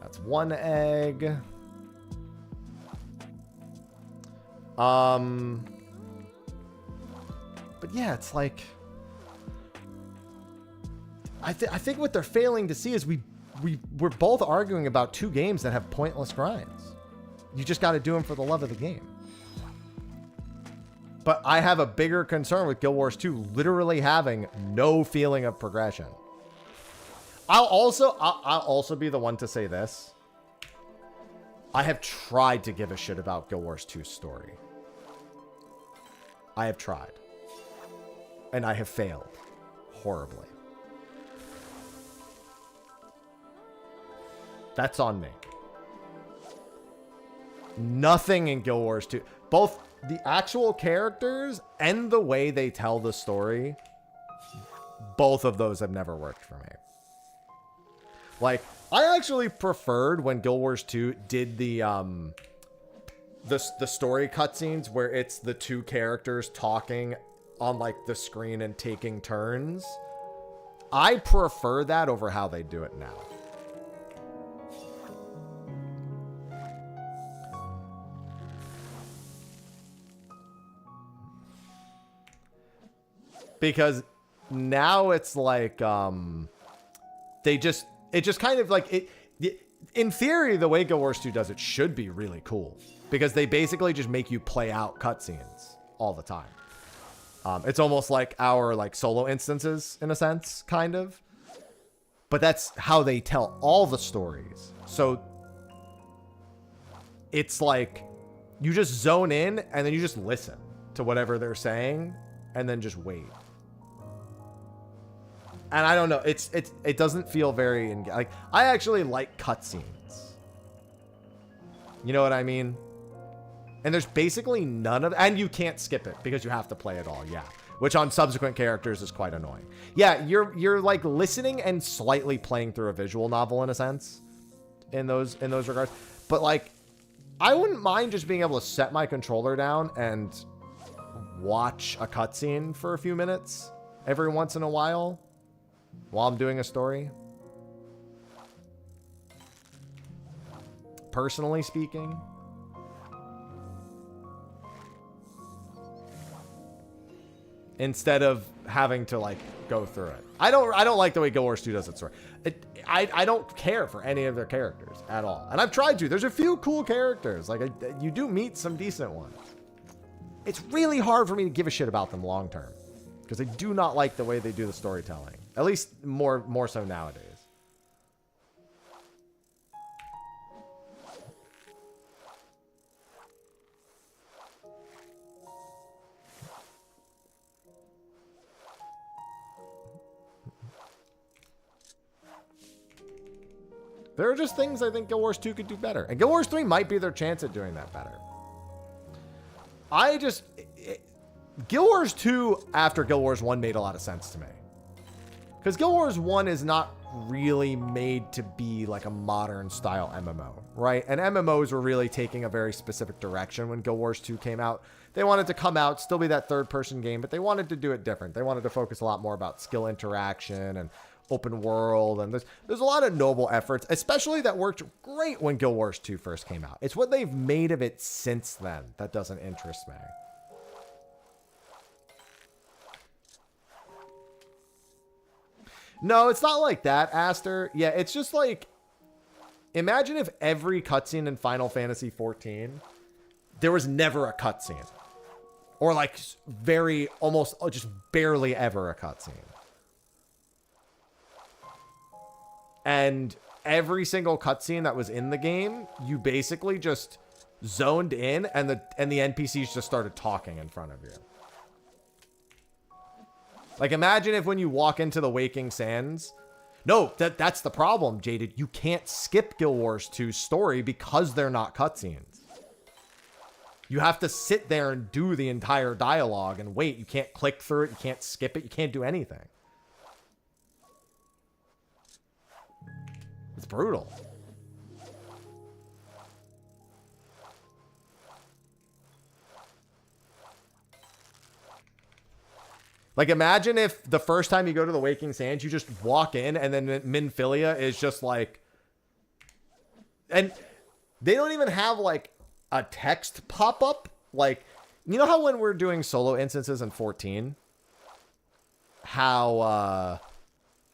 That's 1 egg. But yeah, it's like I think what they're failing to see is we're both arguing about 2 games that have pointless grinds. You just got to do them for the love of the game. But I have a bigger concern with Guild Wars 2 literally having no feeling of progression. I'll also be the one to say this. I have tried to give a shit about Guild Wars 2's story. I have tried. And I have failed horribly. That's on me. Nothing in Guild Wars 2, both the actual characters and the way they tell the story, both of those have never worked for me. Like, I actually preferred when Guild Wars 2 did the story cutscenes where it's the 2 characters talking on like the screen and taking turns. I prefer that over how they do it now. Because now it's like it just kind of like it in theory, the way Guild Wars 2 does it should be really cool, because they basically just make you play out cutscenes all the time. It's almost like our like solo instances in a sense, kind of, but that's how they tell all the stories. So it's like you just zone in and then you just listen to whatever they're saying and then just wait. And I don't know, it doesn't feel very like, I actually like cutscenes. You know what I mean? And there's basically none of, and you can't skip it because you have to play it all, yeah. Which on subsequent characters is quite annoying. Yeah, you're like listening and slightly playing through a visual novel in a sense, in those regards. But like, I wouldn't mind just being able to set my controller down and watch a cutscene for a few minutes every once in a while I'm doing a story. Personally speaking. Instead of having to like go through it. I don't like the way Guild Wars 2 does its story. I don't care for any of their characters at all. And I've tried to. There's a few cool characters. Like you do meet some decent ones. It's really hard for me to give a shit about them long term, because I do not like the way they do the storytelling. At least more so nowadays. There are just things I think Guild Wars 2 could do better. And Guild Wars 3 might be their chance at doing that better. Guild Wars 2 after Guild Wars 1 made a lot of sense to me. Because Guild Wars 1 is not really made to be like a modern style MMO, right? And MMOs were really taking a very specific direction when Guild Wars 2 came out. They wanted to come out, still be that third person game, but they wanted to do it different. They wanted to focus a lot more about skill interaction and open world, and there's a lot of noble efforts, especially that worked great when Guild Wars 2 first came out. It's what they've made of it since then that doesn't interest me. No, it's not like that, Aster. Yeah, it's just like, imagine if every cutscene in Final Fantasy XIV, there was never a cutscene. Or like very, almost just barely ever a cutscene. And every single cutscene that was in the game, you basically just zoned in and the NPCs just started talking in front of you. Like, imagine if when you walk into the Waking Sands... No, that's the problem, Jaded. You can't skip Guild Wars 2's story because they're not cutscenes. You have to sit there and do the entire dialogue and wait. You can't click through it. You can't skip it. You can't do anything. It's brutal. Like, imagine if the first time you go to the Waking Sands, you just walk in and then Minfilia is just like... And they don't even have, like, a text pop up. Like, you know how when we're doing solo instances in 14, how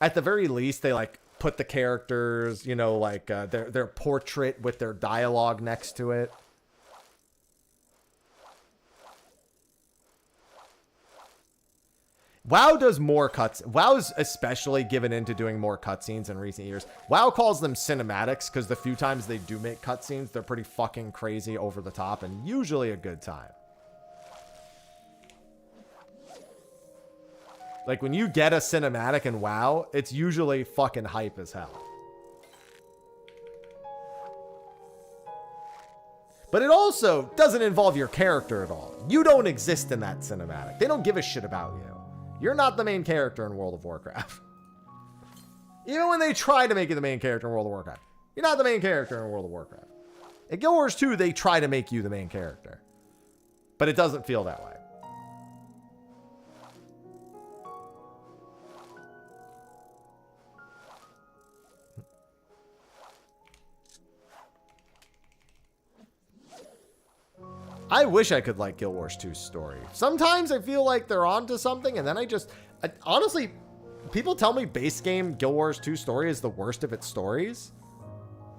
at the very least they, like, put the characters, you know, like their portrait with their dialogue next to it. WoW does more cuts. WoW's especially given into doing more cutscenes in recent years. WoW calls them cinematics because the few times they do make cutscenes, they're pretty fucking crazy, over the top, and usually a good time. Like, when you get a cinematic in WoW, it's usually fucking hype as hell. But it also doesn't involve your character at all. You don't exist in that cinematic. They don't give a shit about you. You're not the main character in World of Warcraft. Even when they try to make you the main character in World of Warcraft, you're not the main character in World of Warcraft. In Guild Wars 2, they try to make you the main character. But it doesn't feel that way. I wish I could like Guild Wars 2's story. Sometimes I feel like they're onto something, and then honestly, people tell me base game Guild Wars 2 story is the worst of its stories.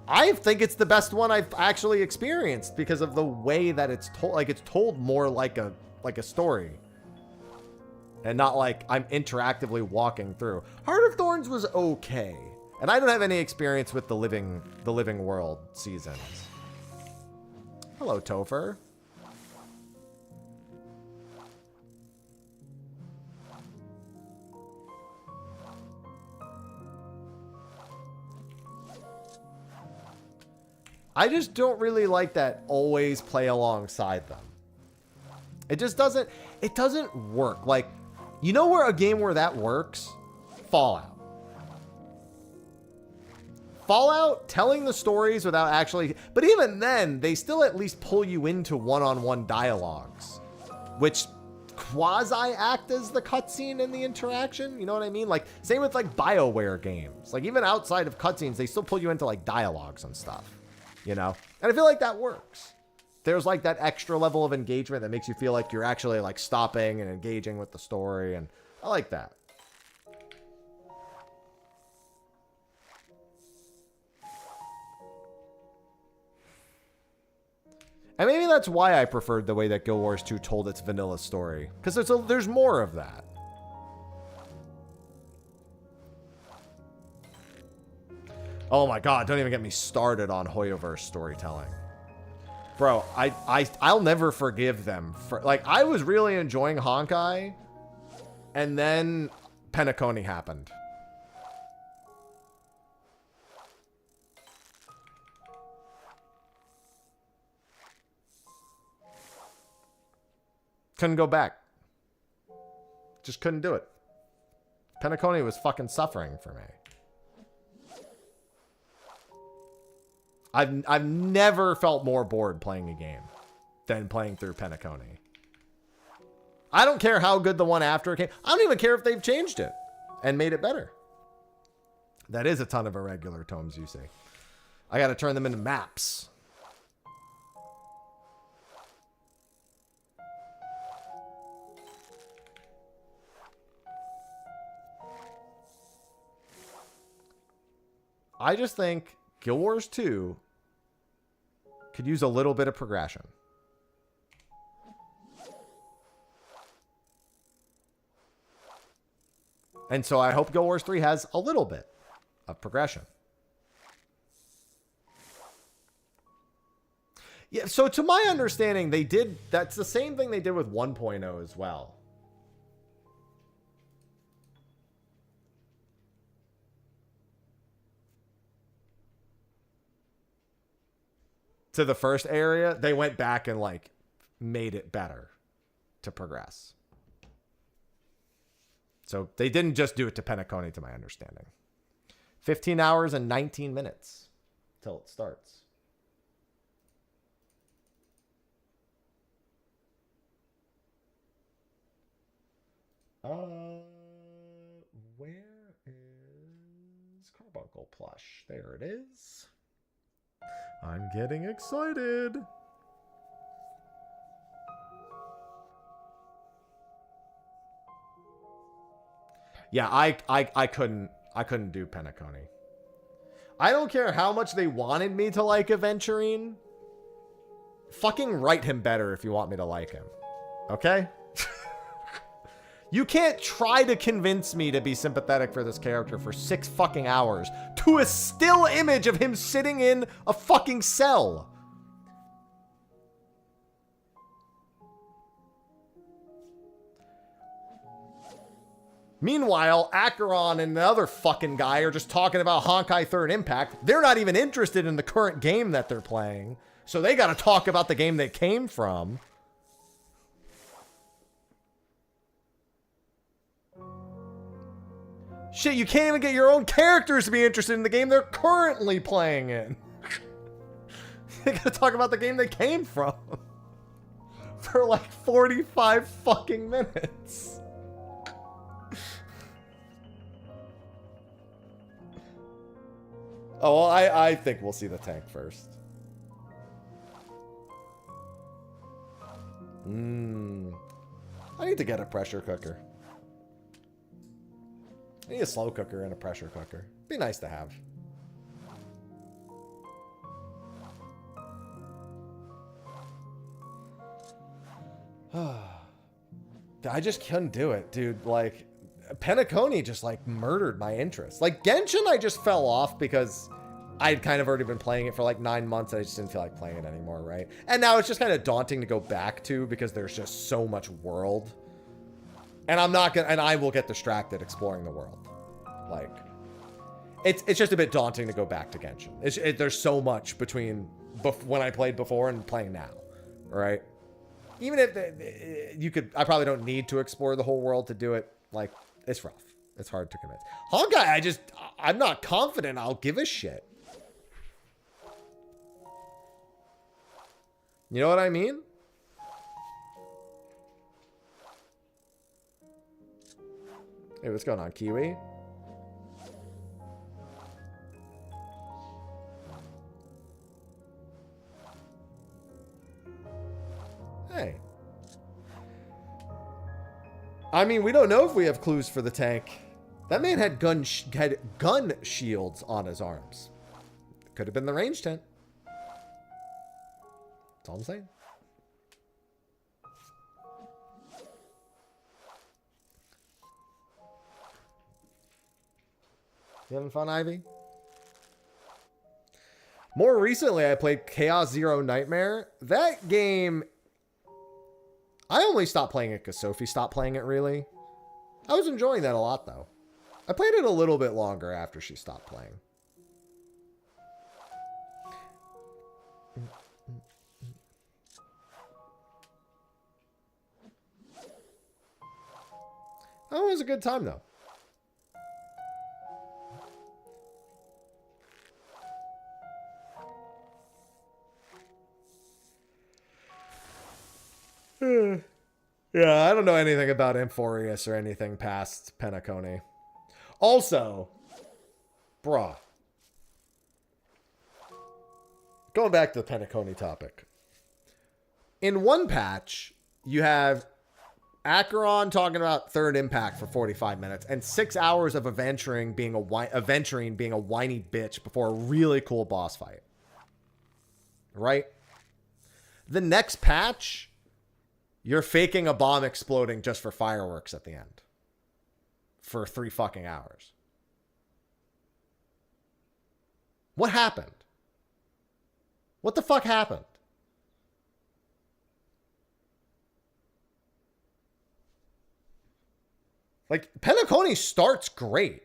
I think it's the best one I've actually experienced because of the way that it's told. Like, it's told more like a story, and not like I'm interactively walking through. Heart of Thorns was okay, and I don't have any experience with the Living World seasons. Hello, Topher. I just don't really like that always play alongside them. It just doesn't work. Like, you know where a game where that works? Fallout. Fallout, telling the stories without actually, but even then, they still at least pull you into one-on-one dialogues, which quasi act as the cutscene and the interaction. You know what I mean? Like, same with like BioWare games. Like, even outside of cutscenes, they still pull you into like dialogues and stuff. You know, and I feel like that works. There's like that extra level of engagement that makes you feel like you're actually like stopping and engaging with the story. And I like that. And maybe that's why I preferred the way that Guild Wars 2 told its vanilla story. Because there's more of that. Oh my god, don't even get me started on Hoyoverse storytelling. Bro, I'll never forgive them for, like, I was really enjoying Honkai, and then Penacony happened. Couldn't go back. Just couldn't do it. Penacony was fucking suffering for me. I've never felt more bored playing a game than playing through Penacony. I don't care how good the one after it came. I don't even care if they've changed it and made it better. That is a ton of irregular tomes, you see. I got to turn them into maps. I just think Guild Wars 2 could use a little bit of progression. And so I hope Guild Wars 3 has a little bit of progression. Yeah, so to my understanding, that's the same thing they did with 1.0 as well. To the first area, they went back and like made it better to progress. So they didn't just do it to Penacony, to my understanding. 15 hours and 19 minutes till it starts. Where is Carbuncle Plush? There it is. I'm getting excited. Yeah, I couldn't do Penacony. I don't care how much they wanted me to like Aventurine. Fucking write him better if you want me to like him. Okay? You can't try to convince me to be sympathetic for this character for 6 fucking hours to a still image of him sitting in a fucking cell. Meanwhile, Acheron and the other fucking guy are just talking about Honkai Third Impact. They're not even interested in the current game that they're playing. So they got to talk about the game they came from. Shit, you can't even get your own characters to be interested in the game they're currently playing in. They gotta talk about the game they came from. For like 45 fucking minutes. Oh, well, I think we'll see the tank first. I need to get a pressure cooker. I need a slow cooker and a pressure cooker. Be nice to have. I just couldn't do it, dude. Like, Penacony just, like, murdered my interest. Like, Genshin, I just fell off because I'd kind of already been playing it for, like, 9 months, and I just didn't feel like playing it anymore, right? And now it's just kind of daunting to go back to because there's just so much world. And I'm not gonna, and I will get distracted exploring the world. Like, it's just a bit daunting to go back to Genshin. There's so much between when I played before and playing now, right? Even if you could, I probably don't need to explore the whole world to do it. Like, it's rough. It's hard to convince. Honkai, I'm not confident I'll give a shit. You know what I mean? Hey, what's going on, Kiwi? Hey. I mean, we don't know if we have clues for the tank. That man had gun shields on his arms. Could have been the range tent. That's all I'm saying. You having fun, Ivy? More recently, I played Chaos Zero Nightmare. That game, I only stopped playing it because Sophie stopped playing it, really. I was enjoying that a lot, though. I played it a little bit longer after she stopped playing. Oh, it was a good time, though. Yeah, I don't know anything about Amphorius or anything past Penacony. Also, Bruh. Going back to the Penacony topic. In one patch, you have Acheron talking about third impact for 45 minutes and 6 hours of Aventurine being a whiny bitch before a really cool boss fight. Right? The next patch, you're faking a bomb exploding just for fireworks at the end. For 3 fucking hours. What happened? What the fuck happened? Like, Penacony starts great.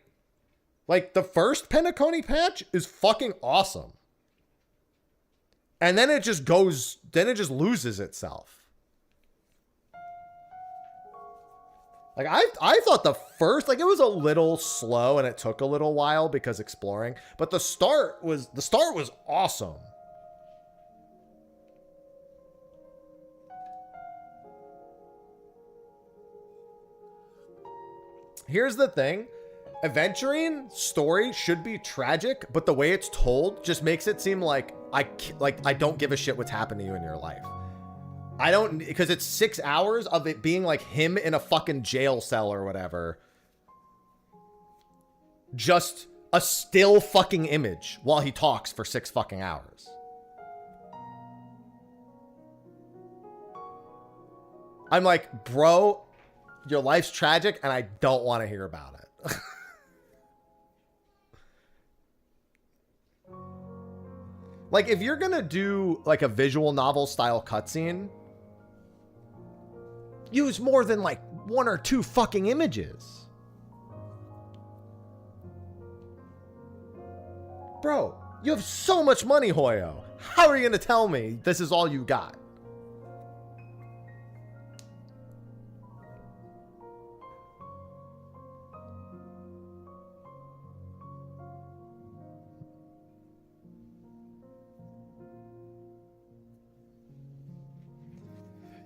Like, the first Penacony patch is fucking awesome. And then it just goes, then it just loses itself. Like, I thought the first, like, it was a little slow and it took a little while because exploring. But the start was awesome. Here's the thing. Aventurine story should be tragic, but the way it's told just makes it seem like I don't give a shit what's happened to you in your life. I don't, because it's 6 hours of it being like him in a fucking jail cell or whatever. Just a still fucking image while he talks for 6 fucking hours. I'm like, bro, your life's tragic and I don't want to hear about it. Like, if you're gonna do like a visual novel style cutscene, use more than like 1 or 2 fucking images. Bro, you have so much money, Hoyo. How are you gonna tell me this is all you got?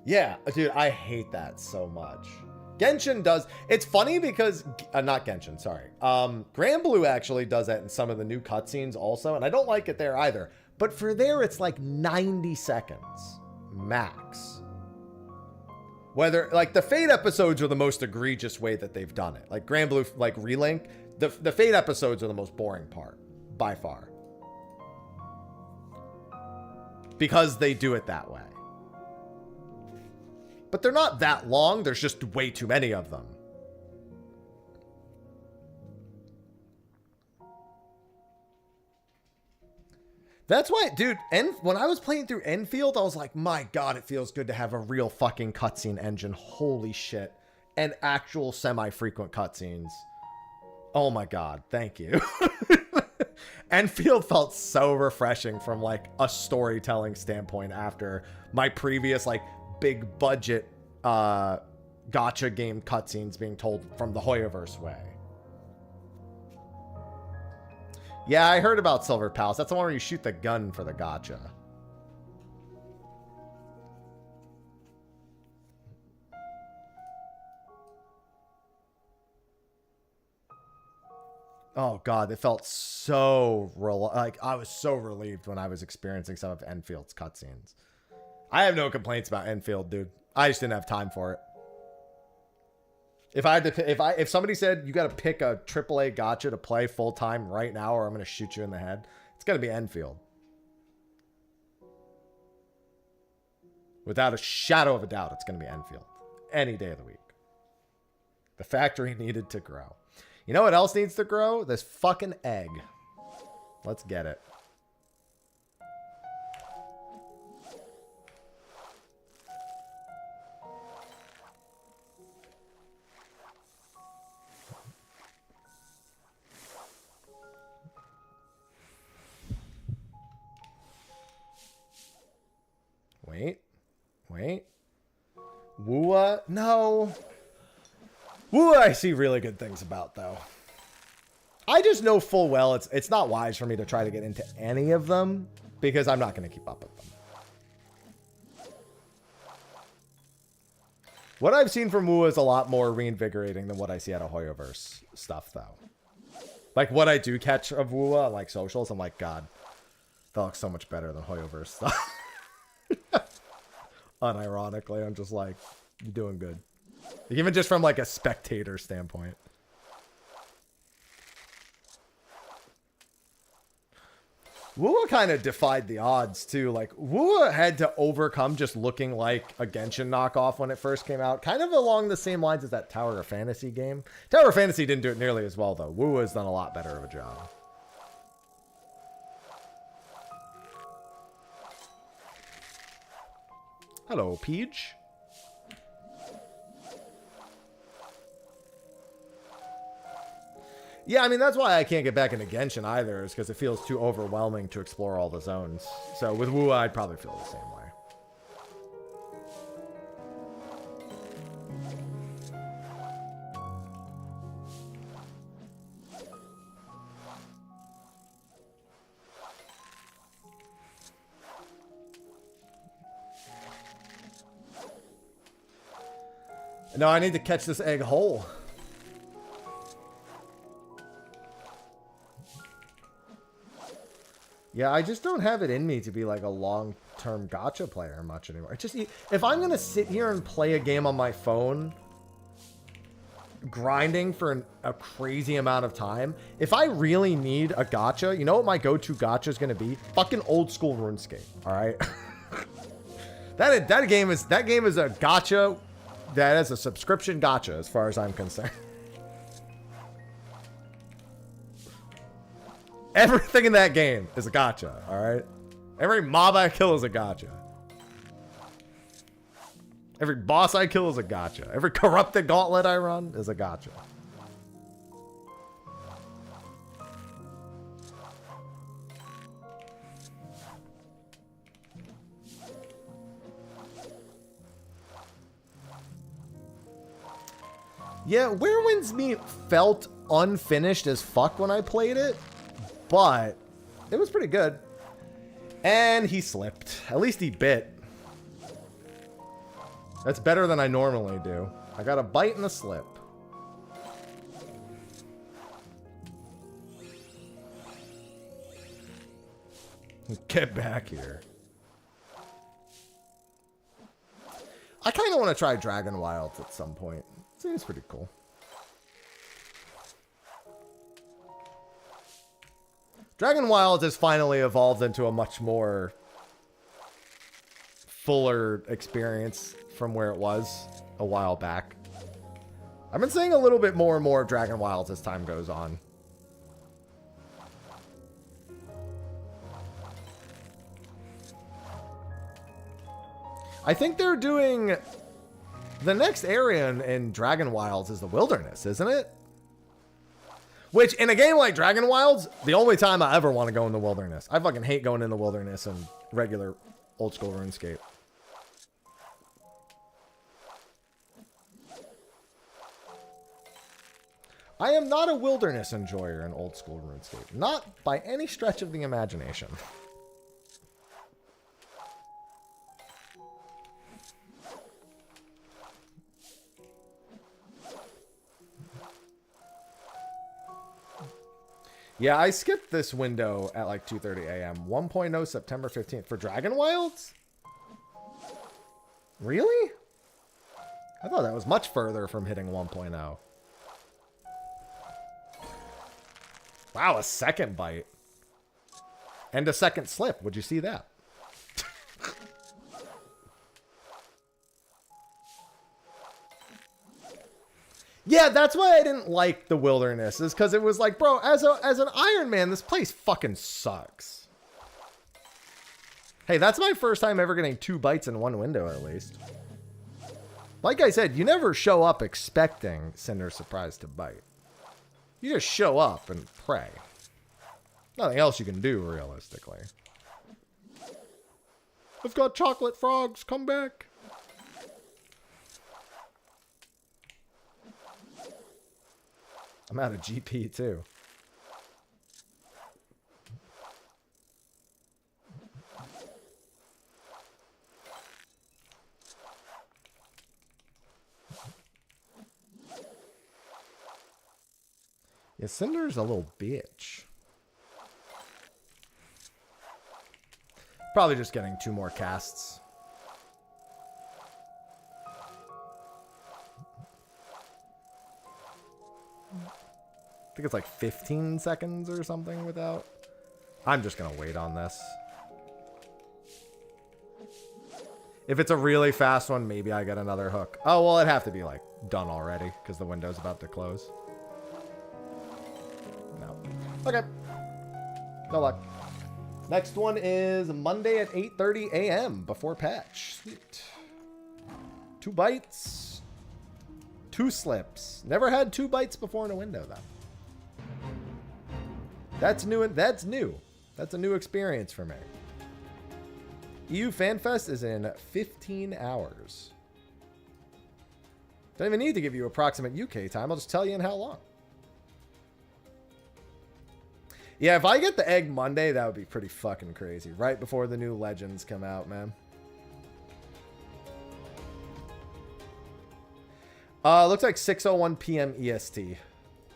Yeah, dude, I hate that so much. Genshin does. It's funny because not Genshin, sorry. Grand Blue actually does that in some of the new cutscenes also, and I don't like it there either. But for there, it's like 90 seconds max. Whether like the Fate episodes are the most egregious way that they've done it. Like Grand Blue, like Relink, the Fate episodes are the most boring part by far because they do it that way. But they're not that long. There's just way too many of them. That's why, dude, when I was playing through Enfield, I was like, my God, it feels good to have a real fucking cutscene engine. Holy shit. And actual semi-frequent cutscenes. Oh my God, thank you. Enfield felt so refreshing from like a storytelling standpoint after my previous like big budget gacha game cutscenes being told from the Hoyoverse way. Yeah, I heard about Silver Palace. That's the one where you shoot the gun for the gacha. Oh God, it felt so like I was so relieved when I was experiencing some of Enfield's cutscenes. I have no complaints about Enfield, dude. I just didn't have time for it. If I had to, if somebody said you got to pick a AAA gacha to play full time right now, or I'm gonna shoot you in the head, it's gonna be Enfield. Without a shadow of a doubt, it's gonna be Enfield. Any day of the week. The factory needed to grow. You know what else needs to grow? This fucking egg. Let's get it. Wait. Wua? No. Wua I see really good things about, though. I just know full well it's not wise for me to try to get into any of them because I'm not going to keep up with them. What I've seen from Wua is a lot more reinvigorating than what I see out of Hoyoverse stuff, though. Like, what I do catch of Wua on, like, socials, I'm like, God, that looks so much better than Hoyoverse stuff. Unironically, I'm just like, you're doing good. Even just from, like, a spectator standpoint. Wua kind of defied the odds, too. Like, Wua had to overcome just looking like a Genshin knockoff when it first came out. Kind of along the same lines as that Tower of Fantasy game. Tower of Fantasy didn't do it nearly as well, though. Wua's done a lot better of a job. Hello, Peach. Yeah, I mean, that's why I can't get back into Genshin either, is because it feels too overwhelming to explore all the zones. So with Wua, I'd probably feel the same way. No, I need to catch this egg whole. Yeah, I just don't have it in me to be like a long-term gacha player much anymore. It just, if I'm going to sit here and play a game on my phone, grinding for a crazy amount of time, if I really need a gacha, you know what my go-to gacha is going to be? Fucking old school RuneScape, all right? that game is a gacha. That is a subscription gacha as far as I'm concerned. Everything in that game is a gacha, all right? Every mob I kill is a gacha. Every boss I kill is a gacha. Every corrupted gauntlet I run is a gacha. Yeah, Werewind's Meat felt unfinished as fuck when I played it. But it was pretty good. And he slipped. At least he bit. That's better than I normally do. I got a bite and a slip. Get back here. I kind of want to try Dragon Wilds at some point. Seems pretty cool. Dragon Wilds has finally evolved into a much more fuller experience from where it was a while back. I've been seeing a little bit more and more of Dragon Wilds as time goes on. I think they're doing... The next area in Dragon Wilds is the Wilderness, isn't it? Which, in a game like Dragon Wilds, the only time I ever want to go in the Wilderness. I fucking hate going in the Wilderness in regular old school RuneScape. I am not a Wilderness enjoyer in old school RuneScape. Not by any stretch of the imagination. Yeah, I skipped this window at like 2:30 a.m. 1.0 September 15th for Dragon Wilds? Really? I thought that was much further from hitting 1.0. Wow, a second bite. And a second slip. Would you see that? Yeah, that's why I didn't like the Wilderness, is because it was like, bro, as an Iron Man, this place fucking sucks. Hey, that's my first time ever getting 2 bites in one window, at least. Like I said, you never show up expecting Cinder Surprise to bite. You just show up and pray. Nothing else you can do, realistically. I've got chocolate frogs, come back. I'm out of GP too. Yeah, Cinder's a little bitch. Probably just getting 2 more casts. I think it's like 15 seconds or something without. I'm just going to wait on this. If it's a really fast one, maybe I get another hook. Oh, well, it'd have to be like done already because the window's about to close. No. Okay. No luck. Next one is Monday at 8:30 a.m. before patch. Sweet. 2 bites. 2 slips. Never had 2 bites before in a window, though. That's new. That's new. That's a new experience for me. EU FanFest is in 15 hours. Don't even need to give you approximate UK time. I'll just tell you in how long. Yeah, if I get the egg Monday, that would be pretty fucking crazy. Right before the new Legends come out, man. Looks like 6:01 p.m. EST.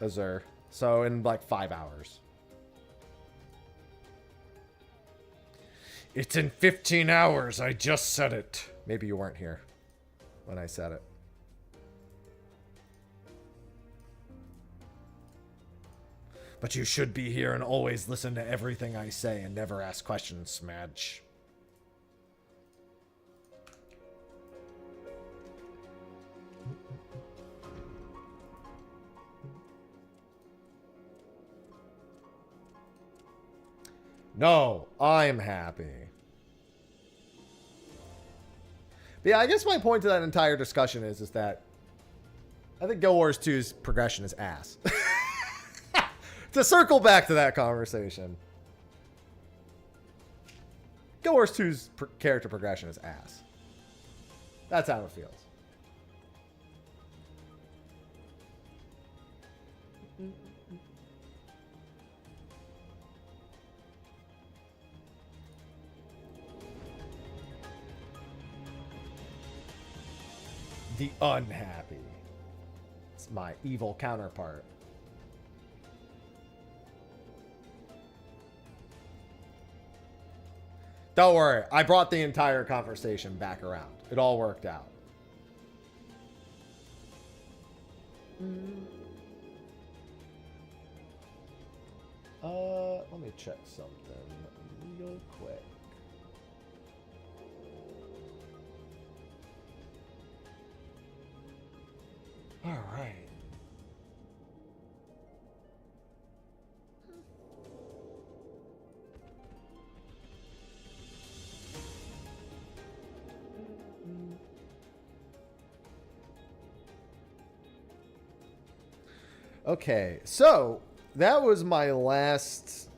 Azure. So in like 5 hours. It's in 15 hours. I just said it. Maybe you weren't here when I said it. But you should be here and always listen to everything I say and never ask questions, Smadge. No, I'm happy. But yeah, I guess my point to that entire discussion is that I think Guild Wars 2's progression is ass. To circle back to that conversation, Guild Wars 2's character progression is ass. That's how it feels. The unhappy. It's my evil counterpart. Don't worry. I brought the entire conversation back around. It all worked out. Let me check something real quick. All right. Okay, so that was my last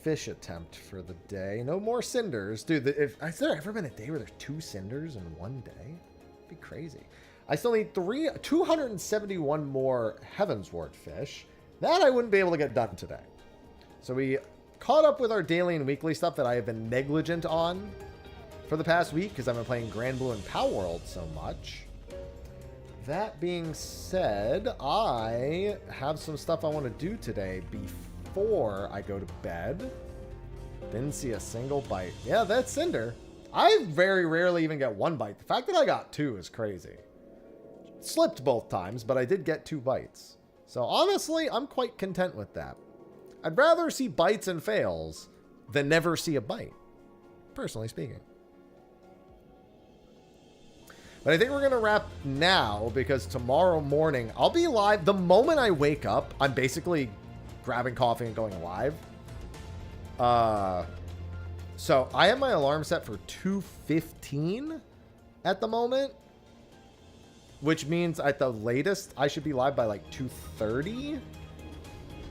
fish attempt for the day. No more cinders, dude. Has there ever been a day where there's 2 cinders in one day? It'd be crazy. I still need 271 more Heavensward fish. That I wouldn't be able to get done today. So we caught up with our daily and weekly stuff that I have been negligent on for the past week because I've been playing Grand Blue and Power World so much. That being said, I have some stuff I want to do today before I go to bed. Didn't see a single bite. Yeah, that's Cinder. I very rarely even get 1 bite. The fact that I got 2 is crazy. Slipped both times, but I did get 2 bites. So honestly, I'm quite content with that. I'd rather see bites and fails than never see a bite, personally speaking. But I think we're going to wrap now because tomorrow morning I'll be live. The moment I wake up, I'm basically grabbing coffee and going live. So I have my alarm set for 2:15 at the moment, which means at the latest I should be live by like 2:30.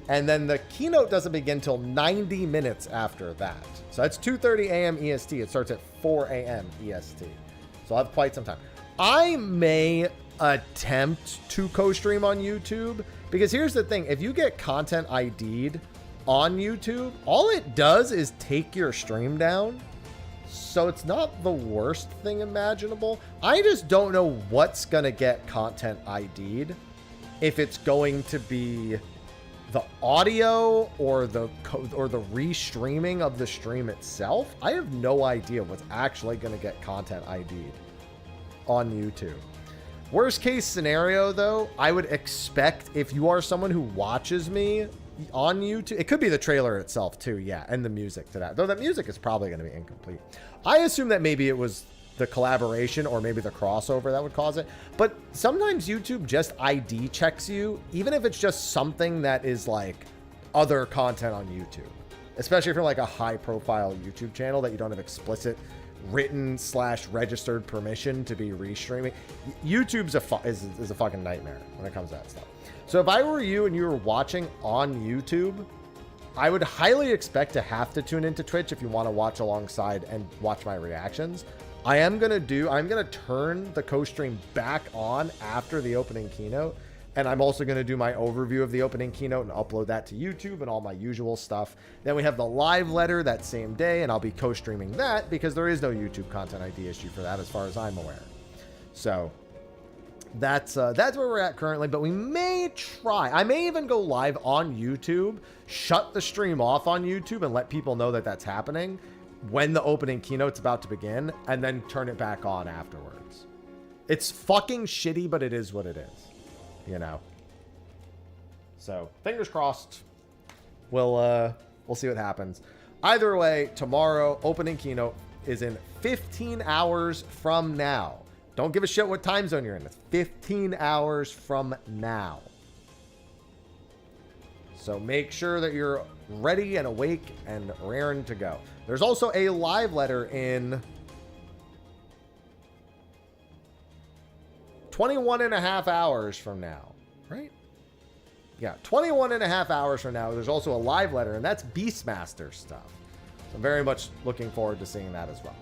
And then the keynote doesn't begin till 90 minutes after that. So that's 2:30 a.m. EST. It starts at 4 a.m. EST. So I'll have quite some time. I may attempt to co-stream on YouTube because here's the thing. If you get content ID'd on YouTube, all it does is take your stream down. So it's not the worst thing imaginable. I just don't know what's going to get content ID'd. If it's going to be the audio or the restreaming of the stream itself, I have no idea what's actually going to get content ID'd on YouTube. Worst case scenario, though, I would expect if you are someone who watches me on YouTube, it could be the trailer itself too, yeah, and the music to that. Though that music is probably going to be incomplete. I assume that maybe it was the collaboration or maybe the crossover that would cause it. But sometimes YouTube just ID checks you, even if it's just something that is like other content on YouTube. Especially if you're like a high profile YouTube channel that you don't have explicit written / registered permission to be restreaming. YouTube's is a fucking nightmare when it comes to that stuff. So if I were you and you were watching on YouTube, I would highly expect to have to tune into Twitch if you want to watch alongside and watch my reactions. I'm going to turn the co-stream back on after the opening keynote. And I'm also going to do my overview of the opening keynote and upload that to YouTube and all my usual stuff. Then we have the live letter that same day, and I'll be co-streaming that because there is no YouTube content ID issue for that as far as I'm aware. So that's where we're at currently, but we may try. I may even go live on YouTube, shut the stream off on YouTube and let people know that that's happening when the opening keynote's about to begin, and then turn it back on afterwards. It's fucking shitty, but it is what it is. You know, so fingers crossed. We'll see what happens. Either way, tomorrow opening keynote is in 15 hours from now. Don't give a shit what time zone you're in. It's 15 hours from now. So make sure that you're ready and awake and raring to go. There's also a live letter in 21.5 hours from now, right? Yeah, 21.5 hours from now, there's also a live letter, and that's Beastmaster stuff. So I'm very much looking forward to seeing that as well.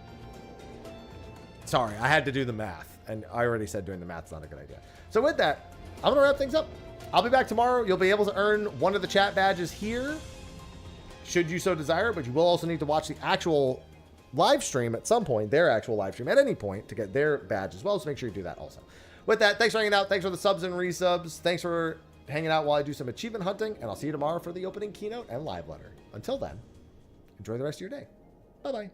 Sorry, I had to do the math, and I already said doing the math's not a good idea. So with that, I'm going to wrap things up. I'll be back tomorrow. You'll be able to earn one of the chat badges here, should you so desire, but you will also need to watch the actual live stream at some point, their actual live stream at any point to get their badge as well, so make sure you do that also. With that, thanks for hanging out. Thanks for the subs and resubs. Thanks for hanging out while I do some achievement hunting, and I'll see you tomorrow for the opening keynote and live letter. Until then, enjoy the rest of your day. Bye-bye.